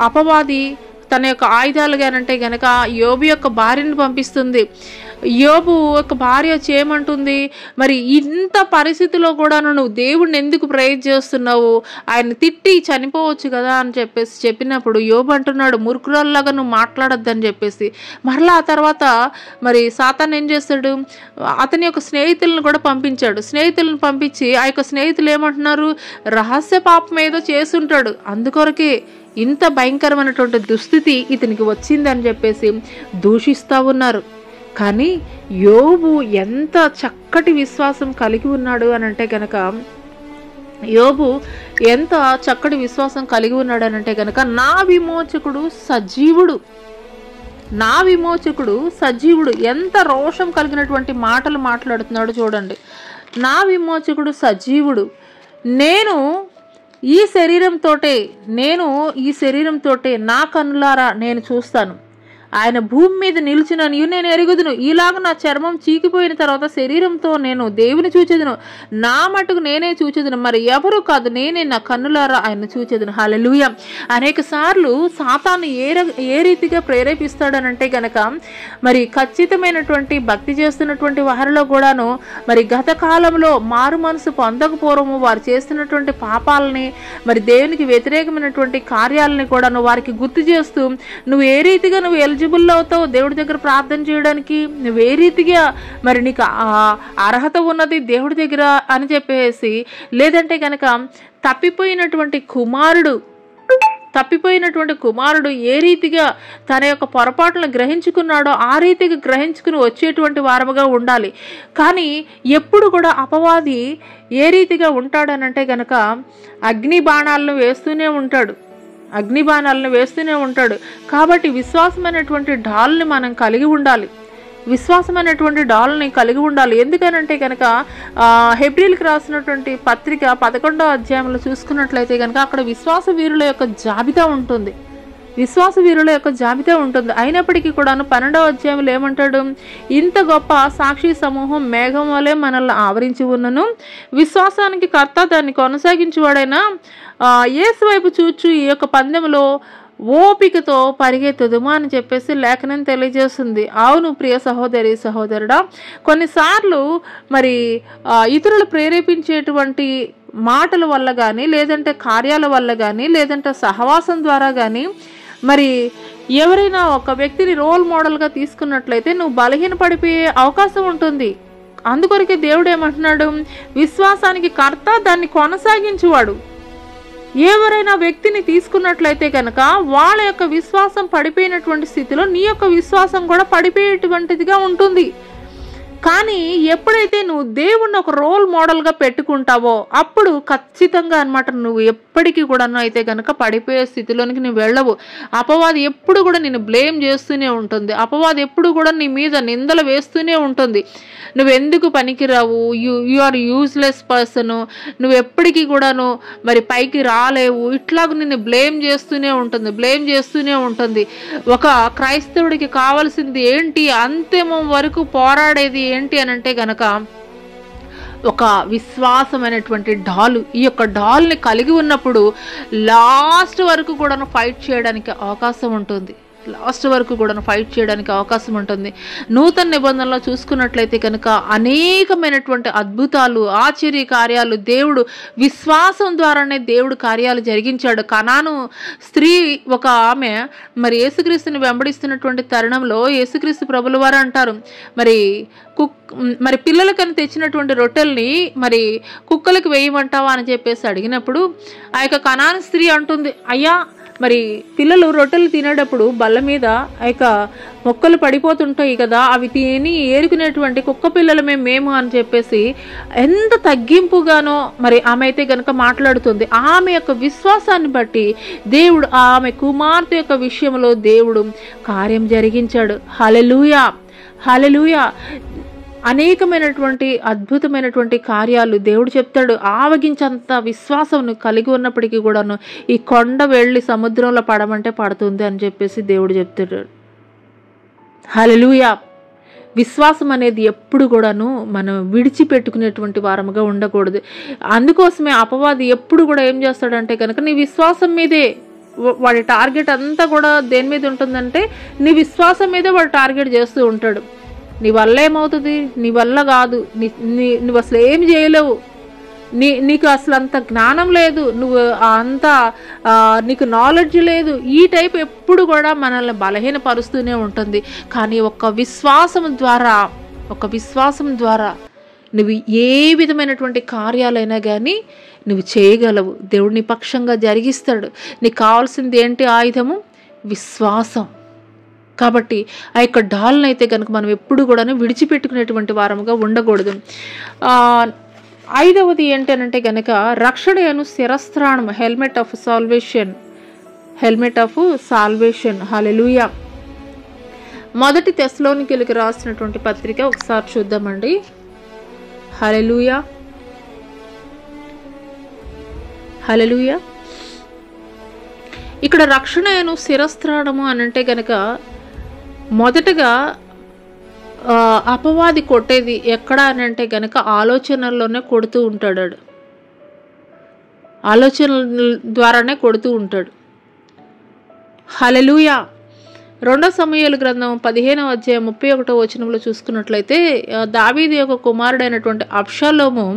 అపవాది? తన యొక్క ఆయుధాలుగానంటే గనక యోబు యొక్క భార్యను పంపిస్తుంది. యోబు యొక్క భార్య చేయమంటుంది, మరి ఇంత పరిస్థితిలో కూడా నువ్వు దేవుడిని ఎందుకు ప్రేయర్ చేస్తున్నావు, ఆయన తిట్టి చనిపోవచ్చు కదా అని చెప్పినప్పుడు యోబు అంటున్నాడు, మురుకురాల్లాగా నువ్వు మాట్లాడొద్దని చెప్పేసి. మరలా ఆ తర్వాత మరి సాతాను ఏం చేస్తాడు, అతని యొక్క స్నేహితులను కూడా పంపించాడు. స్నేహితులను పంపించి ఆ యొక్క స్నేహితులు ఏమంటున్నారు, రహస్య పాపం ఏదో చేసుంటాడు, అందుకొరకే ఇంత భయంకరమైనటువంటి దుస్థితి ఇతనికి వచ్చిందని చెప్పేసి దూషిస్తూ ఉన్నారు. కానీ యోబు ఎంత చక్కటి విశ్వాసం కలిగి ఉన్నాడు అని అంటే కనుక నా విమోచకుడు సజీవుడు ఎంత రోషం కలిగినటువంటి మాటలు మాట్లాడుతున్నాడు చూడండి. నా విమోచకుడు సజీవుడు, నేను ఈ శరీరంతోటే నా కన్నులారా నేను చూస్తాను, ఆయన భూమి మీద నిలిచిననియు నేను ఎరుగుదును. ఇలాగ నా చర్మం చీకిపోయిన తర్వాత శరీరంతో నేను దేవుని చూచెదను, నా మటుకు నేనే చూచెదను, మరి ఎవరు కాదు, నేనే నా కన్నులారా ఆయన చూచెదను. హల్లెలూయా. అనేక సార్లు సాతాను ఏ రీతిగా ప్రేరేపిస్తాడనంటే గనక మరి ఖచ్చితమైనటువంటి భక్తి చేస్తున్నటువంటి వారిలో కూడాను మరి గత కాలంలో మారు మనసు పొందకపోవడము, వారు చేస్తున్నటువంటి పాపాలని మరి దేవునికి వ్యతిరేకమైనటువంటి కార్యాలని కూడాను వారికి గుర్తు చేస్తూ, నువ్వు ఏ రీతిగా నువ్వు ఎలిజిబుల్ అవుతావు దేవుడి దగ్గర ప్రార్థన చేయడానికి, నువ్వు ఏ రీతిగా మరి నీకు అర్హత ఉన్నది దేవుడి దగ్గర అని చెప్పేసి, లేదంటే కనుక తప్పిపోయినటువంటి కుమారుడు ఏ రీతిగా తన యొక్క పొరపాట్లను గ్రహించుకున్నాడో ఆ రీతిగా గ్రహించుకుని వచ్చేటువంటి వారముగా ఉండాలి. కానీ ఎప్పుడు కూడా అపవాది ఏ రీతిగా ఉంటాడనంటే కనుక అగ్ని బాణాలను వేస్తూనే ఉంటాడు. కాబట్టి విశ్వాసమైనటువంటి డాల్ని మనం కలిగి ఉండాలి. ఎందుకనంటే కనుక హెబ్రీలకు రాసినటువంటి పత్రిక 11వ అధ్యాయంలో చూసుకున్నట్లయితే కనుక అక్కడ విశ్వాస వీరుల యొక్క జాబితా ఉంటుంది. అయినప్పటికీ కూడాను 12వ అధ్యాయంలో ఏమంటాడు, ఇంత గొప్ప సాక్షి సమూహం మేఘం వలె మనల్ని ఆవరించి ఉన్నను, విశ్వాసానికి కర్త దాన్ని కొనసాగించేవాడైనా యేసు వైపు చూచు ఈ యొక్క పందెంలో ఓపికతో పరిగెత్తుదుమా అని చెప్పేసి లేఖనం తెలియజేస్తుంది. అవును ప్రియ సహోదరుడా, కొన్నిసార్లు మరి ఇతరులు ప్రేరేపించేటువంటి మాటల వల్ల కానీ, లేదంటే కార్యాల వల్ల కానీ, లేదంటే సహవాసం ద్వారా కానీ మరి ఎవరైనా ఒక వ్యక్తిని రోల్ మోడల్గా తీసుకున్నట్లయితే నువ్వు బలహీన పడిపోయే అవకాశం ఉంటుంది. అందుకొరకే దేవుడు ఏమంటున్నాడు, విశ్వాసానికి కర్త దాన్ని కొనసాగించువాడు. ఎవరైనా వ్యక్తిని తీసుకున్నట్లయితే కనుక వాళ్ళ యొక్క విశ్వాసం పడిపోయినటువంటి స్థితిలో నీ యొక్క విశ్వాసం కూడా పడిపోయేటువంటిదిగా ఉంటుంది. కానీ ఎప్పుడైతే నువ్వు దేవుణ్ణి ఒక రోల్ మోడల్గా పెట్టుకుంటావో అప్పుడు ఖచ్చితంగా అన్నమాట నువ్వు ఎప్పటికీ కూడా అయితే కనుక పడిపోయే స్థితిలోనికి నువ్వు వెళ్ళవు. అపవాది ఎప్పుడు కూడా నిన్ను బ్లేమ్ చేస్తూనే ఉంటుంది. అపవాది ఎప్పుడు కూడా నీ మీద నిందలు వేస్తూనే ఉంటుంది. నువ్వెందుకు పనికిరావు, యు ఆర్ యూజ్లెస్ పర్సన్, నువ్వు ఎప్పటికీ కూడాను మరి పైకి రాలేవు, ఇట్లాగ నిన్ను బ్లేమ్ చేస్తూనే ఉంటుంది. ఒక క్రైస్తవుడికి కావాల్సింది ఏంటి, అంతిమం వరకు పోరాడేది ఏంటి అని అంటే గనక ఒక విశ్వాసమైనటువంటి డాలు. ఈ యొక్క డాల్ని కలిగి ఉన్నప్పుడు లాస్ట్ వరకు కూడా ఫైట్ చేయడానికి అవకాశం ఉంటుంది. నూతన నిబంధనలో చూసుకున్నట్లయితే కనుక అనేకమైనటువంటి అద్భుతాలు, ఆశ్చర్య కార్యాలు దేవుడు విశ్వాసం ద్వారానే దేవుడు కార్యాలు జరిగించాడు. కనాను స్త్రీ ఒక ఆమె మరి యేసుక్రీస్తుని వెంబడిస్తున్నటువంటి తరుణంలో యేసుక్రీస్తు ప్రభుల వారు అంటారు, మరి పిల్లలకని తెచ్చినటువంటి రొట్టెల్ని మరి కుక్కలకు వేయమంటావా అని చెప్పేసి అడిగినప్పుడు ఆ యొక్క కనాను స్త్రీ అంటుంది, అయ్యా మరి పిల్లలు రొట్టెలు తినేటప్పుడు బల్ల మీద ఆ యొక్క మొక్కలు పడిపోతుంటాయి కదా, అవి తిని ఏరుకునేటువంటి కుక్క పిల్లలమే మేము అని చెప్పేసి ఎంత తగ్గింపుగానో మరి ఆమె అయితే గనక మాట్లాడుతుంది. ఆమె యొక్క విశ్వాసాన్ని బట్టి దేవుడు ఆమె కుమార్తె యొక్క విషయంలో దేవుడు కార్యం జరిగించాడు. హల్లెలూయా, హల్లెలూయా. అనేకమైనటువంటి అద్భుతమైనటువంటి కార్యాలు దేవుడు చెప్తాడు. ఆవగించంత విశ్వాసం కలిగి ఉన్నప్పటికీ కూడాను ఈ కొండ వెళ్ళి సముద్రంలో పడమంటే పడుతుంది అని చెప్పేసి దేవుడు చెప్తాడు. హల్లెలూయా. విశ్వాసం అనేది ఎప్పుడు కూడాను మనం విడిచిపెట్టుకునేటువంటి వారముగా ఉండకూడదు. అందుకోసమే అపవాది ఎప్పుడు కూడా ఏం చేస్తాడంటే కనుక నీ విశ్వాసం మీదే వాడి టార్గెట్ అంతా కూడా దేని మీద ఉంటుందంటే నీ విశ్వాసం మీదే వాడు టార్గెట్ చేస్తూ ఉంటాడు. నీ వల్ల ఏమవుతుంది, నీ వల్ల కాదు, నువ్వు అసలు ఏం చేయలేవు, నీకు అసలు అంత జ్ఞానం లేదు, నువ్వు అంత నీకు నాలెడ్జ్ లేదు, ఈ టైప్ ఎప్పుడు కూడా మనల్ని బలహీనపరుస్తూనే ఉంటుంది. కానీ ఒక విశ్వాసం ద్వారా నువ్వు ఏ విధమైనటువంటి కార్యాలైనా కానీ నువ్వు చేయగలవు. దేవుడు నీ పక్షంగా జరిగిస్తాడు. నీకు కావాల్సింది ఏంటి ఆయుధము? విశ్వాసం. కాబట్టి ఆ యొక్క డాల్ని అయితే కనుక మనం ఎప్పుడు కూడా విడిచిపెట్టుకునేటువంటి వారముగా ఉండకూడదు. 5వది ఏంటనంటే కనుక రక్షణను శిరస్త్రాణం, హెల్మెట్ ఆఫ్ సాల్వేషన్. హల్లెలూయా. మొదటి తెస్సలోనికీయులకు రాసినటువంటి పత్రిక ఒకసారి చూద్దామండి. హల్లెలూయా, హల్లెలూయా. ఇక్కడ రక్షణను శిరస్త్రాణము అని అంటే కనుక మొదటగా అపవాది కొట్టేది ఎక్కడ అని అంటే కనుక ఆలోచనల్లోనే కొడుతూ ఉంటాడు. ఆలోచనల ద్వారానే కొడుతూ ఉంటాడు. హల్లెలూయా. 2 సమూయేలు గ్రంథం 15వ అధ్యాయం 31వ వచనంలో చూసుకున్నట్లయితే దావీదు యొక్క కుమారుడైనటువంటి అబ్షాలోము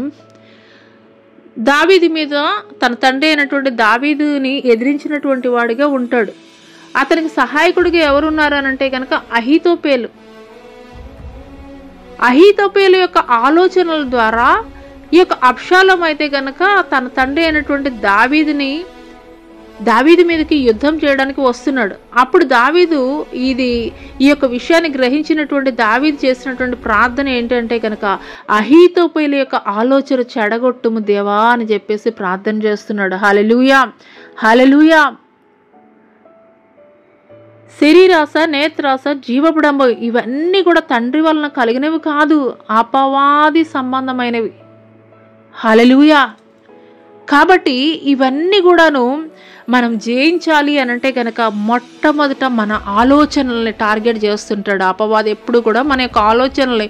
దావీదు మీద తన తండ్రి అయినటువంటి దావీదుని ఎదిరించినటువంటి వాడిగా ఉంటాడు. అతనికి సహాయకుడిగా ఎవరున్నారు అని అంటే కనుక అహీతోపేలు యొక్క ఆలోచనల ద్వారా ఈ యొక్క అబ్షాలోము అయితే కనుక తన తండ్రి అయినటువంటి దావీదు మీదకి యుద్ధం చేయడానికి వస్తున్నాడు. అప్పుడు దావీదు ఈ యొక్క విషయాన్ని గ్రహించినటువంటి దావీదు చేసినటువంటి ప్రార్థన ఏంటంటే కనుక అహీతోపేలు యొక్క ఆలోచన చెడగొట్టుము దేవా అని చెప్పేసి ప్రార్థన చేస్తున్నాడు. హల్లెలూయా, హల్లెలూయా. శరీరాశ, నేత్రాశ, జీవపుడంబం ఇవన్నీ కూడా తండ్రి వలన కలిగినవి కాదు, అపవాది సంబంధమైనవి. హల్లెలూయా. కాబట్టి ఇవన్నీ కూడాను మనం జయించాలి అని అంటే కనుక మొట్టమొదట మన ఆలోచనల్ని టార్గెట్ చేస్తుంటాడు అపవాది. ఎప్పుడు కూడా మన యొక్క ఆలోచనల్ని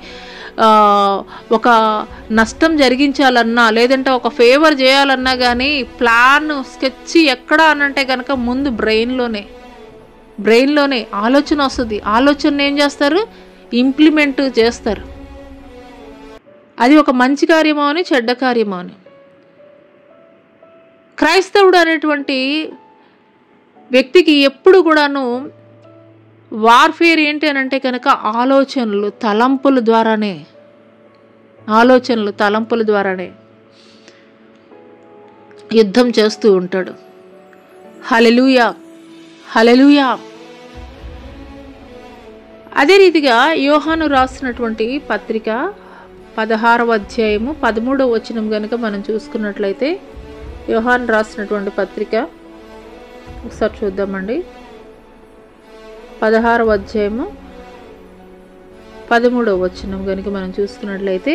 ఒక నష్టం జరిగించాలన్నా లేదంటే ఒక ఫేవర్ చేయాలన్నా కానీ ప్లాన్ స్కెచ్ ఎక్కడ అనంటే కనుక ముందు బ్రెయిన్లోనే ఆలోచన వస్తుంది. ఆలోచన ఏం చేస్తారు? ఇంప్లిమెంట్ చేస్తారు. అది ఒక మంచి కార్యమో అని చెడ్డ కార్యమో అని. క్రైస్తవుడు అనేటువంటి వ్యక్తికి ఎప్పుడు కూడాను వార్ఫేర్ ఏంటి అని అంటే కనుక తలంపుల ద్వారానే యుద్ధం చేస్తూ ఉంటాడు. హల్లెలూయా, హల్లెలూయా. అదే రీతిగా యోహాను రాసినటువంటి పత్రిక 16వ అధ్యాయము 13వ వచనం కనుక మనం చూసుకున్నట్లయితే యోహాను రాసినటువంటి పత్రిక ఒకసారి చూద్దామండి. 16వ అధ్యాయము 13వ వచనం కనుక మనం చూసుకున్నట్లయితే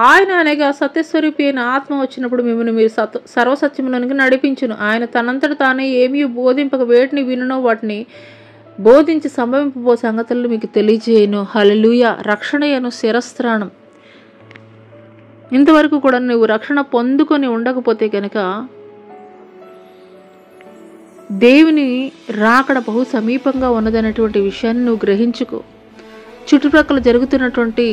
ఆయన అనగా సత్యస్వరూపి అయిన ఆత్మ వచ్చినప్పుడు మిమ్మల్ని మీరు సర్వసత్యములోనికి నడిపించును. ఆయన తనంతట తానే ఏమీ బోధింపక వేటిని వినునో వాటిని బోధించి సంభవింపబో సంగతులను మీకు తెలియజేయను. హల్లెలూయా. రక్షణయను శిరస్త్రాణం. ఇంతవరకు కూడా నువ్వు రక్షణ పొందుకొని ఉండకపోతే కనుక దేవుని రాకడ బహు సమీపంగా ఉన్నదనేటువంటి విషయాన్ని నువ్వు గ్రహించుకో. చుట్టుప్రక్కల జరుగుతున్నటువంటి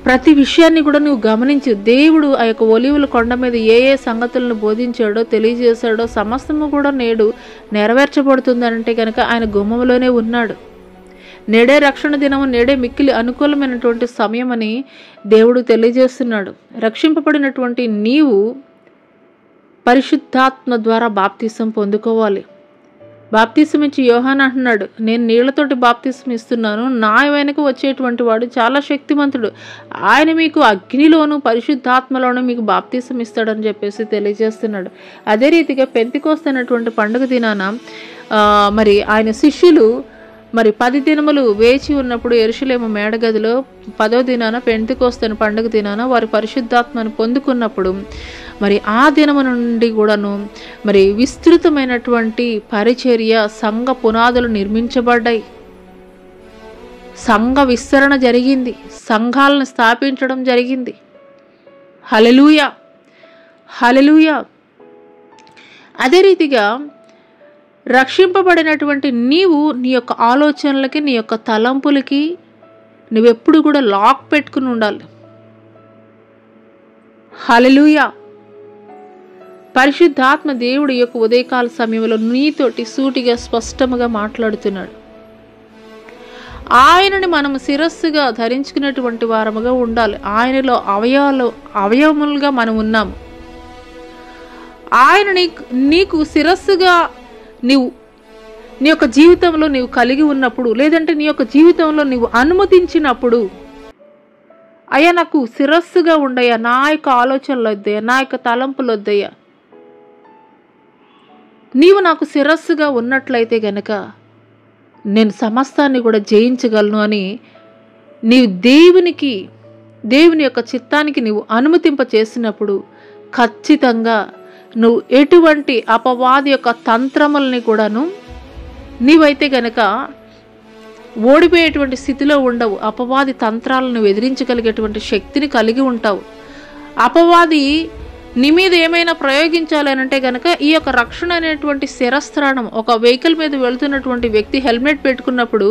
ప్రతి విషయాన్ని కూడా నువ్వు గమనించు. దేవుడు ఆ యొక్క ఒలీవల కొండ మీద ఏ ఏ సంగతులను బోధించాడో తెలియజేశాడో సమస్తము కూడా నేడు నెరవేర్చబడుతుందంటే కనుక ఆయన గుమ్మములోనే ఉన్నాడు. నేడే రక్షణ దినము, నేడే మిక్కిలి అనుకూలమైనటువంటి సమయం అని దేవుడు తెలియజేస్తున్నాడు. రక్షింపబడినటువంటి నీవు పరిశుద్ధాత్మ ద్వారా బాప్తిసం పొందుకోవాలి. బాప్తిసం ఇచ్చి యోహాను అంటున్నాడు, నేను నీళ్లతోటి బాప్తిసం ఇస్తున్నాను, నా వెనుక వచ్చేటువంటి వాడు చాలా శక్తిమంతుడు, ఆయన మీకు అగ్నిలోను పరిశుద్ధాత్మలోను మీకు బాప్తిసం ఇస్తాడని చెప్పేసి తెలియజేస్తున్నాడు. అదే రీతిగా పెంతెకోస్తు అనేటువంటి పండుగ దినాన మరి ఆయన శిష్యులు 10 దినములు వేచి ఉన్నప్పుడు యెరూషలేము మేడగదిలో 10వ దినాన పెంతెకోస్తు పండుగ దినాన వారి పరిశుద్ధాత్మను పొందుకున్నప్పుడు ఆ దినము నుండి కూడాను విస్తృతమైనటువంటి పరిచర్య, సంఘ పునాదులు నిర్మించబడ్డాయి, సంఘ విస్తరణ జరిగింది, సంఘాలను స్థాపించడం జరిగింది. హల్లెలూయా, హల్లెలూయా. అదే రీతిగా రక్షింపబడినటువంటి నీవు నీ యొక్క ఆలోచనలకి, నీ యొక్క తలంపులకి నువ్వెప్పుడు కూడా లాక్ పెట్టుకుని ఉండాలి. హల్లెలూయా. పరిశుద్ధాత్మ దేవుడు యొక్క ఉదయకాల సమయంలో నీతోటి సూటిగా స్పష్టముగా మాట్లాడుతున్నాడు. ఆయనని మనం శిరస్సుగా ధరించుకునేటువంటి వారముగా ఉండాలి. ఆయనలో అవయవములుగా మనం ఉన్నాము. ఆయన నీకు శిరస్సుగా నీవు నీ యొక్క జీవితంలో నీవు కలిగి ఉన్నప్పుడు, లేదంటే నీ యొక్క జీవితంలో నీవు అనుమతించినప్పుడు, అయ్యా నాకు శిరస్సుగా ఉండయ్యా, నా యొక్క ఆలోచనలు వద్దయ్యా, నా యొక్క తలంపులు వద్దయ్యా, నీవు నాకు శిరస్సుగా ఉన్నట్లయితే గనక నేను సమస్తాన్ని కూడా జయించగలను అని నీవు దేవుని యొక్క చిత్తానికి నీవు అనుమతింప చేసినప్పుడు ఖచ్చితంగా నువ్వు ఎటువంటి అపవాది యొక్క తంత్రములని కూడాను నీవైతే గనక ఓడిపోయేటువంటి స్థితిలో ఉండవు. అపవాది తంత్రాలను ఎదిరించగలిగేటువంటి శక్తిని కలిగి ఉంటావు. అపవాది నీ మీద ఏమైనా ప్రయోగించాలి అంటే కనుక ఈ యొక్క రక్షణ అనేటువంటి శిరస్త్రాణం, ఒక వెహికల్ మీద వెళ్తున్నటువంటి వ్యక్తి హెల్మెట్ పెట్టుకున్నప్పుడు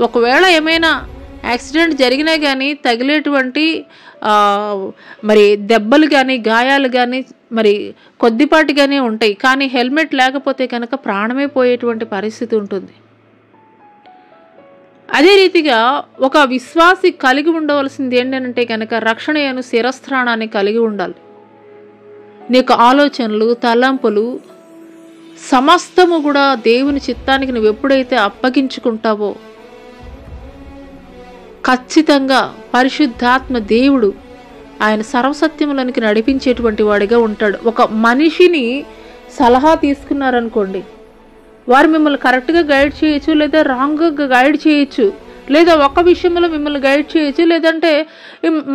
ఒకవేళ ఏమైనా యాక్సిడెంట్ జరిగినా కానీ తగిలేటువంటి దెబ్బలు కానీ గాయాలు కానీ కొద్దిపాటిగానే ఉంటాయి. కానీ హెల్మెట్ లేకపోతే కనుక ప్రాణమే పోయేటువంటి పరిస్థితి ఉంటుంది. అదే రీతిగా ఒక విశ్వాసి కలిగి ఉండవలసింది ఏంటంటే కనుక రక్షణ అను శిరస్త్రాణాన్ని కలిగి ఉండాలి. నీకు ఆలోచనలు, తలంపులు సమస్తము కూడా దేవుని చిత్తానికి నువ్వు ఎప్పుడైతే అప్పగించుకుంటావో ఖచ్చితంగా పరిశుద్ధాత్మ దేవుడు ఆయన సర్వసత్యములోనికి నడిపించేటువంటి వాడిగా ఉంటాడు. ఒక మనిషిని సలహా తీసుకున్నారనుకోండి, వారు మిమ్మల్ని కరెక్ట్గా గైడ్ చేయొచ్చు, లేదా రాంగ్గా గైడ్ చేయొచ్చు, లేదా ఒక విషయంలో మిమ్మల్ని గైడ్ చేయొచ్చు, లేదంటే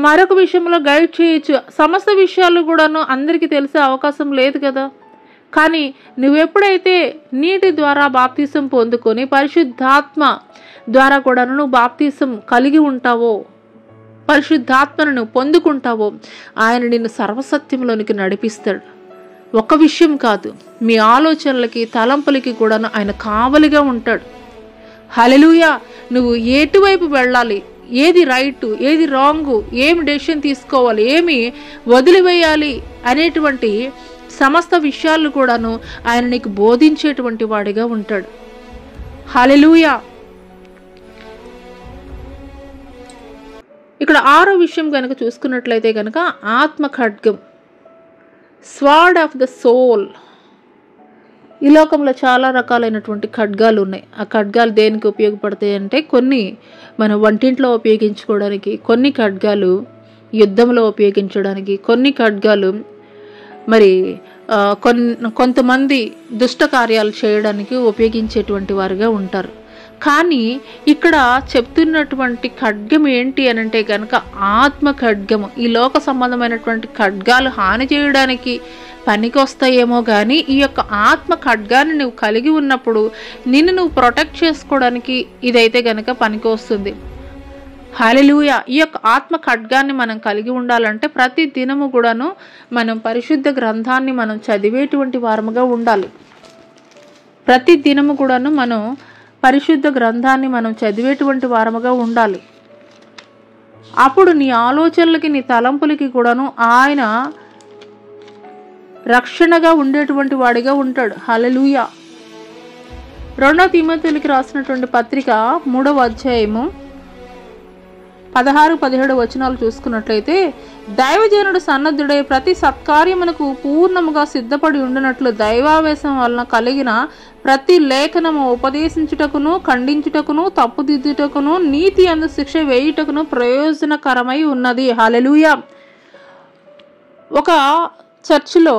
మరొక విషయంలో గైడ్ చేయొచ్చు. సమస్త విషయాలు కూడాను అందరికీ తెలిసే అవకాశం లేదు కదా. కానీ నువ్వెప్పుడైతే నీటి ద్వారా బాప్తిసం పొందుకొని పరిశుద్ధాత్మ ద్వారా కూడా నువ్వు బాప్తిసం కలిగి ఉంటావో, పరిశుద్ధాత్మను నువ్వు పొందుకుంటావో, ఆయన నిన్ను సర్వసత్యంలోనికి నడిపిస్తాడు. ఒక విషయం కాదు, మీ ఆలోచనలకి తలంపులకి కూడా ఆయన కావలిగా ఉంటాడు. హల్లెలూయా. నువ్వు ఎటువైపు వెళ్ళాలి, ఏది రైట్, ఏది రాంగు, ఏమి డెసిషన్ తీసుకోవాలి, ఏమి వదిలివేయాలి అనేటువంటి సమస్త విషయాలు కూడాను ఆయన నీకు బోధించేటువంటి వాడిగా ఉంటాడు. హల్లెలూయా. ఇక్కడ 6వ విషయం కనుక చూసుకున్నట్లయితే కనుక ఆత్మ ఖడ్గం, స్వార్డ్ ఆఫ్ ద సోల్. ఈ లోకంలో చాలా రకాలైనటువంటి ఖడ్గాలు ఉన్నాయి. ఆ ఖడ్గాలు దేనికి ఉపయోగపడతాయి అంటే కొన్ని మన వంటింట్లో ఉపయోగించుకోవడానికి, కొన్ని ఖడ్గాలు యుద్ధంలో ఉపయోగించడానికి, కొన్ని ఖడ్గాలు కొంతమంది దుష్ట కార్యాలు చేయడానికి ఉపయోగించేటువంటి వారుగా ఉంటారు. కానీ ఇక్కడ చెప్తున్నటువంటి ఖడ్గం ఏంటి అని అంటే కనుక ఆత్మ ఖడ్గము. ఈ లోక సంబంధమైనటువంటి ఖడ్గాలు హాని చేయడానికి పనికి వస్తాయేమో కానీ ఈ యొక్క ఆత్మ ఖడ్గాన్ని నువ్వు కలిగి ఉన్నప్పుడు నిన్ను నువ్వు ప్రొటెక్ట్ చేసుకోవడానికి ఇదైతే కనుక పనికి వస్తుంది. హల్లెలూయా. ఈ యొక్క ఆత్మ ఖడ్గాన్ని మనం కలిగి ఉండాలంటే ప్రతి దినము కూడాను మనం పరిశుద్ధ గ్రంథాన్ని మనం చదివేటువంటి వారముగా ఉండాలి. ప్రతి దినము కూడాను మనం పరిశుద్ధ గ్రంథాన్ని మనం చదివేటువంటి వారముగా ఉండాలి. అప్పుడు నీ ఆలోచనలకి నీ తలంపులకి కూడాను ఆయన రక్షణగా ఉండేటువంటి వాడిగా ఉంటాడు. హల్లెలూయా. 2 తిమోతికి రాసినటువంటి పత్రిక 3వ అధ్యాయము 16-17 వచనాలు చూసుకున్నట్లయితే, దైవజనుడు సన్నద్ధుడై ప్రతి సత్కార్యమునకు పూర్ణముగా సిద్ధపడి ఉండినట్లు దైవావేశం వలన కలిగిన ప్రతి లేఖనము ఉపదేశించుటకును, ఖండించుటకును, తప్పుదిద్దుటకును, నీతి అందు శిక్ష వేయుటకును ప్రయోజనకరమై ఉన్నది. హల్లెలూయా. ఒక చర్చిలో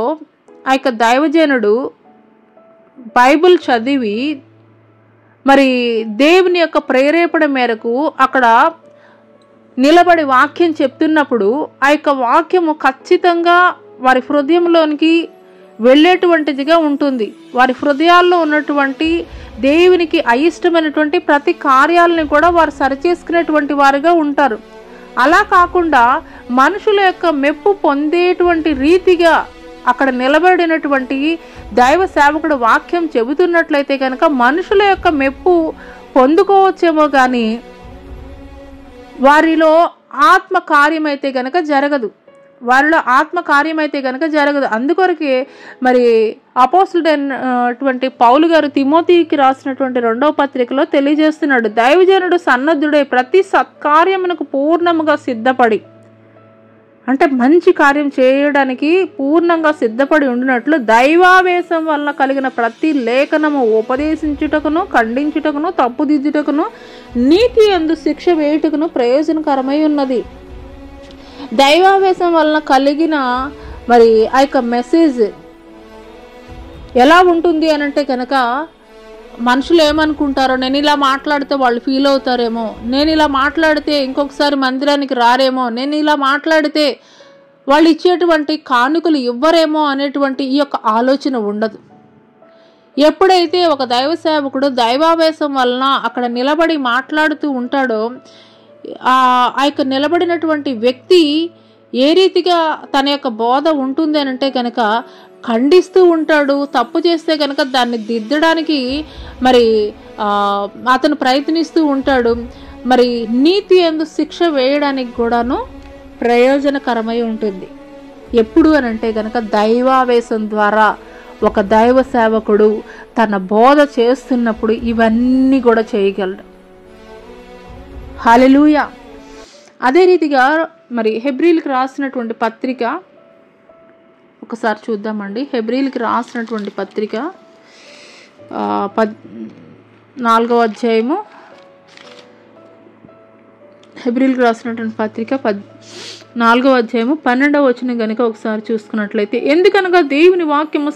ఆ యొక్క దైవజనుడు బైబిల్ చదివి మరి దేవుని యొక్క ప్రేరేపణ మేరకు అక్కడ నిలబడి వాక్యం చెప్తున్నప్పుడు ఆ యొక్క వాక్యము ఖచ్చితంగా వారి హృదయంలోనికి వెళ్ళేటువంటిదిగా ఉంటుంది. వారి హృదయాల్లో ఉన్నటువంటి దేవునికి అయిష్టమైనటువంటి ప్రతి కార్యాలని కూడా వారు సరిచేసుకునేటువంటి వారుగా ఉంటారు. అలా కాకుండా మనుషుల యొక్క మెప్పు పొందేటువంటి రీతిగా అక్కడ నిలబడినటువంటి దైవ సేవకుడు వాక్యం చెబుతున్నట్లయితే కనుక మనుషుల యొక్క మెప్పు పొందుకోవచ్చేమో కానీ వారిలో ఆత్మ కార్యమైతే గనక జరగదు. అందుకొరకే మరి అపోస్తలుడైనటువంటి పౌలు గారు తిమోతికి రాసినటువంటి 2వ పత్రికలో తెలియజేస్తున్నాడు, దైవజనుడు సన్నద్ధుడై ప్రతి సత్కార్యమునకు పూర్ణముగా సిద్ధపడి, అంటే మంచి కార్యం చేయడానికి పూర్ణంగా సిద్ధపడి ఉండినట్లు దైవావేశం వలన కలిగిన ప్రతి లేఖనము ఉపదేశించుటకును, ఖండించుటకును, తప్పుదిద్దుటకును, నీతి యందు శిక్ష వేయుటకును ప్రయోజనకరమై ఉన్నది. దైవావేశం వలన కలిగిన మరి ఆ యొక్క మెసేజ్ ఎలా ఉంటుంది అని అంటే కనుక మనుషులు ఏమనుకుంటారో, నేను ఇలా మాట్లాడితే వాళ్ళు ఫీల్ అవుతారేమో, నేను ఇలా మాట్లాడితే ఇంకొకసారి మందిరానికి రారేమో, నేను ఇలా మాట్లాడితే వాళ్ళు ఇచ్చేటువంటి కానుకలు ఇవ్వరేమో అనేటువంటి ఈ యొక్క ఆలోచన ఉండదు. ఎప్పుడైతే ఒక దైవ సేవకుడు దైవావేశం వలన అక్కడ నిలబడి మాట్లాడుతూ ఉంటాడో ఆ యొక్క నిలబడినటువంటి వ్యక్తి ఏ రీతిగా తన యొక్క బోధ ఉంటుంది అని అంటే కనుక ఖండిస్తూ ఉంటాడు. తప్పు చేస్తే కనుక దాన్ని దిద్దడానికి మరి అతను ప్రయత్నిస్తూ ఉంటాడు. మరి నీతి యందు శిక్ష వేయడానికి కూడాను ప్రయోజనకరమై ఉంటుంది. ఎప్పుడు అని అంటే కనుక దైవావేశం ద్వారా ఒక దైవ సేవకుడు తన బోధ చేస్తున్నప్పుడు ఇవన్నీ కూడా చేయగలడు. హల్లెలూయా. అదే రీతిగా మరి హెబ్రీలకు రాసినటువంటి పత్రిక ఒకసారి చూద్దామండి. హెబ్రీలకు రాసినటువంటి పత్రిక 4వ అధ్యాయము, హెబ్రీలకు రాసినటువంటి పత్రిక 4వ అధ్యాయము 12వ వచనం కనుక ఒకసారి చూసుకున్నట్లయితే, ఎందుకనగా దేవుని వాక్యము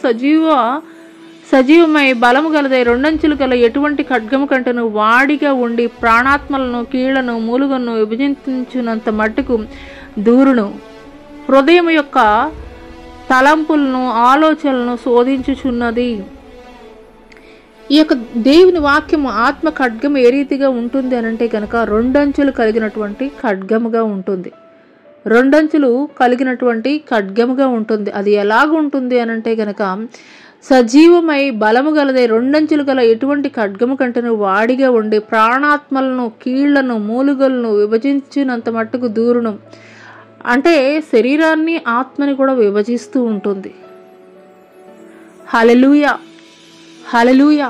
సజీవమై బలము గలదై రెండంచులు గల ఎటువంటి ఖడ్గము కంటను వాడిగా ఉండి ప్రాణాత్మలను, కీళ్లను, మూలుగను విభజించునంత మట్టుకు దూరును, హృదయం యొక్క తలంపులను, ఆలోచనలను శోధించుచున్నది. ఈ యొక్క దేవుని వాక్యము ఆత్మ ఖడ్గము ఏ రీతిగా ఉంటుంది అని అంటే కనుక 2 అంచులు కలిగినటువంటి ఖడ్గముగా ఉంటుంది. 2 అంచులు కలిగినటువంటి ఖడ్గముగా ఉంటుంది. అది ఎలాగ ఉంటుంది అని అంటే కనుక సజీవమై బలము గలదే 2 అంచులు గల ఎటువంటి ఖడ్గము కంటను వాడిగా ఉండి ప్రాణాత్మలను, కీళ్లను, మూలుగలను విభజించినంత మట్టుకు దూరును. అంటే శరీరాన్ని, ఆత్మని కూడా విభజిస్తూ ఉంటుంది. హల్లెలూయా, హల్లెలూయా.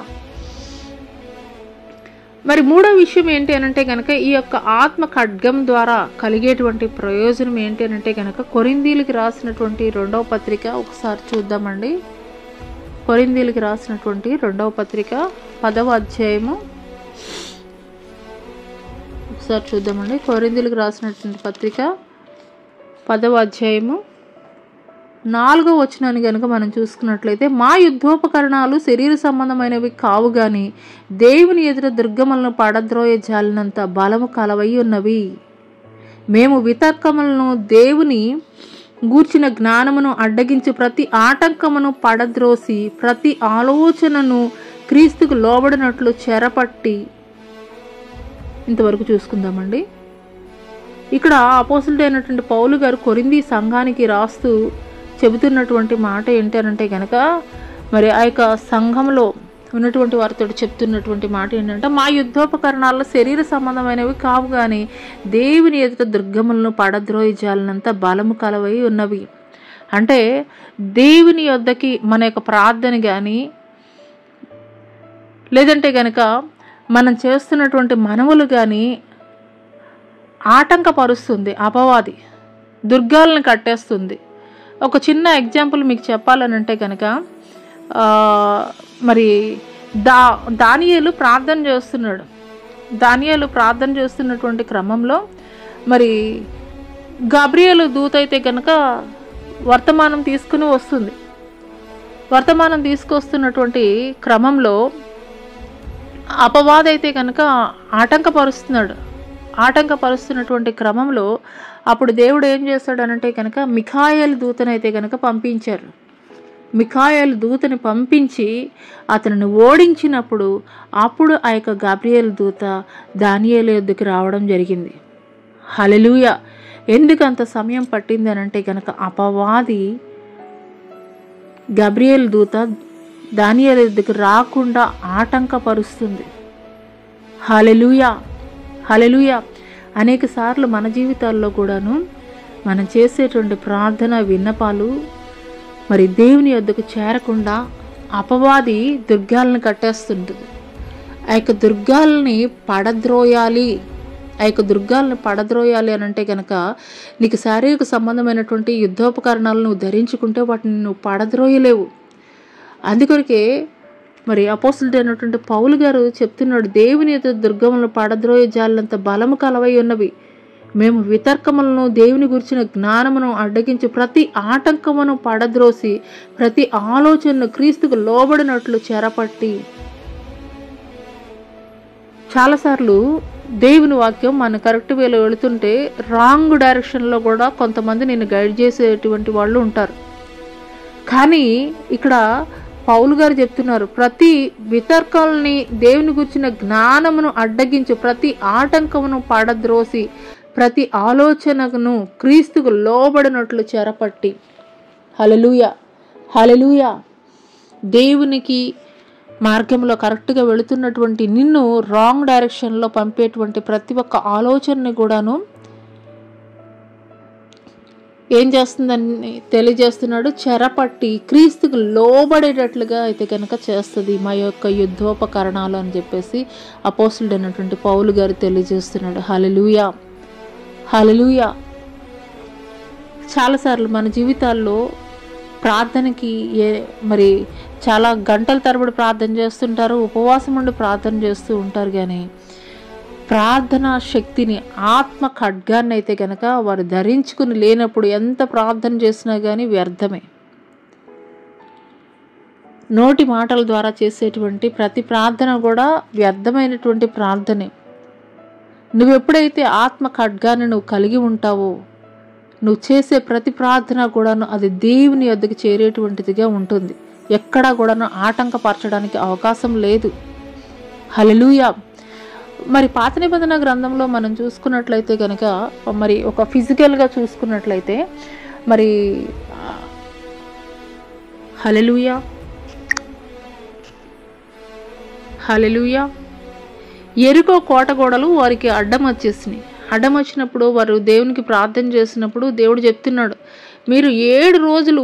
మరి 3వ విషయం ఏంటి అని అంటే కనుక ఈ యొక్క ఆత్మ ఖడ్గం ద్వారా కలిగేటువంటి ప్రయోజనం ఏంటి అని అంటే కనుక కొరింథీయులకు రాసినటువంటి 2వ పత్రిక ఒకసారి చూద్దామండి. కొరింథీయులకు రాసినటువంటి 2వ పత్రిక 10వ అధ్యాయము ఒకసారి చూద్దామండి. కొరింథీయులకు రాసినటువంటి పత్రిక 10వ అధ్యాయము 4వ వచనాన్ని కనుక మనం చూసుకున్నట్లయితే, మా యుద్ధోపకరణాలు శరీర సంబంధమైనవి కావు గాని దేవుని ఎదుట దుర్గములను పడద్రోయ జాలినంత బలము కలవై ఉన్నవి. మేము వితర్కములను, దేవుని గూర్చిన జ్ఞానమును అడ్డగించి ప్రతి ఆటంకమును పడద్రోసి ప్రతి ఆలోచనను క్రీస్తుకు లోబడినట్లు చెరపట్టి, ఇంతవరకు చూసుకుందామండి. ఇక్కడ అపోస్తలుడైనటువంటి పౌలు గారు కొరింథీ సంఘానికి రాస్తూ చెబుతున్నటువంటి మాట ఏంటంటే కనుక, మరి ఆ యొక్క సంఘంలో ఉన్నటువంటి వారితో చెప్తున్నటువంటి మాట ఏంటంటే, మా యుద్ధోపకరణాల్లో శరీర సంబంధమైనవి కావు కానీ దేవుని ఎదుట దుర్గములను పడద్రోయి జాలినంత బలము కలవై ఉన్నవి. అంటే దేవుని యొద్దకి మన యొక్క ప్రార్థన కానీ, లేదంటే కనుక మనం చేస్తున్నటువంటి మనవులు కానీ ఆటంకపరుస్తుంది అపవాది, దుర్గాలను కట్టేస్తుంది. ఒక చిన్న ఎగ్జాంపుల్ మీకు చెప్పాలనంటే కనుక, మరి దానియేలు ప్రార్థన చేస్తున్నాడు. దానియేలు ప్రార్థన చేస్తున్నటువంటి క్రమంలో మరి గాబ్రియేలు దూత అయితే కనుక వర్తమానం తీసుకుని వస్తుంది. వర్తమానం తీసుకొస్తున్నటువంటి క్రమంలో అపవాది అయితే కనుక ఆటంకపరుస్తున్నటువంటి క్రమంలో అప్పుడు దేవుడు ఏం చేస్తాడనంటే కనుక మిఖాయేలు దూతనైతే కనుక పంపించారు. మిఖాయేలు దూతని పంపించి అతనిని ఓడించినప్పుడు అప్పుడు ఆ యొక్క గాబ్రియేలు దూత దానియేలు యొద్దకు రావడం జరిగింది. హల్లెలూయా. ఎందుకు అంత సమయం పట్టింది అనంటే కనుక అపవాది గాబ్రియేలు దూత దానియేలు యొద్దకు రాకుండా ఆటంకపరుస్తుంది. హల్లెలూయా, హల్లెలూయా. అనేక సార్లు మన జీవితాల్లో కూడాను మనం చేసేటువంటి ప్రార్థన విన్నపాలు మరి దేవుని యొద్దకు చేరకుండా అపవాది దుర్గాలను కట్టేస్తుంటుంది. ఆ యొక్క దుర్గాలని పడద్రోయాలి అని అంటే కనుక నీకు శారీరక సంబంధమైనటువంటి యుద్ధోపకరణాలు నువ్వు ధరించుకుంటే వాటిని నువ్వు పడద్రోయలేవు. అందుకొరకే మరి అపోస్తలుడైనటువంటి పౌలు గారు చెప్తున్నాడు, దేవుని యొక్క దుర్గములను పడద్రోయ జాలంత బలము కలవై ఉన్నవి. మేము వితర్కములను దేవుని గురించిన జ్ఞానమును అడ్డగించి ప్రతి ఆటంకమును పడద్రోసి ప్రతి ఆలోచనను క్రీస్తుకు లోబడినట్లు చెరపట్టి. చాలాసార్లు దేవుని వాక్యం మన కరెక్ట్ వేలో వెళుతుంటే రాంగ్ డైరెక్షన్లో కూడా కొంతమంది నేను గైడ్ చేసేటువంటి వాళ్ళు ఉంటారు. కానీ ఇక్కడ పౌలు గారు చెప్తున్నారు, ప్రతి వితర్కాలని దేవుని గురించిన జ్ఞానమును అడ్డగించి ప్రతి ఆటంకమును పడద్రోసి ప్రతి ఆలోచనను క్రీస్తుకు లోబడినట్లు చెరపట్టి. హల్లెలూయా, హల్లెలూయా. దేవునికి మార్గంలో కరెక్ట్గా వెళుతున్నటువంటి నిన్ను రాంగ్ డైరెక్షన్లో పంపేటువంటి ప్రతి ఒక్క ఆలోచనని కూడాను ఏం చేస్తుందని తెలియజేస్తున్నాడు, చెరపట్టి క్రీస్తుకు లోబడేటట్లుగా అయితే కనుక చేస్తుంది మా యొక్క యుద్ధోపకరణాలు అని చెప్పేసి అపోస్తలుడైనటువంటి పౌలు గారు తెలియజేస్తున్నాడు. హల్లెలూయా, హల్లెలూయా. చాలాసార్లు మన జీవితాల్లో ప్రార్థనకి మరి చాలా గంటల తరబడి ప్రార్థన చేస్తుంటారు, ఉపవాసం ఉండి ప్రార్థన చేస్తూ ఉంటారు. కానీ ప్రార్థనా శక్తిని ఆత్మ ఖడ్గాన్ని అయితే కనుక వారు ధరించుకుని లేనప్పుడు ఎంత ప్రార్థన చేసినా కానీ వ్యర్థమే. నోటి మాటల ద్వారా చేసేటువంటి ప్రతి ప్రార్థన కూడా వ్యర్థమైనటువంటి ప్రార్థనే. నువ్వు ఎప్పుడైతే ఆత్మ ఖడ్గాన్ని నువ్వు కలిగి ఉంటావో నువ్వు చేసే ప్రతి ప్రార్థన కూడాను అది దేవుని యొద్దకు చేరేటువంటిదిగా ఉంటుంది. ఎక్కడా కూడాను ఆటంకపరచడానికి అవకాశం లేదు. హల్లెలూయా. మరి పాత నిబంధన గ్రంథంలో మనం చూసుకున్నట్లయితే కనుక మరి ఒక ఫిజికల్గా చూసుకున్నట్లయితే మరి హల్లెలూయా, హల్లెలూయా. ఎరికో కోట గోడలు వారికి అడ్డం వచ్చినప్పుడు వారు దేవునికి ప్రార్థన చేసినప్పుడు దేవుడు చెప్తున్నాడు, మీరు 7 రోజులు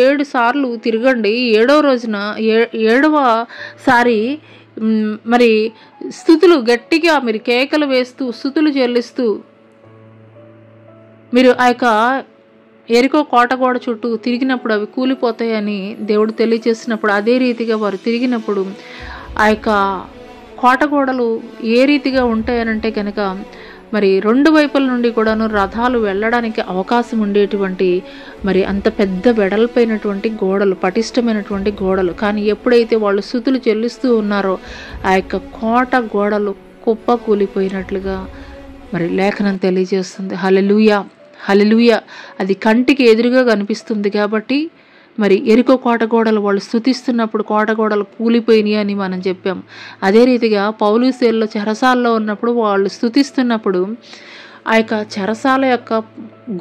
7 సార్లు తిరగండి, 7వ రోజున 7వ సారి మరి స్తుతులు గట్టిగా మీరు కేకలు వేస్తూ స్తుతులు చెల్లిస్తూ మీరు ఆ యొక్క ఎరికో కోటగోడ చుట్టూ తిరిగినప్పుడు అవి కూలిపోతాయని దేవుడు తెలియజేసినప్పుడు అదే రీతిగా వారు తిరిగినప్పుడు ఆ యొక్క కోటగోడలు ఏ రీతిగా ఉంటాయనంటే కనుక మరి 2 వైపుల నుండి కూడాను రథాలు వెళ్ళడానికి అవకాశం ఉండేటువంటి మరి అంత పెద్ద వెడల్పైనటువంటి గోడలు, పటిష్టమైనటువంటి గోడలు. కానీ ఎప్పుడైతే వాళ్ళు స్తుతులు చెల్లిస్తూ ఉన్నారో ఆ యొక్క కోట గోడలు కుప్ప కూలిపోయినట్లుగా మరి లేఖనం తెలియజేస్తుంది. హల్లెలూయా, హల్లెలూయా. అది కంటికి ఎదురుగా కనిపిస్తుంది కాబట్టి మరి ఎరికో కోటగోడలు వాళ్ళు స్తుతిస్తున్నప్పుడు కోటగోడలు కూలిపోయినాయి అని మనం చెప్పాం. అదే రీతిగా పౌలు శీలలో చెరసాల్లో ఉన్నప్పుడు వాళ్ళు స్తుతిస్తున్నప్పుడు ఆ యొక్క చెరసాల యొక్క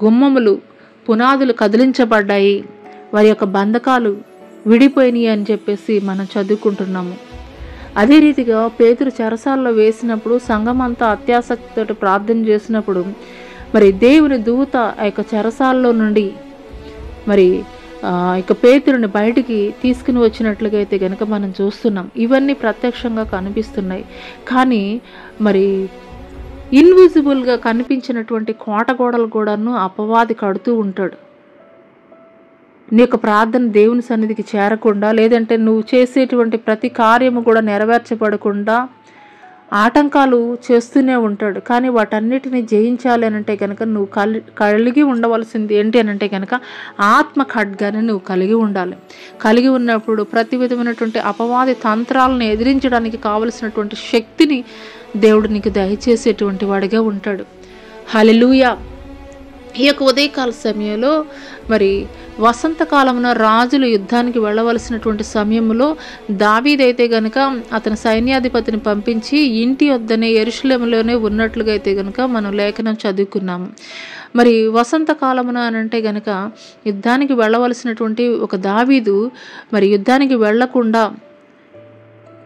గుమ్మములు పునాదులు కదిలించబడ్డాయి, వారి యొక్క బంధకాలు విడిపోయినాయి అని చెప్పేసి మనం చదువుకుంటున్నాము. అదే రీతిగా పేతురు చెరసాలలో వేసినప్పుడు సంఘం అంతా అత్యాసక్తితో ప్రార్థన చేసినప్పుడు మరి దేవుని దూత ఆ యొక్క చెరసాలలో నుండి మరి ఇక పేతురుని బయటికి తీసుకుని వచ్చినట్లుగా అయితే కనుక మనం చూస్తున్నాం. ఇవన్నీ ప్రత్యక్షంగా కనిపిస్తున్నాయి. కానీ మరి ఇన్విజిబుల్గా కనిపించినటువంటి కోటగోడలు కూడాను అపవాది కడుతూ ఉంటాడు. నీ యొక్క ప్రార్థన దేవుని సన్నిధికి చేరకుండా, లేదంటే నువ్వు చేసేటువంటి ప్రతి కార్యము కూడా నెరవేర్చబడకుండా ఆటంకాలు చేస్తూనే ఉంటాడు. కానీ వాటన్నిటిని జయించాలి అనంటే కనుక నువ్వు కలిగి ఉండవలసింది ఏంటి అనంటే కనుక ఆత్మ ఖడ్గాన్ని నువ్వు కలిగి ఉండాలి. కలిగి ఉన్నప్పుడు ప్రతి విధమైనటువంటి అపవాది తంత్రాలను ఎదిరించడానికి కావలసినటువంటి శక్తిని దేవుడు నీకు దయచేసేటువంటి వాడిగా ఉంటాడు. హల్లెలూయా. ఈ యొక్క ఉదయకాల సమయంలో మరి వసంతకాలమున రాజులు యుద్ధానికి వెళ్ళవలసినటువంటి సమయంలో దావీదైతే గనుక అతని సైన్యాధిపతిని పంపించి ఇంటి వద్దనే యెరూషలేములోనే ఉన్నట్లుగా అయితే గనుక మనం లేఖనం చదువుకున్నాము. మరి వసంతకాలమున అనంటే గనుక యుద్ధానికి వెళ్ళవలసినటువంటి ఒక దావీదు మరి యుద్ధానికి వెళ్లకుండా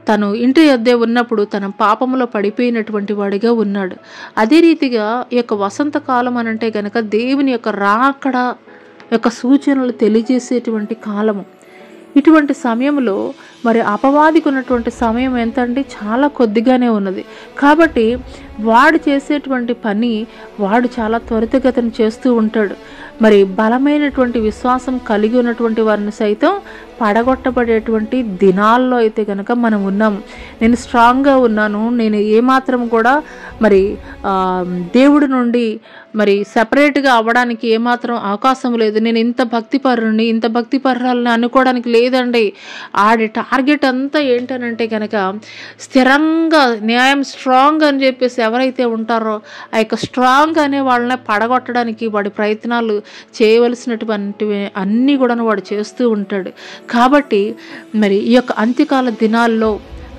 తను ఇంటి వద్దే ఉన్నప్పుడు తన పాపములో పడిపోయినటువంటి వాడిగా ఉన్నాడు. అదే రీతిగా ఈ యొక్క వసంతకాలం అనంటే గనక దేవుని యొక్క రాకడ యొక్క సూచనలు తెలియజేసేటువంటి కాలము. ఇటువంటి సమయంలో మరి అపవాదికి ఉన్నటువంటి సమయం ఎంత అంటే చాలా కొద్దిగానే ఉన్నది. కాబట్టి వాడు చేసేటువంటి పని వాడు చాలా త్వరితగతిన చేస్తూ ఉంటాడు. మరి బలమైనటువంటి విశ్వాసం కలిగి ఉన్నటువంటి వారిని సైతం పడగొట్టబడేటువంటి దినాల్లో అయితే కనుక మనం ఉన్నాము. నేను స్ట్రాంగ్గా ఉన్నాను, నేను ఏమాత్రం కూడా మరి దేవుడి నుండి మరి సపరేట్గా అవ్వడానికి ఏమాత్రం అవకాశం లేదు, నేను ఇంత భక్తిపరుని ఇంత భక్తిపరురాలని అనుకోవడానికి లేదండి. ఆడి టార్గెట్ అంతా ఏంటనంటే కనుక స్థిరంగా న్యాయం స్ట్రాంగ్ అని చెప్పేసి ఎవరైతే ఉంటారో ఆ యొక్క స్ట్రాంగ్ అనే వాళ్ళని పడగొట్టడానికి వాడి ప్రయత్నాలు చేయవలసినటువంటి అన్నీ కూడా వాడు చేస్తూ ఉంటాడు. కాబట్టి మరి ఈ యొక్క అంత్యకాల దినాల్లో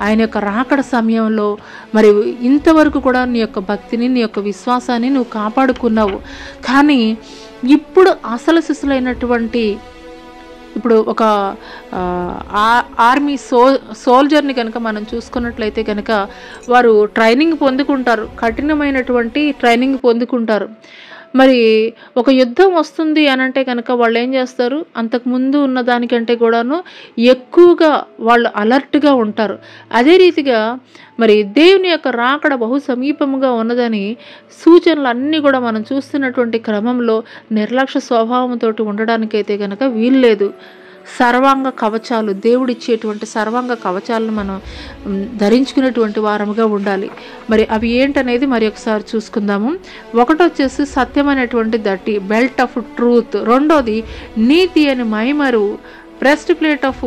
ఆయన యొక్క రాకడ సమయంలో మరి ఇంతవరకు కూడా నీ యొక్క భక్తిని నీ యొక్క విశ్వాసాన్ని నువ్వు కాపాడుకున్నావు. కానీ ఇప్పుడు అసలు సిసలైనటువంటి ఇప్పుడు ఒక ఆర్మీ సోల్జర్ని కనుక మనం చూసుకున్నట్లయితే కనుక వారు ట్రైనింగ్ పొందుకుంటారు, కఠినమైనటువంటి ట్రైనింగ్ పొందుకుంటారు. మరి ఒక యుద్ధం వస్తుంది అనంటే కనుక వాళ్ళు ఏం చేస్తారు, అంతకుముందు ఉన్న దానికంటే కూడాను ఎక్కువగా వాళ్ళు అలర్ట్గా ఉంటారు. అదే రీతిగా మరి దేవుని యొక్క రాకడ బహు సమీపముగా ఉన్నదని సూచనలు అన్నీ కూడా మనం చూస్తున్నటువంటి క్రమంలో నిర్లక్ష్య స్వభావంతో ఉండడానికైతే కనుక వీల్లేదు. సర్వాంగ కవచాలు, దేవుడిచ్చేటువంటి సర్వాంగ కవచాలను మనం ధరించుకునేటువంటి వారముగా ఉండాలి. మరి అవి ఏంటనేది మరి ఒకసారి చూసుకుందాము. ఒకటి వచ్చేసి సత్యమైనటువంటి దట్టి, బెల్ట్ ఆఫ్ ట్రూత్. రెండోది నీతి అని మైమరు, బ్రెస్ట్ ప్లేట్ ఆఫ్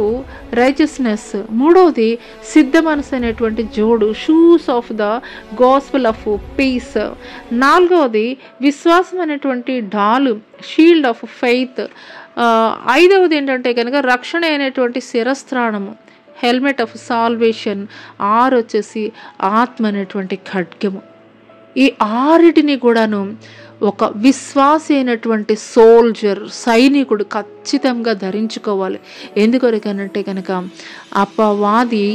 రైచియస్నెస్. మూడవది సిద్ధ మనసు అనేటువంటి జోడు, shoes of the gospel of piece. నాలుగవది విశ్వాసం అనేటువంటి డాలు, షీల్డ్ ఆఫ్ ఫెయిత్. ఐదవది ఏంటంటే కనుక రక్షణ అనేటువంటి శిరస్త్రాణము, హెల్మెట్ ఆఫ్ సాల్వేషన్. ఆరు వచ్చేసి ఆత్మ అనేటువంటి ఖడ్గము. ఈ ఆరిటిని కూడాను ఒక విశ్వాసి అయినటువంటి సోల్జర్, సైనికుడు ఖచ్చితంగా ధరించుకోవాలి. ఎందుకొరకనంటే కనుక అపవాది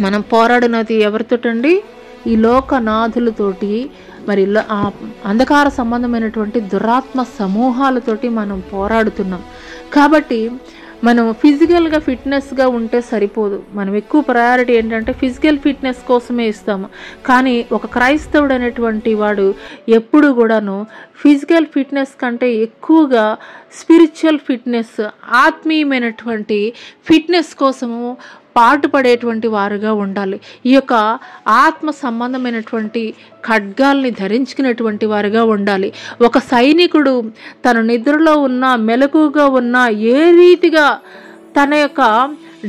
మనం పోరాడినది ఎవరితోటండి, ఈ లోకనాథులతోటి, మరి అంధకార సంబంధమైనటువంటి దురాత్మ సమూహాలతోటి మనం పోరాడుతున్నాం. కాబట్టి మనం ఫిజికల్గా ఫిట్నెస్గా ఉంటే సరిపోదు. మనం ఎక్కువ ప్రయారిటీ ఏంటంటే ఫిజికల్ ఫిట్నెస్ కోసమే ఇస్తాము. కానీ ఒక క్రైస్తవుడు అనేటువంటి వాడు ఎప్పుడు కూడాను ఫిజికల్ ఫిట్నెస్ కంటే ఎక్కువగా స్పిరిచువల్ ఫిట్నెస్, ఆత్మీయమైనటువంటి ఫిట్నెస్ కోసము పాటుపడేటువంటి వారుగా ఉండాలి. ఈ యొక్క ఆత్మ సంబంధమైనటువంటి ఖడ్గాల్ని ధరించుకునేటువంటి వారుగా ఉండాలి. ఒక సైనికుడు తన నిద్రలో ఉన్నా మెలకుగా ఉన్నా ఏ రీతిగా తన యొక్క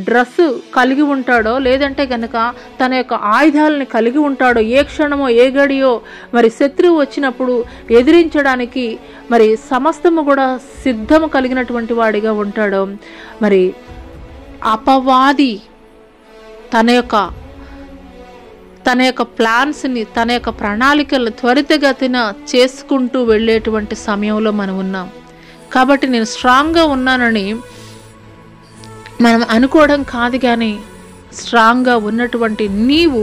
డ్రెస్సు కలిగి ఉంటాడో, లేదంటే కనుక తన యొక్క ఆయుధాలని కలిగి ఉంటాడో, ఏ క్షణమో ఏ గడియో మరి శత్రువు వచ్చినప్పుడు ఎదిరించడానికి మరి సమస్తము కూడా సిద్ధము కలిగినటువంటి వాడిగా ఉంటాడో, మరి అపవాది తన యొక్క ప్లాన్స్ని, తన యొక్క ప్రణాళికలను త్వరితగతిన చేసుకుంటూ వెళ్ళేటువంటి సమయంలో మనం ఉన్నాం. కాబట్టి నేను స్ట్రాంగ్గా ఉన్నానని మనం అనుకోవడం కాదు, కానీ స్ట్రాంగ్గా ఉన్నటువంటి నీవు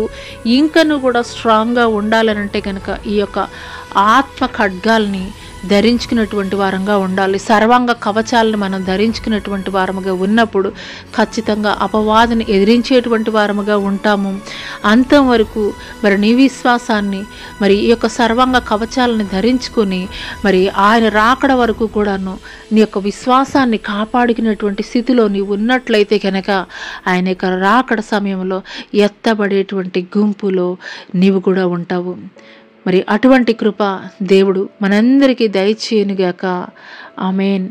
ఇంకను కూడా స్ట్రాంగ్గా ఉండాలనంటే కనుక ఈ యొక్క ఆత్మ ఖడ్గాల్ని ధరించుకున్నటువంటి వారంగా ఉండాలి. సర్వాంగ కవచాలను మనం ధరించుకున్నటువంటి వారముగా ఉన్నప్పుడు ఖచ్చితంగా అపవాదిని ఎదిరించేటువంటి వారముగా ఉంటాము. అంతం వరకు మరి నీ విశ్వాసాన్ని, మరి ఈ యొక్క సర్వాంగ కవచాలను ధరించుకొని మరి ఆయన రాకడ వరకు కూడాను నీ యొక్క విశ్వాసాన్ని కాపాడుకునేటువంటి స్థితిలో నీవు ఉన్నట్లయితే కనుక ఆయన యొక్క రాకడ సమయంలో ఎత్తబడేటువంటి గుంపులో నీవు కూడా ఉంటావు. మరి అటువంటి కృప దేవుడు మనందరికీ దయచేయునుగాక. ఆమేన్.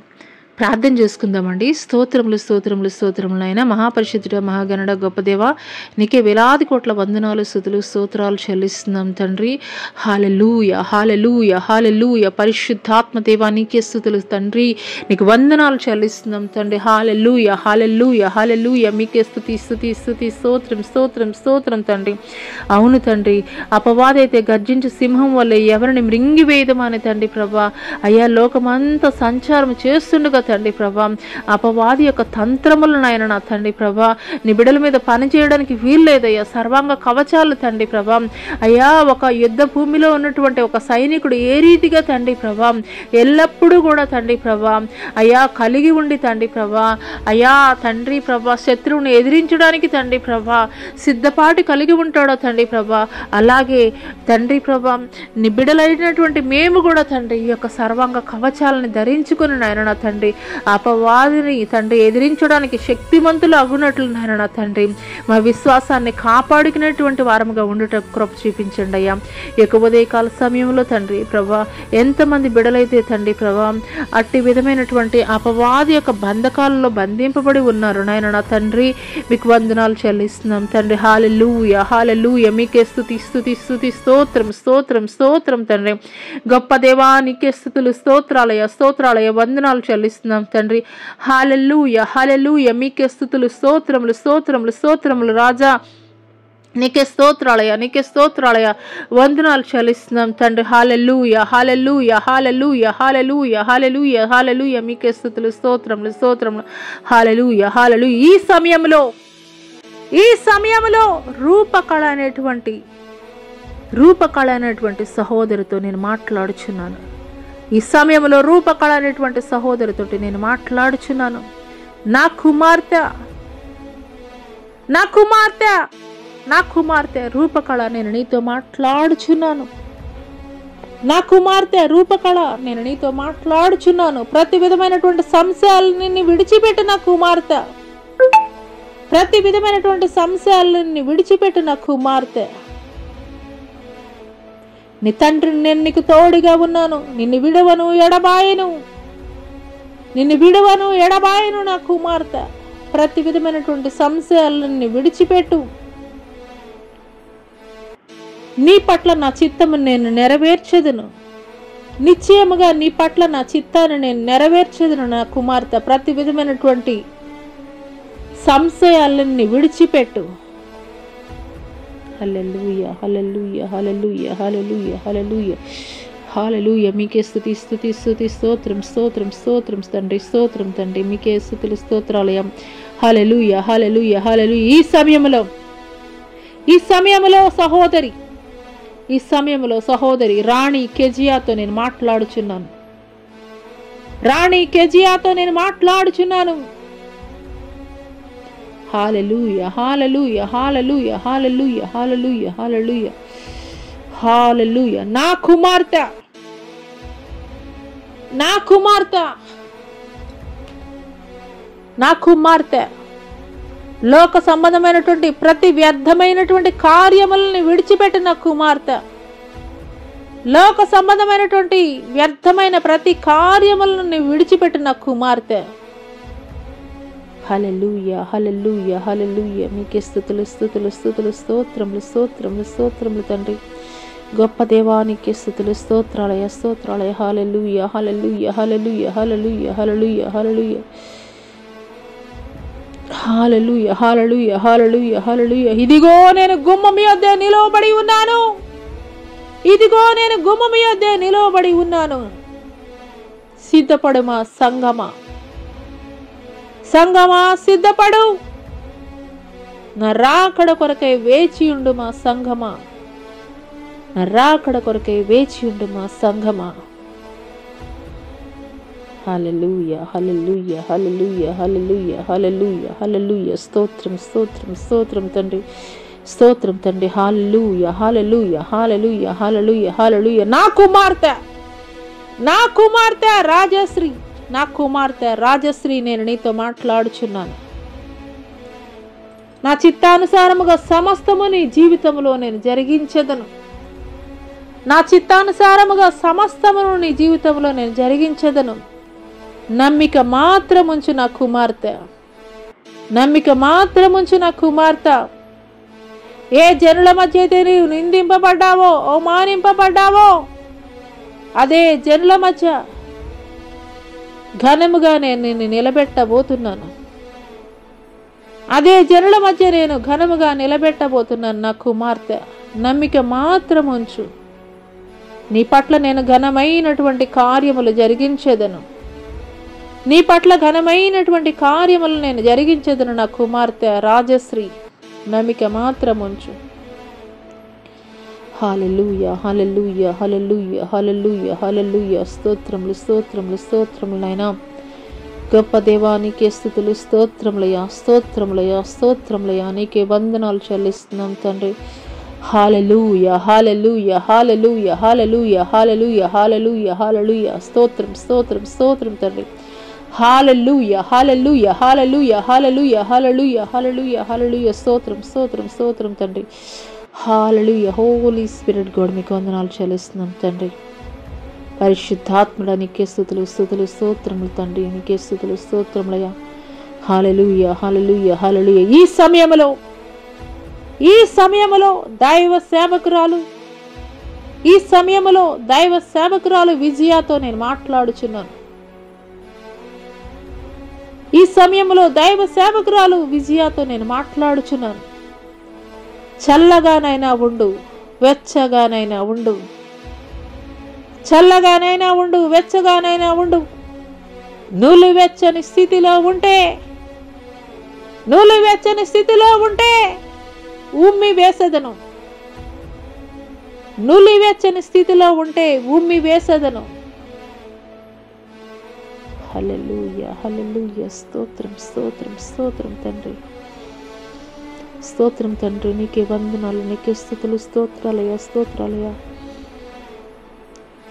ప్రార్థన చేసుకుందామండి. స్తోత్రములు స్తోత్రములు స్తోత్రములు అయినా మహాపరిశుద్ధుడ, మహాగణుడ, గొప్ప దేవ, నీకే వేలాది కోట్ల వందనాలు, స్తుతులు, స్తోత్రాలు చెల్లిస్తున్నాం తండ్రి. హల్లెలూయా హల్లెలూయా హల్లెలూయా. పరిశుద్ధాత్మ దేవా నీకే స్తుతులు తండ్రి, నీకు వందనాలు చెల్లిస్తున్నాం తండ్రి. హల్లెలూయా హల్లెలూయా హల్లెలూయా. మీకే స్తుతి స్తుతి స్తుతి, స్తోత్రం స్తోత్రం స్తోత్రం తండ్రి. అవును తండ్రి, అపవాదైతే గర్జించు సింహం వల్ల ఎవరిని మృంగివేయదమని తండ్రి ప్రభా, అయ్యా లోకమంతా సంచారం చేస్తుండగా తండ్రి ప్రభా, అపవాది యొక్క తంత్రములను ఆయన నా తండ్రి ప్రభా నీ బిడ్డల మీద పని చేయడానికి వీల్లేదయ్యా. సర్వాంగ కవచాలు తండ్రి ప్రభా, అయ్యా ఒక యుద్ధ భూమిలో ఉన్నటువంటి ఒక సైనికుడు ఏ రీతిగా తండ్రి ప్రభా ఎల్లప్పుడూ కూడా తండ్రి ప్రభా అయ్యా కలిగి ఉండి తండ్రి ప్రభా అయ్యా తండ్రి ప్రభా శత్రువుని ఎదిరించడానికి తండ్రి ప్రభా సిద్ధపాటు కలిగి ఉంటాడో తండ్రి ప్రభా, అలాగే తండ్రి ప్రభా నీ బిడ్డలైనటువంటి మేము కూడా తండ్రి ఈ యొక్క సర్వాంగ కవచాలను ధరించుకుని నాయన నా తండ్రి అపవాదిని తండ్రి ఎదిరించడానికి శక్తిమంతులు అగునట్లు నాయన నా తండ్రి మా విశ్వాసాన్ని కాపాడుకునేటువంటి వారముగా ఉండుట కృప చూపించండి అయ్యా. యొక్క ఉదయకాల సమయంలో తండ్రి ప్రభా ఎంతమంది బిడలైతే తండ్రి ప్రభా అట్టి విధమైనటువంటి అపవాది యొక్క బంధకాలలో బంధింపబడి ఉన్నారు నాయన నా తండ్రి, మీకు వందనాలు చెల్లిస్తున్నాం తండ్రి. హల్లెలూయా హల్లెలూయా. మీకే స్తుతి స్తుతి స్తుతి, స్తోత్రం స్తోత్రం స్తోత్రం తండ్రి. గొప్ప దేవా నీకే స్తుతులు, స్తోత్రాలయ స్తోత్రాలయ, వందనాలు చెల్లిస్తున్నాం తండ్రి. హల్లెలూయా హల్లెలూయా. మీకే స్తుతులు, స్తోత్రములు స్తోత్రములు స్తోత్రములు రాజా, నీకే స్తోత్రాలయ నీకే స్తోత్రాలయ, వందనాలు చెల్లిస్తున్నాం తండ్రి. హల్లెలూయా హల్లెలూయా హల్లెలూయా హల్లెలూయా హల్లెలూయా హల్లెలూయా. మీకే స్తుతులు, స్తోత్రములు స్తోత్రములు, హల్లెలూయా హల్లెలూయా. ఈ సమయంలో రూపకళ అనేటువంటి సహోదరితో నేను మాట్లాడుచున్నాను. ఈ సమయంలో రూపకళ అనేటువంటి సహోదరితో నేను మాట్లాడుచున్నాను. నా కుమార్తె రూపకళ, నేను నీతో మాట్లాడుచున్నాను. నా కుమార్తె రూపకళ, నేను నీతో మాట్లాడుచున్నాను. ప్రతి విధమైనటువంటి సంశయాలని విడిచిపెట్టు నా కుమార్తె, ప్రతి విధమైనటువంటి సంశయాలని విడిచిపెట్టు నా కుమార్తె. నీ తండ్రిని నేను నీకు తోడుగా ఉన్నాను. నిన్ను విడవను ఎడబాయను నా కుమార్తె. ప్రతి విధమైనటువంటి సంశయాలను విడిచిపెట్టు. నీ పట్ల నా చిత్తము నేను నెరవేర్చెదను. నిశ్చయముగా నీ పట్ల నా చిత్తాన్ని నేను నెరవేర్చెదను నా కుమార్తె. ప్రతి విధమైనటువంటి సంశయాలని విడిచిపెట్టు. హల్లెలూయా హల్లెలూయా హల్లెలూయా హల్లెలూయా హల్లెలూయా హల్లెలూయా. మీకే స్తుతి స్తుతి స్తుతి, స్తోత్రం స్తోత్రం స్తోత్రం తండ్రి, స్తోత్రం తండ్రి. మీకే స్తుతులు, స్తోత్రాలయం. హల్లెలూయా హల్లెలూయా హల్లెలూయా. ఈ సమయంలో సహోదరి రాణి కెజియాతో నేను మాట్లాడుచున్నాను. హల్లెలూయా హల్లెలూయా హల్లెలూయా హల్లెలూయా హల్లెలూయా హల్లెలూయా హల్లెలూయా. నా కుమార్తె లోక సంబంధమైనటువంటి ప్రతి వ్యర్థమైనటువంటి కార్యములను విడిచిపెట్టు నా కుమార్తె. లోక సంబంధమైనటువంటి వ్యర్థమైన ప్రతి కార్యములను విడిచిపెట్టు నా కుమార్తె. హల్లెలూయా హల్లెలూయా హల్లెలూయా. మీకే స్తుతులు స్తుతులు స్తుతులు, స్తోత్రములు స్తోత్రములు స్తోత్రములు తండ్రి. గొప్ప దేవానికి స్తుతులు, స్తోత్రాలయ స్తోత్రాలయ. హల్లెలూయా హల్లెలూయా హల్లెలూయా హల్లెలూయా హల్లెలూయా హల్లెలూయా హల్లెలూయా హల్లెలూయా, హల్లెలూయా, హల్లెలూయా, హల్లెలూయా. ఇదిగో నేను గుమ్మం యొద్ద నిలవబడి ఉన్నాను. ఇదిగో నేను గుమ్మం యొద్ద నిలవబడి ఉన్నాను. సిద్ధపడు మా సంగమా, సంగమా సిద్ధపడు. నా రాకడ కొరకై వేచి ఉండు మా సంగమా, నా రాకడ కొరకై వేచి ఉండు మా సంగమా. హల్లెలూయా, హల్లెలూయా, హల్లెలూయా, హల్లెలూయా, హల్లెలూయా, హల్లెలూయా. స్తోత్రం, స్తోత్రం, స్తోత్రం తండ్రి, స్తోత్రం తండ్రి. హల్లెలూయా, హల్లెలూయా, హల్లెలూయా, హల్లెలూయా, హల్లెలూయా. నా కుమార్తె, నా కుమార్తె రాజశ్రీ, నా కుమార్తె రాజశ్రీ, నేను నీతో మాట్లాడుచున్నాను. నా చిత్తానుసారముగా సమస్తము నీ జీవితంలో నేను జరిగించెదను. నా చిత్తానుసారముగా సమస్తమును నీ జీవితంలో నేను జరిగించెదను. నమ్మిక మాత్రముంచు నా కుమార్తె, నమ్మిక మాత్రముంచు నా కుమార్తె. ఏ జనుల మధ్య అయితే నీవు నిందింపబడ్డావో, అవమానింపబడ్డావో, అదే జనుల మధ్య ఘనముగా నేను నిన్ను నిలబెట్టబోతున్నాను. అదే జనుల మధ్య నేను ఘనముగా నిలబెట్టబోతున్నాను. నా కుమార్తె, నమ్మిక మాత్రముంచు. నీ పట్ల నేను ఘనమైనటువంటి కార్యములు జరిగించేదను. నీ పట్ల ఘనమైనటువంటి కార్యములు నేను జరిగించేదను. నా కుమార్తె రాజశ్రీ, నమ్మిక మాత్రముంచు. హల్లెలూయా, హల్లెలూయా, హల్లెలూయా, హల్లెలూయా, హల్లెలూయా. స్తోత్రములు, స్తోత్రములు, స్తోత్రములు నాయనా. గొప్ప దేవా నీకే స్తుతులు, స్తోత్రములయ్యా, స్తోత్రములయ్యా, స్తోత్రములయ్యా. నీకే వందనాలు చెల్లిస్తున్నాం తండ్రి. హల్లెలూయా, హల్లెలూయా, హల్లెలూయా, హల్లెలూయా, హల్లెలూయా, హల్లెలూయా, హల్లెలూయా. స్తోత్రం, స్తోత్రం, స్తోత్రం తండ్రి. హల్లెలూయా, హల్లెలూయా, హల్లెలూయా, హల్లెలూయా, హల్లెలూయా, హల్లెలూయా, హల్లెలూయా. స్తోత్రం, స్తోత్రం, స్తోత్రం తండ్రి. హల్లెలూయా. హోలీ స్పిరిట్ గాడ్ మీకు వందనాలు చెల్లిస్తున్నాం తండ్రి. పరిశుద్ధాత్ముడా నీకే స్తుతులు, స్తుతులు, స్తోత్రములు తండ్రి. నీకే స్తుతులు, స్తోత్రములయ్యా. హల్లెలూయా, హల్లెలూయా, హల్లెలూయా. ఈ సమయములో దైవ సేవకురాలు, ఈ సమయములో దైవ సేవకురాలు విజయతో నేను మాట్లాడుచున్నాను. ఈ సమయంలో దైవ సేవకురాలు విజయతో నేను మాట్లాడుచున్నాను. చల్లగానైనా ఉండు, వెచ్చగానైనా ఉండు. చల్లగానైనా ఉండు, వెచ్చగానైనా ఉండు. నులివెచ్చని స్థితిలో ఉంటే, నులివెచ్చని స్థితిలో ఉంటే ఉమ్మి వేసదను. నులివెచ్చని స్థితిలో ఉంటే ఉమ్మి వేసదను. హల్లెలూయా, హల్లెలూయా. స్తోత్రం, స్తోత్రం, స్తోత్రం తండ్రి. స్తోత్రం తండ్రి. నీకే వందనాలు, నీకే స్తుతులు, స్తోత్రాలయ్యా, స్తోత్రాలయ్యా.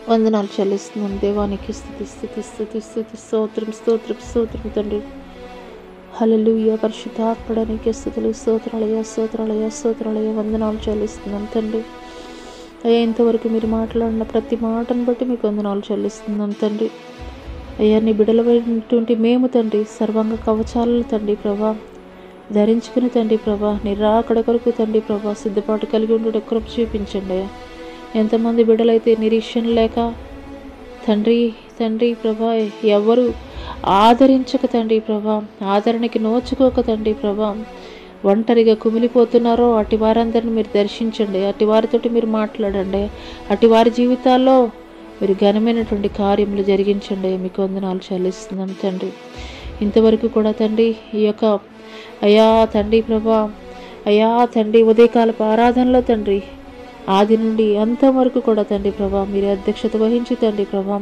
వందనాలు చెల్లిస్తున్నాం దేవానికి. స్తుతి, స్తుతి, స్తుతి, స్తుతి. స్తోత్రం, స్తోత్రం, స్తోత్రం తండ్రి. హల్లెలూయా. పరిశుద్ధాత్ముడా నీకే స్తుతులు, స్తోత్రాలయ్యా, స్తోత్రాలయ్యా, స్తోత్రాలయ్యా. వందనాలు చెల్లిస్తున్నాం తండ్రి. అయ్యా, ఇంతవరకు మీరు మాట్లాడిన ప్రతి మాటను బట్టి మీకు వందనాలు చెల్లిస్తున్నాం తండ్రి. అయ్యా, నీ బిడలమైనటువంటి మేము తండ్రి సర్వాంగ కవచాలను తండ్రి ప్రభా ధరించుకుని తండ్రి ప్రభా నీ రాకడ కొరకు తండ్రి ప్రభా సిద్ధపాటు కలిగి ఉండే కృప చూపించండి. అయ్యా, ఎంతమంది బిడ్డలైతే నిరీక్షణ లేక తండ్రి తండ్రి ప్రభా ఎవరు ఆదరించక తండ్రి ప్రభా ఆదరణకి నోచుకోక తండ్రి ప్రభా ఒంటరిగా కుమిలిపోతున్నారో అటు వారందరిని మీరు దర్శించండి. అటు వారితోటి మీరు మాట్లాడండి. అటు వారి జీవితాల్లో మీరు ఘనమైనటువంటి కార్యములు జరిగించండి. మీకు వందనాలు చెల్లిస్తున్నాం తండ్రి. ఇంతవరకు కూడా తండ్రి ఈ యొక్క అయ్యా తండ్రి ప్రభా అయ్యా తండ్రి ఉదయకాలపు ఆరాధనలో తండ్రి ఆది నుండి అంతవరకు కూడా తండ్రి ప్రభా మీరు అధ్యక్షత వహించి తండ్రి ప్రభా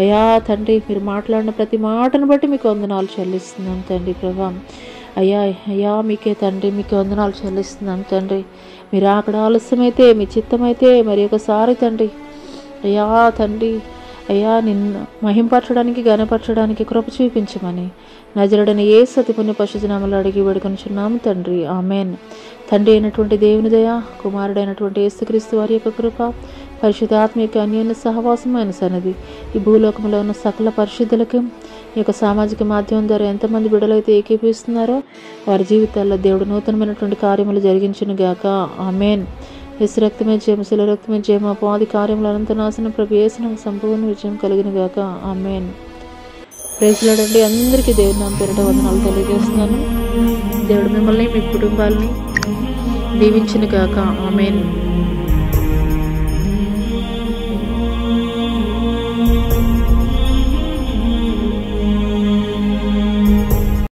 అయ్యా తండ్రి మీరు మాట్లాడిన ప్రతి మాటను బట్టి మీకు వందనాలు చెల్లిస్తున్నాం తండ్రి ప్రభా. అయ్యా అయ్యా మీకే తండ్రి మీకు వందనాలు చెల్లిస్తున్నాం తండ్రి. మీరు అక్కడ ఆలస్యమైతే మీ చిత్తమైతే మరి ఒకసారి తండ్రి అయ్యా తండ్రి అయ్యా నిన్ను మహింపరచడానికి ఘనపరచడానికి కృప చూపించమని నజరుడైన యేసు అతి పుణ్య పరిశుద్ధనామములో అడిగి వేడుకొనుచున్నాము తండ్రి. ఆమేన్. తండ్రి అయినటువంటి దేవుని దయ, కుమారుడైనటువంటి యేసుక్రీస్తు వారి యొక్క కృప, పరిశుద్ధాత్మ యొక్క అన్యోన్య సహవాసమైన సన్నిధి ఈ భూలోకంలో ఉన్న సకల పరిశుద్ధులకి ఈ యొక్క సామాజిక మాధ్యమం ద్వారా ఎంతమంది బిడ్డలైతే ఏకీపిస్తున్నారో వారి జీవితాల్లో దేవుడు నూతనమైనటువంటి కార్యములు జరిగించును గాక. ఆమేన్. యేసు రక్తమే జయము, శిల రక్తమే జయము, అపవాది కార్యములు అనంత నాశనం ప్రభు యేసునకు సంపూర్ణ విజయం కలిగిన గాక. ఆమేన్. ప్రైజ్లాడండి. అందరికీ దేవుని నామం పేరిట వందనాలు తెలియజేస్తున్నాను. దేవుడు మిమ్మల్ని మీ కుటుంబాలని దీవించును గాక. ఆమేన్.